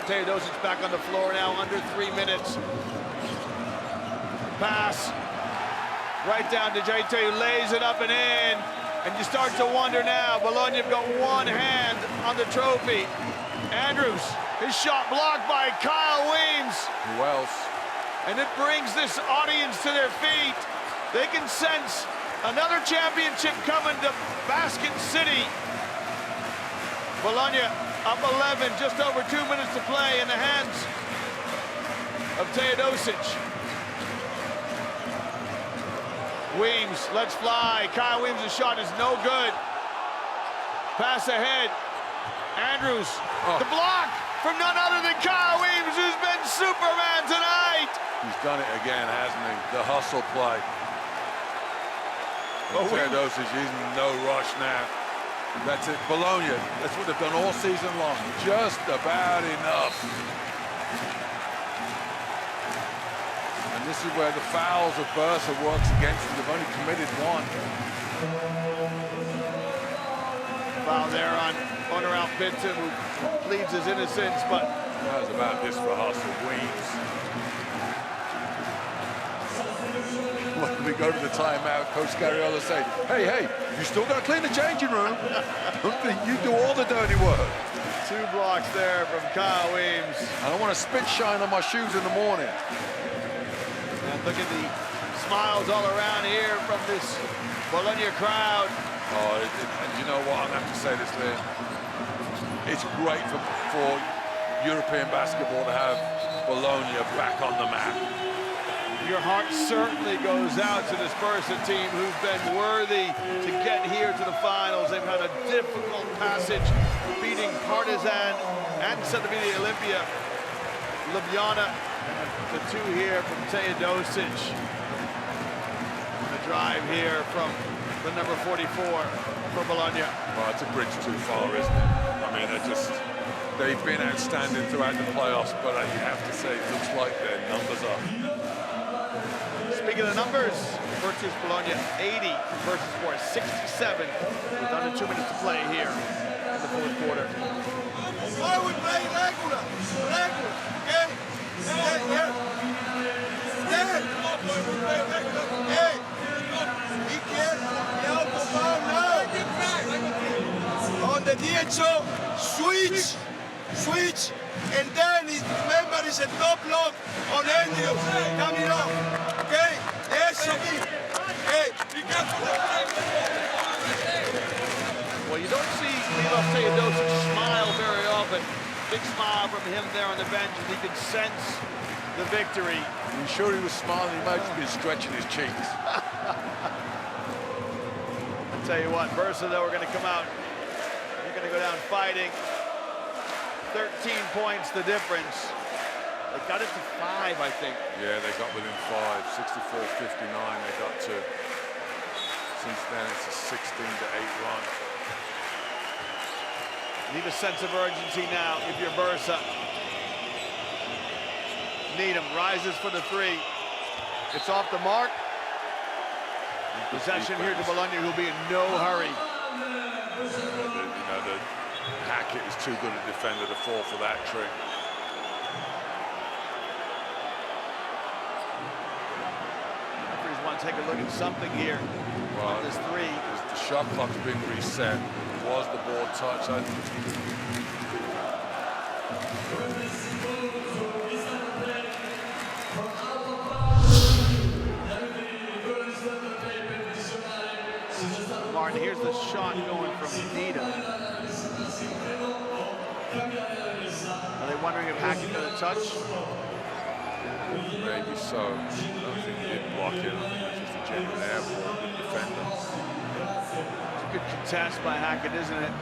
the floor now, under 3 minutes. Pass right down to Jaiteh, who lays it up and in. And you start to wonder now, Bologna have got one hand on the trophy. Andrews, his shot blocked by Kyle Weems. Who else? And it brings this audience to their feet. They can sense another championship coming to Basket City. Bologna up 11, just over 2 minutes to play in the hands of Teodosic. Weems lets fly. Kyle Weems' shot is no good. Pass ahead. Andrews, the block from none other than Kyle Weems, who's been Superman tonight. He's done it again, hasn't he? The hustle play. Teodosic, he's in no rush now. That's it. Bologna, that's what they've done all season long. Just about enough. And this is where the fouls of Bursa works against them. They've only committed 1. Foul there on Onoral Bittim, who pleads his innocence, but... That was about this for Hustle. Weems. When we go to the timeout, Coach Garriola say, hey, you still got to clean the changing room. You do all the dirty work. 2 blocks there from Kyle Weems. I don't want to spit shine on my shoes in the morning. And look at the smiles all around here from this Bologna crowd. Oh, and you know what? I have to say this, Liam. It's great for European basketball to have Bologna back on the map. Your heart certainly goes out to this Bursa team who've been worthy to get here to the finals. They've had a difficult passage, beating Partizan and Sedevini Olympia. Ljubljana, the two here from Teodosic. The drive here from the number 44 for Bologna. Well, it's a bridge too far, isn't it? I mean, they've been outstanding throughout the playoffs, but you have to say it looks like their numbers are. Speaking of numbers, Virtus Bologna 80 versus 67 with under 2 minutes to play here in the fourth quarter. Why we play regular, okay? Hey, be careful, the autobahn now. On the DHO, switch, and then remember it's a top lock on Andrew coming off, okay? Yes, hey, be careful. Well, you don't see Milos Teodosic smile very often. Big smile from him there on the bench as he could sense the victory. You sure he was smiling? He might have been stretching his cheeks. I'll tell you what, Bursa, though, are going to come out. They're going to go down fighting. 13 points, the difference. They got it to 5, I think. Yeah, they got within 5, 64-59. They got to, since then, it's a 16-8 run. Need a sense of urgency now if you're Bursa. Needham rises for the 3. It's off the mark. Possession here to Bologna, who'll be in no hurry. The Hackett is too good a defender to fall for that trick. Referees want to take a look at something here on this 3. The shot clock's been reset. Was the ball touch? Martin, here's the shot going from Needham. Are they wondering if Hackett got a touch? Maybe so. I don't think he did block it. I think it's just a genuine air ball with the defender. It's a good contest by Hackett, isn't it?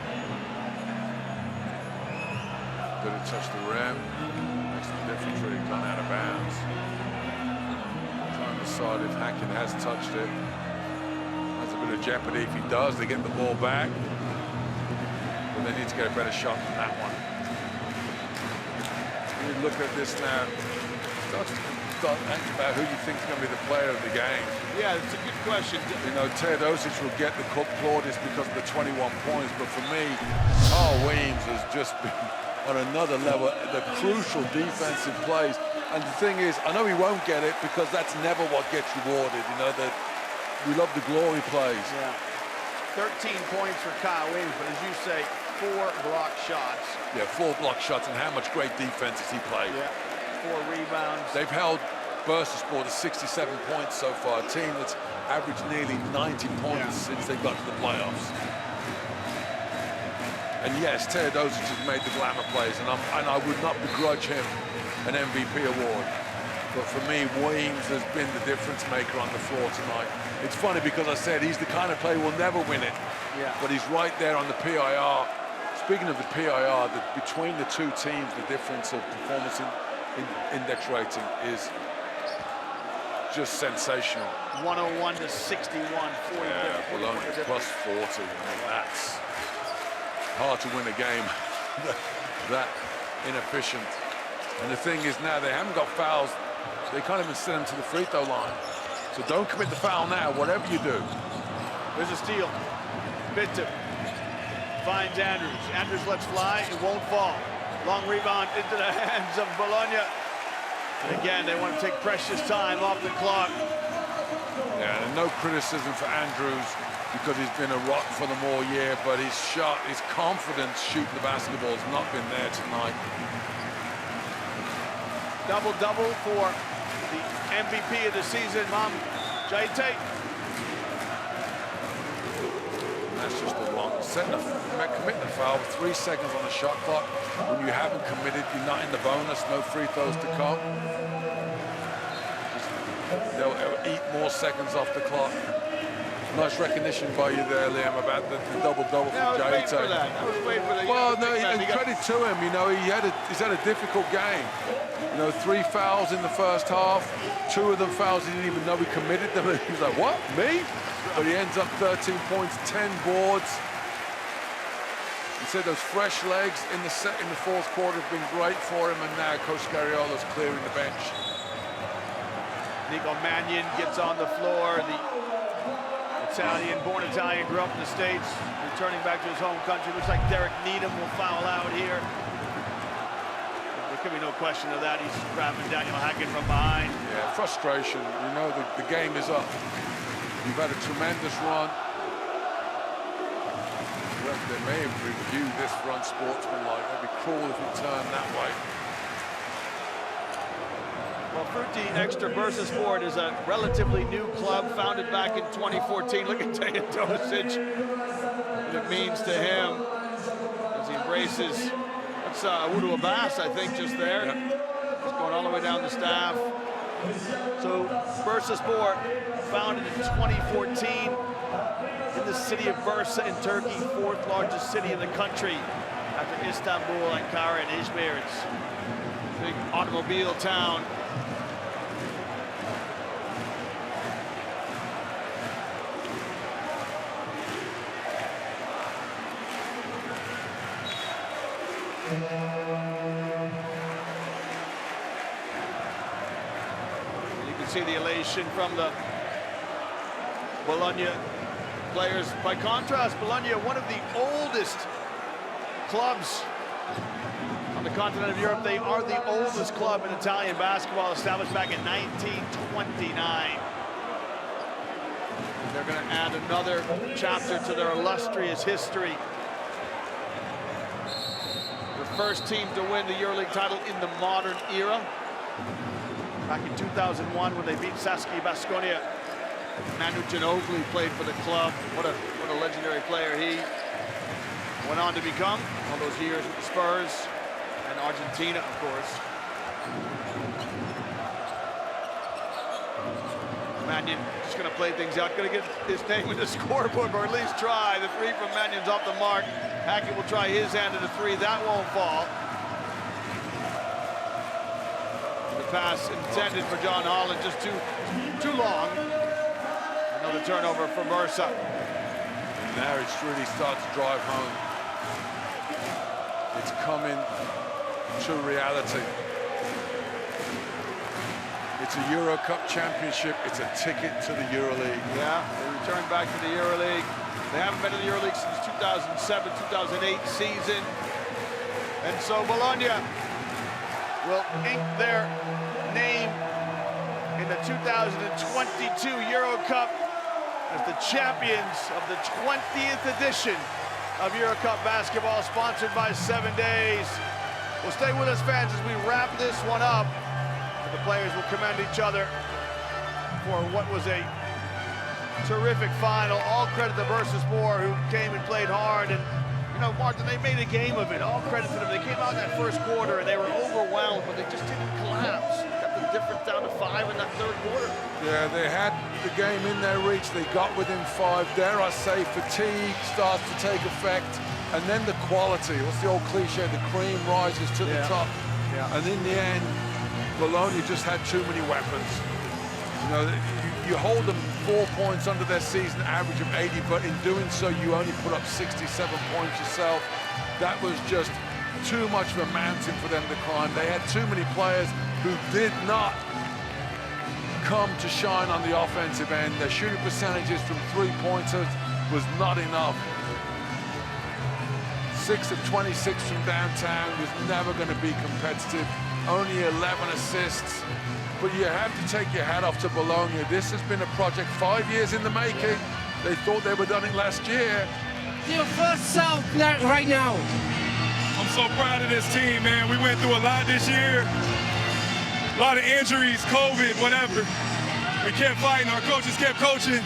Did it touch the rim? Makes the difference, really gone out of bounds. Trying to decide if Hackett has touched it. That's a bit of jeopardy if he does. They get the ball back. But they need to get a better shot than that one. You look at this now. Start thinking about who you think is going to be the player of the game. Yeah, it's a good question. You know, Teodosic will get the plaudits because of the 21 points, but for me, Kyle Weems has just been on another level. The crucial defensive plays, and the thing is, I know he won't get it because that's never what gets rewarded. You know that we love the glory plays. Yeah, 13 points for Kyle Weems, but as you say, 4 block shots. Yeah, 4 block shots, and how much great defense has he played? Yeah. 4 rebounds. They've held Bursaspor to 67 points so far, a team that's averaged nearly 90 points since they got to the playoffs. And yes, Teodosic has made the glamour plays, and I would not begrudge him an MVP award. But for me, Weems has been the difference maker on the floor tonight. It's funny because I said he's the kind of player who will never win it, but he's right there on the PIR. Speaking of the PIR, between the two teams, the difference of performance index rating is just sensational. 101 to 61, 40. Yeah, Bologna plus 40. I mean, that's hard to win a game that inefficient. And the thing is now they haven't got fouls. They can't even send them to the free throw line. So don't commit the foul now, whatever you do. There's a steal. Bitter finds Andrews. Andrews lets fly. It won't fall. Long rebound into the hands of Bologna. And again, they want to take precious time off the clock. Yeah, and no criticism for Andrews because he's been a rock for them all year, but his shot, his confidence shooting the basketball has not been there tonight. Double-double for the MVP of the season, Mam Jaiteh. that's just the wrong. Committing a foul with 3 seconds on the shot clock. When you haven't committed, you're not in the bonus, no free throws to come. They'll eat more seconds off the clock. Nice recognition by you there, Liam, about the double-double Yeah, for I was waiting for Jaiteh. that. I was waiting for that. Well, no, and credit to him. You know, he's had a difficult game. You know, 3 fouls in the first half. 2 of them fouls he didn't even know he committed them. He was like, what, me? But he ends up 13 points, 10 boards. He said those fresh legs in the fourth quarter have been great for him, and now Coach Scariolo's clearing the bench. Nico Mannion gets on the floor. The born Italian, grew up in the States, returning back to his home country. Looks like Derek Needham will foul out here. There could be no question of that. He's grabbing Daniel Hackett from behind. Yeah, frustration. You know, the game is up. You've had a tremendous run. They may have reviewed this for unsportsmanlike. It'd be cruel if it turned that way. Well, Frutti Extra Bursaspor is a relatively new club, founded back in 2014. Look at Teodosic, what it means to him as he embraces. That's Awudu Abbas, I think, just there. Yeah. He's going all the way down the staff. So Bursaspor, founded in 2014 in the city of Bursa in Turkey, 4th largest city in the country after Istanbul, Ankara, and Izmir. It's a big automobile town. You can see the elation from the Bologna players. By contrast, Bologna, one of the oldest clubs on the continent of Europe. They are the oldest club in Italian basketball, established back in 1929. They're going to add another chapter to their illustrious history. First team to win the EuroLeague title in the modern era. Back in 2001 when they beat Saski Baskonia. Manu Ginobili played for the club. What a legendary player he went on to become. All those years with the Spurs and Argentina, of course. Mannion just going to play things out. Going to get his name in the scorebook, or at least try. The 3 from Mannion's off the mark. Hackett will try his hand at a 3. That won't fall. The pass intended for John Holland, just too long. Another turnover for Bursa. And now it's really starting to drive home. It's coming to reality. It's a EuroCup championship. It's a ticket to the EuroLeague. Yeah, they return back to the EuroLeague. They haven't been in the EuroLeague since 2007-2008 season. And so Bologna will ink their name in the 2022 EuroCup as the champions of the 20th edition of EuroCup basketball, sponsored by 7 Days. Well, stay with us, fans, as we wrap this one up. The players will commend each other for what was a terrific final. All credit to Bursaspor, who came and played hard. And, you know, Martin, they made a game of it. All credit to them. They came out in that first quarter, and they were overwhelmed, but they just didn't collapse. Got the difference down to 5 in that third quarter. Yeah, they had the game in their reach. They got within 5. Dare I say, fatigue starts to take effect. And then the quality. What's the old cliche? The cream rises to the top. Yeah. And in the end, Bologna just had too many weapons. You know, you hold them 4 points under their season average of 80, but in doing so, you only put up 67 points yourself. That was just too much of a mountain for them to climb. They had too many players who did not come to shine on the offensive end. Their shooting percentages from 3-pointers was not enough. 6 of 26 from downtown was never going to be competitive. Only 11 assists, but you have to take your hat off to Bologna. This has been a project 5 years in the making. They thought they were done it last year. Your first South right now. I'm so proud of this team, man. We went through a lot this year. A lot of injuries, COVID, whatever. We kept fighting. Our coaches kept coaching.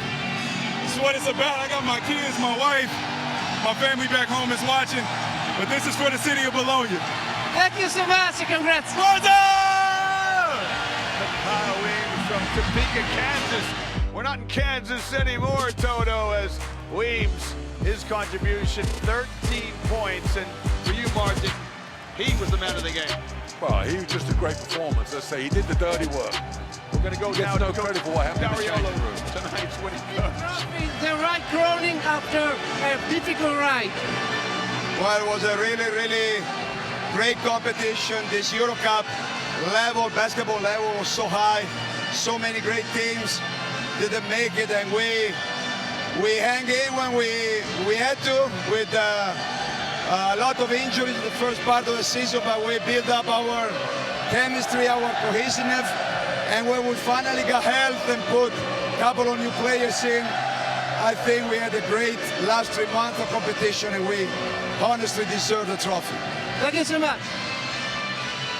It's what it's about. I got my kids, my wife. My family back home is watching, but this is for the city of Bologna. Thank you so much. Congrats. Kyle Weems from Topeka, Kansas. We're not in Kansas anymore, Toto, as Weems, his contribution, 13 points. And for you, Martin, he was the man of the game. Well, he was just a great performance. Let's say he did the dirty work. We're going to go down no to credit for what happened in the changing room. Tonight's winning coach. The right crowning after a difficult ride. Well, it was a really, really great competition. This EuroCup level, basketball level was so high. So many great teams didn't make it, and we hang in when we had to, with a lot of injuries in the first part of the season, but we built up our chemistry, our cohesiveness, and when we finally got health and put a couple of new players in, I think we had a great last 3 months of competition, and we honestly deserve the trophy. Thank you so much.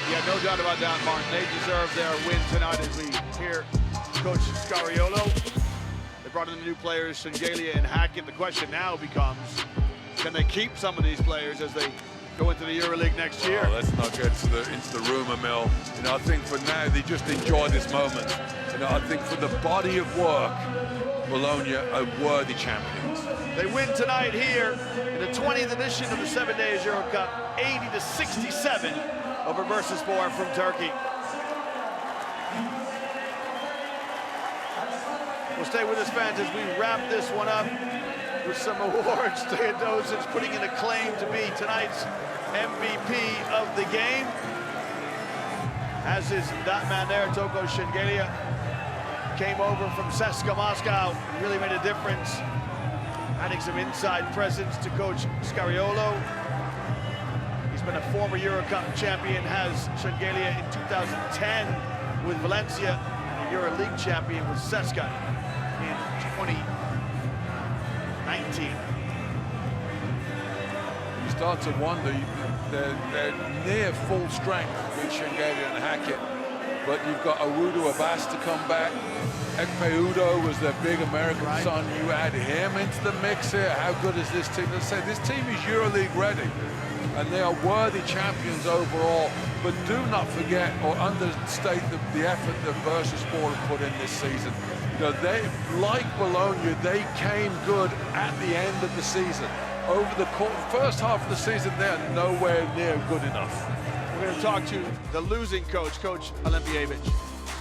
Yeah, no doubt about that, Martin. They deserve their win tonight as we hear Coach Scariolo. They brought in the new players, Shengelia and Hackett. The question now becomes, can they keep some of these players as they go into the EuroLeague next year? Oh, let's not get into the rumor mill. You know, I think for now they just enjoy this moment. You know, I think for the body of work, Bologna are worthy champions. They win tonight here in the 20th edition of the 7 Days EuroCup, 80-67 over Bursaspor from Turkey. We'll stay with us, fans, as we wrap this one up with some awards. Teodosic putting in a claim to be tonight's MVP of the game, as is that man there, Toko Shengelia. Came over from CSKA Moscow, really made a difference, adding some inside presence to Coach Scariolo. He's been a former EuroCup champion, has Shengelia in 2010 with Valencia, and a EuroLeague champion with CSKA in 2019. You start to wonder, they're near full strength with Shengelia and Hackett, but you've got Awudu Abbas to come back. Ekpe was their big American son. You add him into the mix here. How good is this team? Let's say this team is EuroLeague ready, and they are worthy champions overall. But do not forget or understate the effort that Bursaspor have put in this season. You know, they, like Bologna, they came good at the end of the season. Over the first half of the season, they're nowhere near good enough. We're going to talk to the losing coach, Coach Olimpijevic.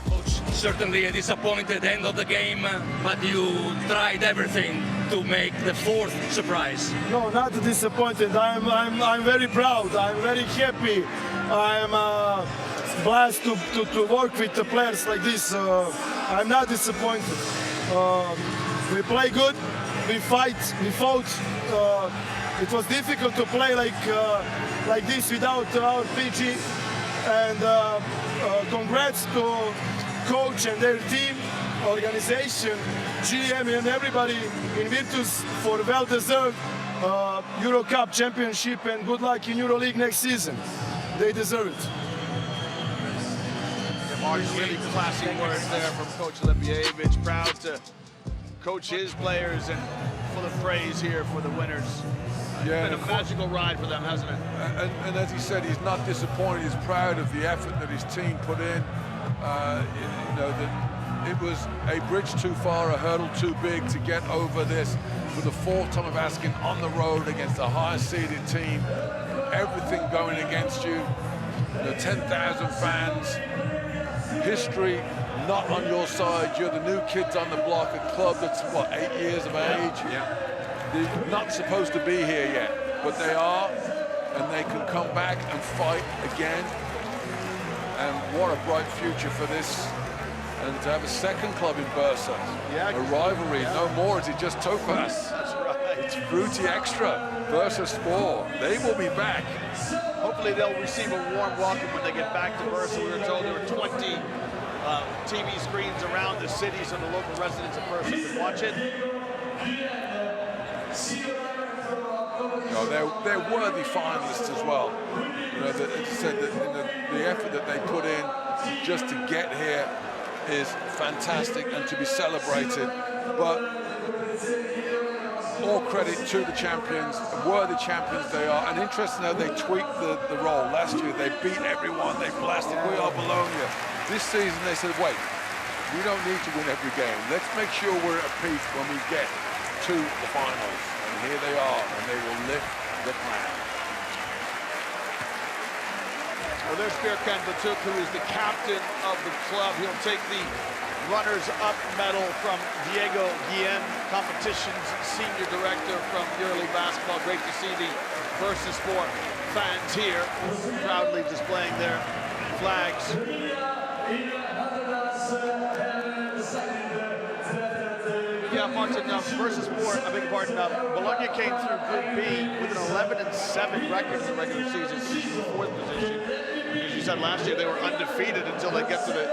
Coach, certainly a disappointed end of the game, but you tried everything to make the fourth surprise. No, not disappointed. I'm very proud. I'm very happy. I'm blessed to work with the players like this. I'm not disappointed. We play good. We fight. We fought. It was difficult to play like this without our PG. And congrats to coach and their team, organization, GM, and everybody in Virtus for well-deserved EuroCup championship, and good luck in EuroLeague next season. They deserve it. Really classy words there from Coach Olimpijevic. Proud to coach his players and full of praise here for the winners. Yeah, it's been a magical ride for them, hasn't it? And as he said, he's not disappointed. He's proud of the effort that his team put in. You know, that it was a bridge too far, a hurdle too big to get over this for the fourth time of asking on the road against a higher seeded team. Everything going against you. You know, 10,000 fans. History not on your side. You're the new kids on the block, a club that's, what, 8 years of age? Yeah. They're not supposed to be here yet, but they are, and they can come back and fight again. And what a bright future for this, and to have a second club in Bursa. Yeah, a rivalry, yeah. No more is it just Topaz. That's right. It's Frutti Extra Bursaspor. They will be back. Hopefully they'll receive a warm welcome when they get back to Bursa. We were told there were 20 TV screens around the city so the local residents of Bursa can watch it. No, they're worthy finalists as well. You know, as I said, the effort that they put in just to get here is fantastic and to be celebrated. But all credit to the champions, worthy champions they are. And interesting how they tweaked the role. Last year they beat everyone, they blasted we are Bologna. This season they said, wait, we don't need to win every game. Let's make sure we're at peace when we get to the finals. And here they are, and they will lift the crown. Well, there's Birkan Batuk, who is the captain of the club. He'll take the runners-up medal from Diego Guillen, competition's senior director from EuroLeague basketball. Great to see the Bursaspor fans here, proudly displaying their flags. Yeah, Martin, Bursaspor, I beg your pardon, Bologna came through Group B with an 11-7 record in the regular season, finishing in 4th position. As you said, last year they were undefeated until they get to the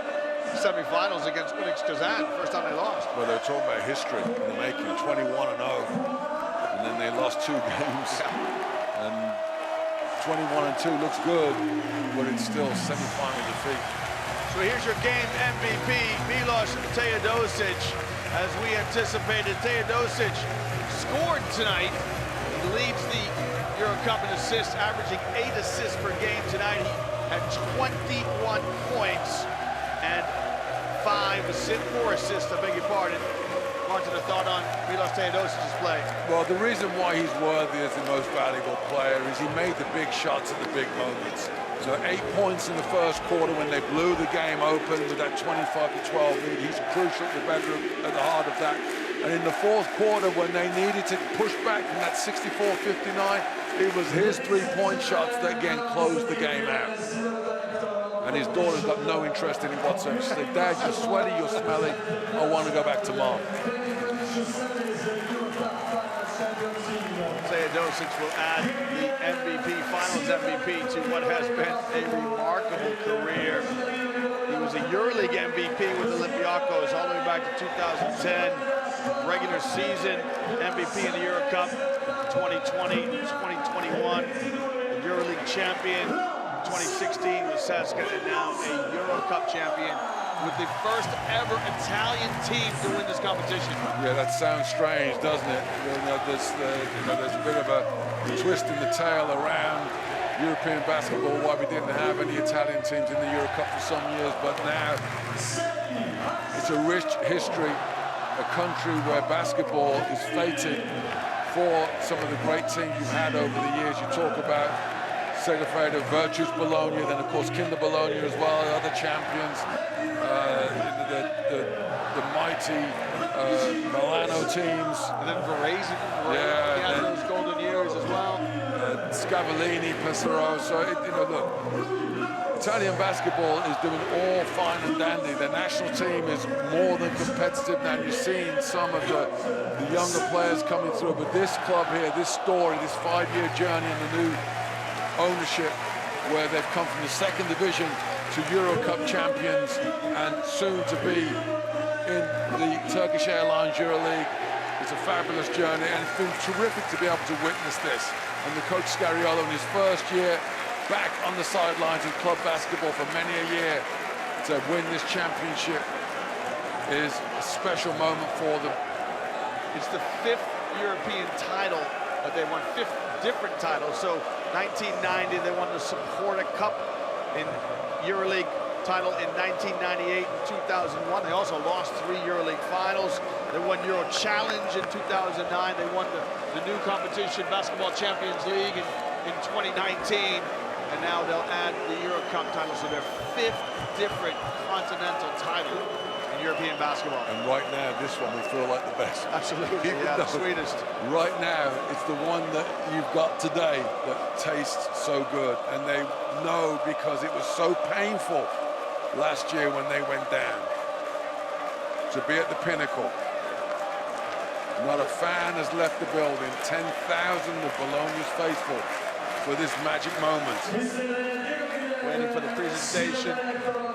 semifinals against Unix Kazan, first time they lost. Well, they're talking about history in the making, 21-0, and then they lost 2 games. Yeah. And 21-2 looks good, but it's still semi-final defeat. So here's your game MVP, Milos Teodosic. As we anticipated, Teodosic scored tonight. He leads the EuroCup in assists, averaging 8 assists per game tonight. He had 21 points and 4 assists, I beg your pardon. Martin, a thought on Milos Teodosic's play? Well, the reason why he's worthy as the most valuable player is he made the big shots at the big moments. So 8 points in the first quarter when they blew the game open with that 25-12 lead. He's crucial at the heart of that. And in the fourth quarter, when they needed to push back from that 64-59, it was his 3-point shots that again closed the game out. And his daughter's got no interest in him whatsoever. She said, Dad, you're sweaty, you're smelly. I want to go back to Mom. Teodosic will add the MVP, Finals MVP, to what has been a remarkable career. He was a EuroLeague MVP with Olympiacos all the way back to 2010. Regular season MVP in the EuroCup 2020, 2021. The EuroLeague champion 2016 with CSKA, and now a EuroCup champion with the first ever Italian team to win this competition. Yeah, that sounds strange, doesn't it? There's a bit of a twist in the tail around European basketball, why we didn't have any Italian teams in the EuroCup for some years, but now it's a rich history, a country where basketball is fated for some of the great teams you've had over the years. You talk about Segafredo, Virtus Bologna, then of course Kinder Bologna as well, other champions, the mighty Milano teams. And then Varese, yeah, those golden years as well. Scavallini, Pesaro. So, look, Italian basketball is doing all fine and dandy. The national team is more than competitive now. You're seeing some of the younger players coming through, but this club here, this story, this 5-year journey and the new ownership, where they've come from the 2nd division to EuroCup champions and soon to be in the Turkish Airlines EuroLeague. It's a fabulous journey, and it's been terrific to be able to witness this. And the coach Scariolo in his first year back on the sidelines of club basketball for many a year to win this championship is a special moment for them. It's the 5th European title that they won, 5th different titles. So 1990 they won the Supporter Cup, in EuroLeague title in 1998 and 2001. They also lost 3 EuroLeague finals. They won Euro Challenge in 2009. They won the new competition, Basketball Champions League, in 2019. And now they'll add the EuroCup title, so their 5th different continental title in European basketball. And right now, this one will feel like the best. Absolutely, yeah, the sweetest. Right now, it's the one that you've got today that tastes so good. And they know because it was so painful last year when they went down. To be at the pinnacle. Not a fan has left the building. 10,000 of Bologna's faithful for this magic moment. Waiting for the presentation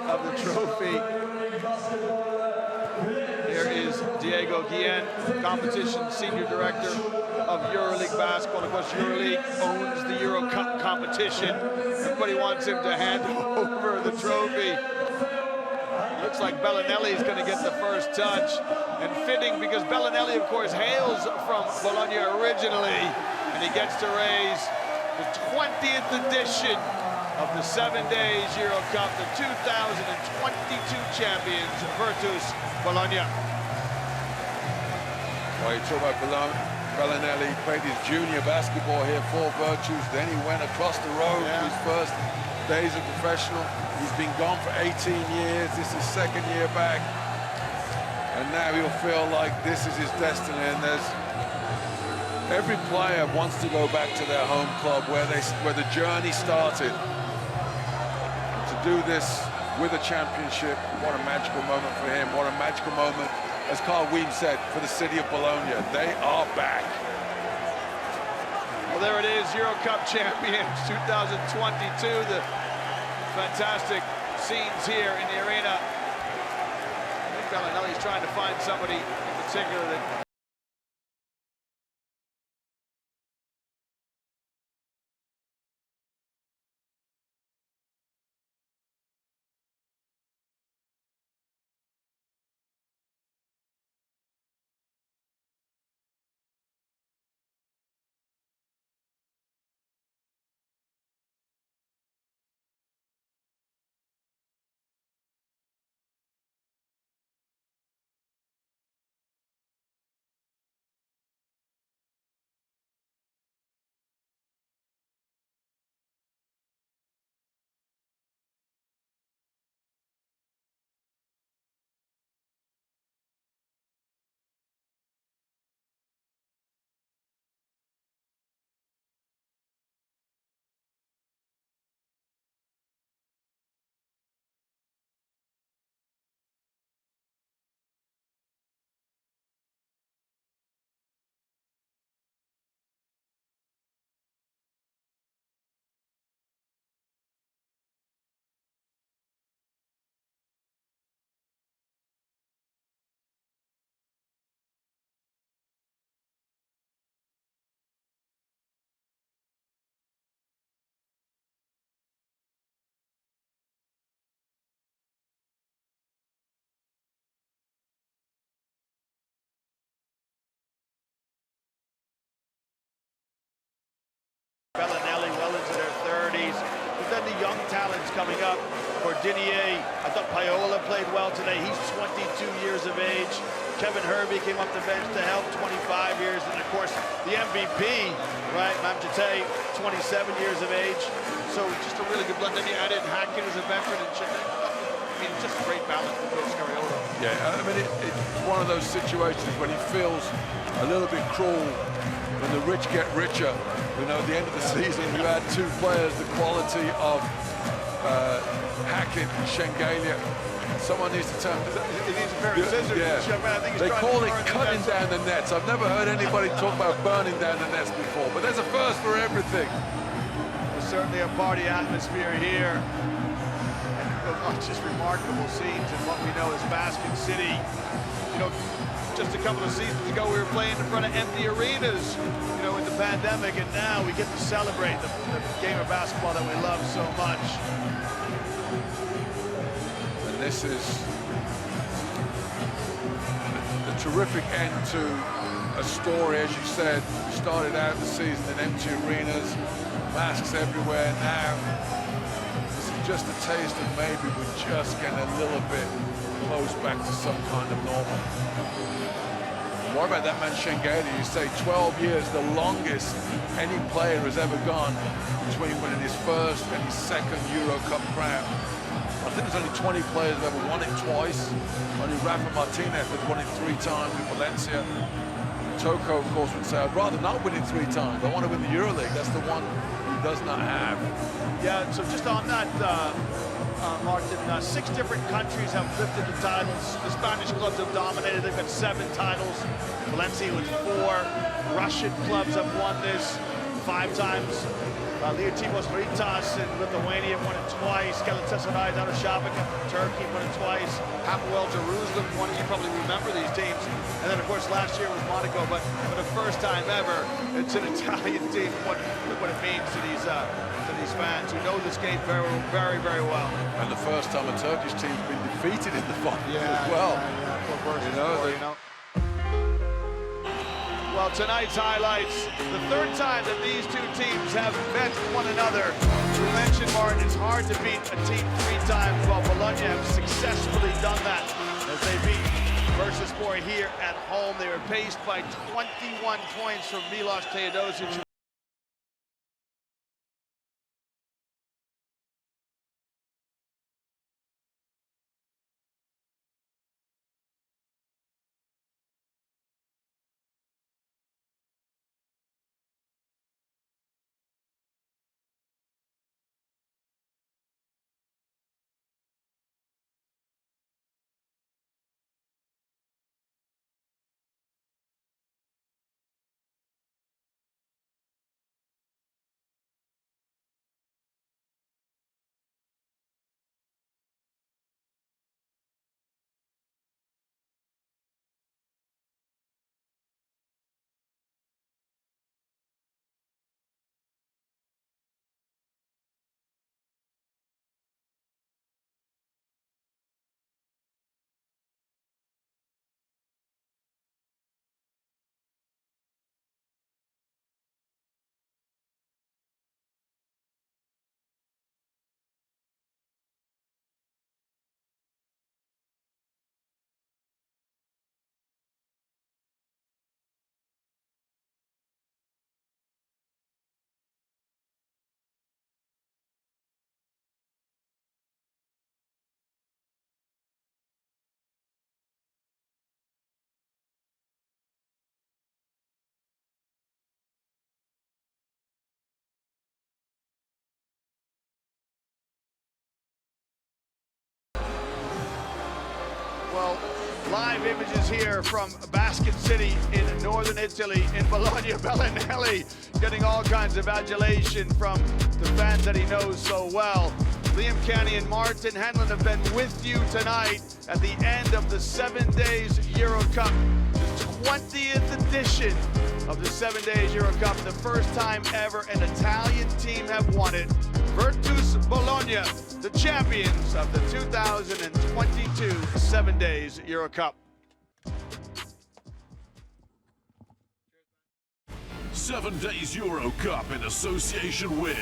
of the trophy. Here is Diego Guillen, competition senior director of EuroLeague basketball. Of course, EuroLeague owns the EuroCup competition. Everybody wants him to hand over the trophy. Looks like Belinelli is going to get the first touch. And fitting, because Belinelli, of course, hails from Bologna originally, and he gets to raise the 20th edition of the 7 days EuroCup, the 2022 champions, Virtus Bologna. Well, you talk about Belinelli, he played his junior basketball here for Virtus, then he went across the road for his first days of professional. He's been gone for 18 years, this is second year back, and now he'll feel like this is his destiny, and every player wants to go back to their home club where the journey started. To do this with a championship, what a magical moment for him, what a magical moment, as Kyle Weems said, for the city of Bologna. They are back. Well, there it is, EuroCup champions 2022. The fantastic scenes here in the arena. I think Belinelli's trying to find somebody in particular that Belinelli well into their 30s. But then the young talents coming up. Dinier, I thought Paola played well today. He's 22 years of age. Kevin Hervey came up the bench to help, 25 years. And of course, the MVP, right, Mam Jaiteh, 27 years of age. So just a really good blend. Then you added Hackett as a veteran, and I mean, just a great balance with Coach Scariolo. Yeah, I mean, it's one of those situations when he feels a little bit cruel when the rich get richer. You know, at the end of the season, you had two players, the quality of Hackett and Shengalia. Someone needs to turn. It needs a pair of scissors. Yeah. They call it cutting down the nets. I've never heard anybody talk about burning down the nets before, but there's a first for everything. There's certainly a party atmosphere here. And just remarkable scenes in what we know as Basket City. You know, just a couple of seasons ago, we were playing in front of empty arenas, you know, with the pandemic, and now we get to celebrate the game of basketball that we love so much. And this is a terrific end to a story, as you said. We started out the season in empty arenas, masks everywhere. Now, this is just a taste of maybe we're just getting a little bit close back to some kind of normal. What about that man Shengalia? You say 12 years, the longest any player has ever gone between winning his first and his second EuroCup crown. I think there's only 20 players that have ever won it twice. Only Rafa Martinez has won it 3 times in Valencia. Toko, of course, would say, I'd rather not win it 3 times. I want to win the EuroLeague. That's the one he does not have. Yeah, so just on that, Martin, 6 different countries have lifted the titles. The Spanish clubs have dominated. They've got 7 titles. Valencia with 4. Russian clubs have won this 5 times. Leotimos Ritas in Lithuania won it twice. Galatasaray Darüşşafaka from Turkey won it twice. Hapoel Jerusalem won it. You probably remember these teams. And then, of course, last year was Monaco. But for the first time ever, it's an Italian team. Look what it means to these fans who know this game very, very, very well. And the first time a Turkish team's been defeated in the final as well. You know. Well, tonight's highlights, the third time that these two teams have met one another. We mentioned, Martin, it's hard to beat a team 3 times. Well, Bologna have successfully done that as they beat Bursaspor here at home. They were paced by 21 points from Milos Teodosic. Well, live images here from Basket City in northern Italy, in Bologna. Belinelli getting all kinds of adulation from the fans that he knows so well. Liam Canny and Martin Henlon have been with you tonight at the end of the 7 days EuroCup, the 20th edition of the 7 days EuroCup, the first time ever an Italian team have won it. Virtus Bologna, the champions of the 2022 7 days EuroCup. 7 days EuroCup in association with